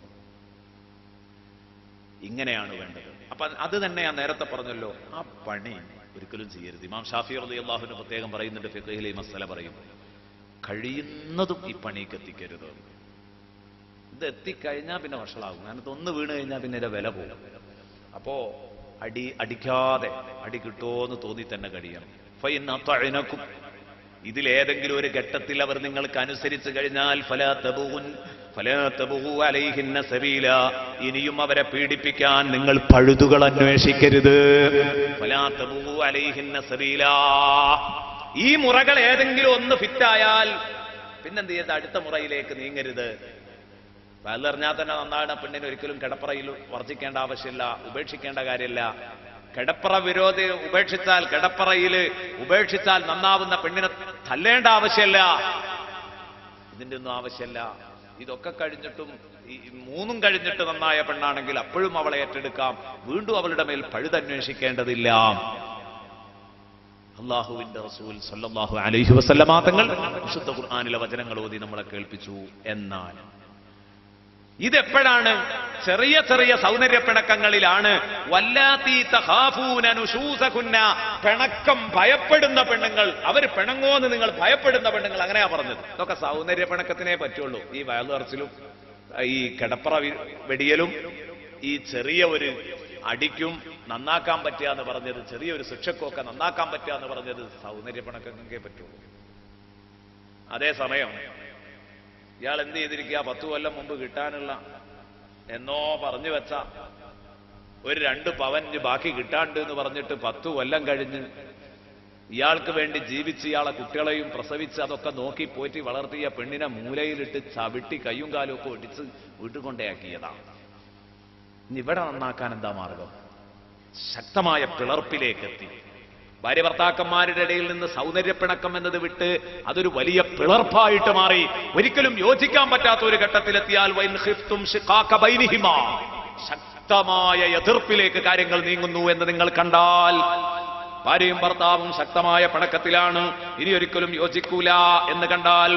ഇങ്ങനെയാണ് വേണ്ടത്. അപ്പൊ അത് തന്നെ ഞാൻ നേരത്തെ പറഞ്ഞല്ലോ, ആ പണി ഒരിക്കലും ചെയ്യരുത്. ഇമാം ഷാഫി റളിയല്ലാഹു അൻഹു പ്രത്യേകം പറയുന്നുണ്ട്, ഫിഖ്ഹിലെ ഈ മസല പറയും, കഴിയുന്നതും ഈ പണിക്ക് എത്തിക്കരുത്. ഇത് എത്തിക്കഴിഞ്ഞാൽ പിന്നെ വഷളാകും. കാരണം ഇതൊന്ന് വീണ് കഴിഞ്ഞാൽ പിന്നെ ഇതിന്റെ വില പോകും. അപ്പോ അടിക്കാതെ അടി കിട്ടുമോന്ന് തോന്നി തന്നെ കഴിയണം. ഫൈനതഅനകും, ഇതിലേതെങ്കിലും ഒരു ഘട്ടത്തിൽ അവർ നിങ്ങൾക്ക് അനുസരിച്ച് കഴിഞ്ഞാൽ ഫലാ തബഗു അലൈഹിന്ന സബീല, ഇനിയും അവരെ പീഡിപ്പിക്കാൻ നിങ്ങൾ പഴുതുകൾ അന്വേഷിക്കരുത്. ഫലാ തബഗു അലൈഹിന്ന സബീല, ഈ മുറകൾ ഏതെങ്കിലും ഒന്ന് ഫിറ്റായാൽ പിന്നെന്ത് ചെയ്ത് അടുത്ത മുറയിലേക്ക് നീങ്ങരുത്. വയലറിഞ്ഞാൽ തന്നെ നന്നാണ്. പെണ്ണിന് ഒരിക്കലും കിടപ്പറയിൽ വർജിക്കേണ്ട ആവശ്യമില്ല, ഉപേക്ഷിക്കേണ്ട കാര്യമില്ല. കിടപ്പറ വിരോധി ഉപേക്ഷിച്ചാൽ നന്നാവുന്ന പെണ്ണിനെ തല്ലേണ്ട ആവശ്യമില്ല. ഇതിന്റെ ഒന്നും ആവശ്യമില്ല. ഇതൊക്കെ കഴിഞ്ഞിട്ടും ഈ മൂന്നും കഴിഞ്ഞിട്ട് നന്നായ പെണ്ണാണെങ്കിൽ അപ്പോഴും അവളെ ഏറ്റെടുക്കാം. വീണ്ടും അവളുടെ മേൽ പഴുതന്വേഷിക്കേണ്ടതില്ല. അല്ലാഹുവിന്റെ റസൂൽ സല്ലല്ലാഹു അലൈഹി വസല്ലമ തങ്ങൾ വിശുദ്ധ ഖുർആനിലെ വചനങ്ങൾ ഓതി നമ്മളെ കേൾപ്പിച്ചു. എന്നാൽ ഇതെപ്പോഴാണ്? ചെറിയ ചെറിയ സൗന്ദര്യപ്പിണക്കങ്ങളിലാണ്. വല്ലാത്തി തഖാഫൂന നുശൂസകുന്ന, പിണക്കം ഭയപ്പെടുന്ന പെണ്ണുങ്ങൾ, അവർ പിണങ്ങോന്ന് നിങ്ങൾ ഭയപ്പെടുന്ന പെണ്ണുങ്ങൾ, അങ്ങനെയാ പറഞ്ഞത്. ഇതൊക്കെ സൗന്ദര്യപ്പിണക്കത്തിനേ പറ്റുള്ളൂ. ഈ വയലുറച്ചിലും ഈ കിടപ്പറ വെടിയലും ഈ ചെറിയ ഒരു അടിക്കും നന്നാക്കാൻ പറ്റുക എന്ന് പറഞ്ഞത്, ചെറിയൊരു ശിക്ഷക്കൊക്കെ നന്നാക്കാൻ പറ്റുക എന്ന് പറഞ്ഞത് സൗന്ദര്യപ്പിണക്കങ്ങൾക്കേ പറ്റുള്ളൂ. അതേസമയം ഇയാൾ എന്ത് ചെയ്തിരിക്കുക? 10 കൊല്ലം മുമ്പ് കിട്ടാനുള്ള എന്നോ പറഞ്ഞു വെച്ച ഒരു 2 പവൻ ബാക്കി കിട്ടാണ്ട് എന്ന് പറഞ്ഞിട്ട് 10 കൊല്ലം കഴിഞ്ഞ് ഇയാൾക്ക് വേണ്ടി ജീവിച്ച് ഇയാളെ കുട്ടികളെയും പ്രസവിച്ച് അതൊക്കെ നോക്കി പോറ്റി വളർത്തിയ പെണ്ണിനെ മൂലയിലിട്ട് ചവിട്ടി കയ്യും കാലും ഒക്കെ ഒടിച്ച് വീട്ടിൽ കൊണ്ടേയാക്കിയതാണ്. ഇവിടെ നന്നാക്കാൻ എന്താ മാർഗം? ശക്തമായ പിളർപ്പിലേക്ക് എത്തി. ഭാര്യ ഭർത്താക്കന്മാരുടെ ഇടയിൽ നിന്ന് സൗന്ദര്യപ്പിണക്കം എന്നത് വിട്ട് അതൊരു വലിയ പിളർപ്പായിട്ട് മാറി. ഒരിക്കലും യോജിക്കാൻ പറ്റാത്ത ഒരു ഘട്ടത്തിലെത്തിയാൽ ശക്തമായ എതിർപ്പിലേക്ക് കാര്യങ്ങൾ നീങ്ങുന്നു എന്ന് നിങ്ങൾ കണ്ടാൽ, ഭാര്യയും ഭർത്താവും ശക്തമായ പിണക്കത്തിലാണ്, ഇനി ഒരിക്കലും യോജിക്കൂല എന്ന് കണ്ടാൽ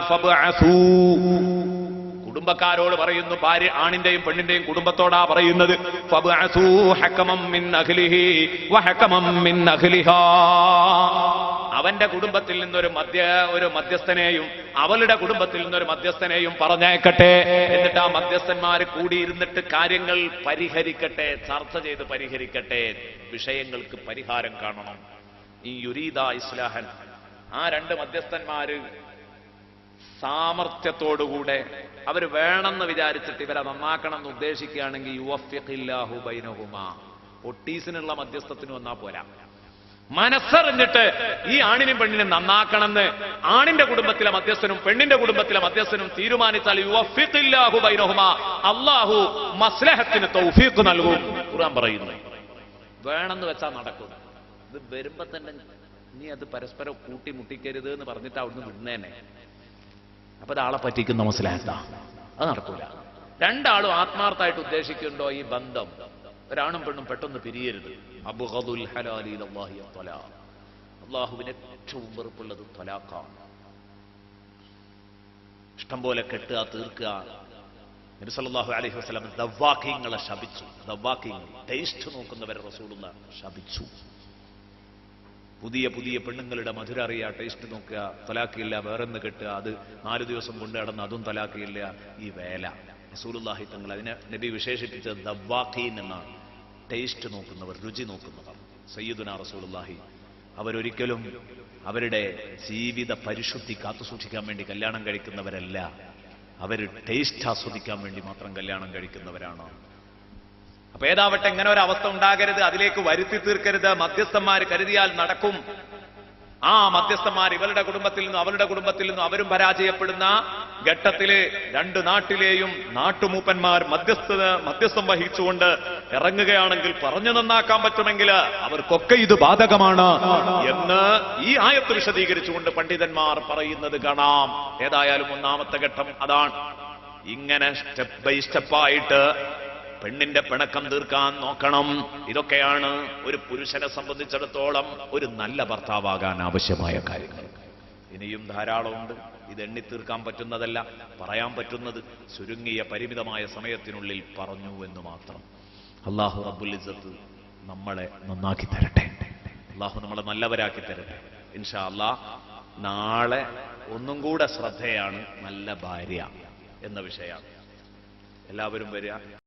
കുടുംബക്കാരോട് പറയുന്നു. ഭാര്യ ആണിന്റെയും പെണ്ണിന്റെയും കുടുംബത്തോടാ പറയുന്നത്. ഫബ്അസൂ ഹകമം മിൻ അഹ്ലിഹി വഹകമം മിൻ അഹ്ലിഹാ, അവന്റെ കുടുംബത്തിൽ നിന്നൊരു മധ്യസ്ഥനെയും അവളുടെ കുടുംബത്തിൽ നിന്നൊരു മധ്യസ്ഥനെയും പറഞ്ഞേക്കട്ടെ. എന്നിട്ട് ആ മധ്യസ്ഥന്മാര് കൂടിയിരുന്നിട്ട് കാര്യങ്ങൾ പരിഹരിക്കട്ടെ, ചർച്ച ചെയ്ത് പരിഹരിക്കട്ടെ, വിഷയങ്ങൾക്ക് പരിഹാരം കാണണം. ഈ യുരീദ ഇസ്ലാഹൻ, ആ 2 മധ്യസ്ഥന്മാര് സാമർത്ഥ്യത്തോടുകൂടെ അവർ വേണമെന്ന് വിചാരിച്ചിട്ട് ഇവരെ നന്നാക്കണം എന്ന് ഉദ്ദേശിക്കുകയാണെങ്കിൽ യുവഫിഖില്ലാഹു ബൈനഹുമാ, ഒട്ടീസിനുള്ള മധ്യസ്ഥത്തിന് വന്നാ പോരാ. മനസ്സറിഞ്ഞിട്ട് ഈ ആണിനും പെണ്ണിനും നന്നാക്കണമെന്ന് ആണിന്റെ കുടുംബത്തിലെ മധ്യസ്ഥനും പെണ്ണിന്റെ കുടുംബത്തിലെ മധ്യസ്ഥനും തീരുമാനിച്ചാൽ യുവഫിഖില്ലാഹു ബൈനഹുമാ, അല്ലാഹു മസ്ലഹത്തിന് തൗഫീഖ് നൽകും. ഖുർആൻ പറയുന്നു. വേണമെന്ന് വെച്ചാൽ നടക്കും. ഇത് വരുമ്പോ തന്നെ നീ അത് പരസ്പരം കൂട്ടിമുട്ടിക്കരുത് എന്ന് പറഞ്ഞിട്ട് അവിടുന്ന് വിടുന്നേനെ. അപ്പൊ ആളെ പറ്റിക്കുന്ന മസ്ലഹത്താ, അത് നടക്കൂല. 2 ആളും ആത്മാർത്ഥമായിട്ട് ഉദ്ദേശിക്കുന്നുണ്ടോ ഈ ബന്ധം, ഒരാണും പെണ്ണും പെട്ടെന്ന് പിരിയരുത്. അബ്ഗദുൽ ഹലാലി ഇലല്ലാഹി ത്വലാഖ്, അല്ലാഹുവിന് ഏറ്റവും വെറുപ്പുള്ളത് ത്വലാഖാണ്. ഇഷ്ടം പോലെ കെട്ടുക, തീർക്കുക. നബി സല്ലല്ലാഹു അലൈഹി വസല്ലം ദവാഖീങ്ങളെ ശപിച്ചു. ദവാഖീങ്ങൾ, ടേസ്റ്റ് നോക്കുന്നവരെ റസൂലുള്ളാഹി ശപിച്ചു. പുതിയ പുതിയ പെണ്ണുങ്ങളുടെ മധുര അറിയുക, ടേസ്റ്റ് നോക്കുക, തലാക്കില്ല, വേറെന്ന് കെട്ടുക, അത് 4 ദിവസം കൊണ്ട് നടന്ന് അതും തലാക്കില്ല. ഈ വേല റസൂലുള്ളാഹി തങ്ങൾ അതിനെ നബി വിശേഷിപ്പിച്ചത് ദവ്വാഖീൻ എന്നാണ്. ടേസ്റ്റ് നോക്കുന്നവർ, രുചി നോക്കുന്നവർ. സയ്യിദുനാ റസൂലുള്ളാഹി അവരൊരിക്കലും അവരുടെ ജീവിത പരിശുദ്ധി കാത്തുസൂക്ഷിക്കാൻ വേണ്ടി കല്യാണം കഴിക്കുന്നവരല്ല. അവർ ടേസ്റ്റ് ആസ്വദിക്കാൻ വേണ്ടി മാത്രം കല്യാണം കഴിക്കുന്നവരാണ്. അപ്പൊ ഏതാവട്ടെ, ഇങ്ങനെ ഒരു അവസ്ഥ ഉണ്ടാകരുത്, അതിലേക്ക് വരുത്തി തീർക്കരുത്. മധ്യസ്ഥന്മാർ കരുതിയാൽ നടക്കും. ആ മധ്യസ്ഥന്മാർ ഇവരുടെ കുടുംബത്തിൽ നിന്നും അവരുടെ കുടുംബത്തിൽ നിന്നും അവരും ഘട്ടത്തില് രണ്ട് നാട്ടിലെയും നാട്ടുമൂപ്പന്മാർ മധ്യസ്ഥം വഹിച്ചുകൊണ്ട് ഇറങ്ങുകയാണെങ്കിൽ പറഞ്ഞു നന്നാക്കാൻ പറ്റുമെങ്കിൽ അവർക്കൊക്കെ ഇത് ബാധകമാണ് എന്ന് ഈ ആയത്ത് വിശദീകരിച്ചുകൊണ്ട് പണ്ഡിതന്മാർ പറയുന്നത് കാണാം. ഏതായാലും ഒന്നാമത്തെ ഘട്ടം അതാണ്. ഇങ്ങനെ സ്റ്റെപ്പ് ബൈ സ്റ്റെപ്പായിട്ട് പെണ്ണിന്റെ പിണക്കം തീർക്കാൻ നോക്കണം. ഇതൊക്കെയാണ് ഒരു പുരുഷനെ സംബന്ധിച്ചിടത്തോളം ഒരു നല്ല ഭർത്താവാകാൻ ആവശ്യമായ കാര്യങ്ങൾ. ഇനിയും ധാരാളമുണ്ട്. ഇത് എണ്ണിത്തീർക്കാൻ പറ്റുന്നതല്ല, പറയാൻ പറ്റുന്നത് ചുരുങ്ങിയ പരിമിതമായ സമയത്തിനുള്ളിൽ പറഞ്ഞു എന്ന് മാത്രം. അല്ലാഹു റബ്ബുൽ ഇസ്സത്ത് നമ്മളെ നന്നാക്കി തരട്ടെ. അല്ലാഹു നമ്മളെ നല്ലവരാക്കി തരട്ടെ. ഇൻഷാ അല്ലാഹ് നാളെ ഒന്നും കൂടെ ശ്രദ്ധയാണ് നല്ല ഭാര്യ എന്ന വിഷയമാണ്. എല്ലാവരും വരിക.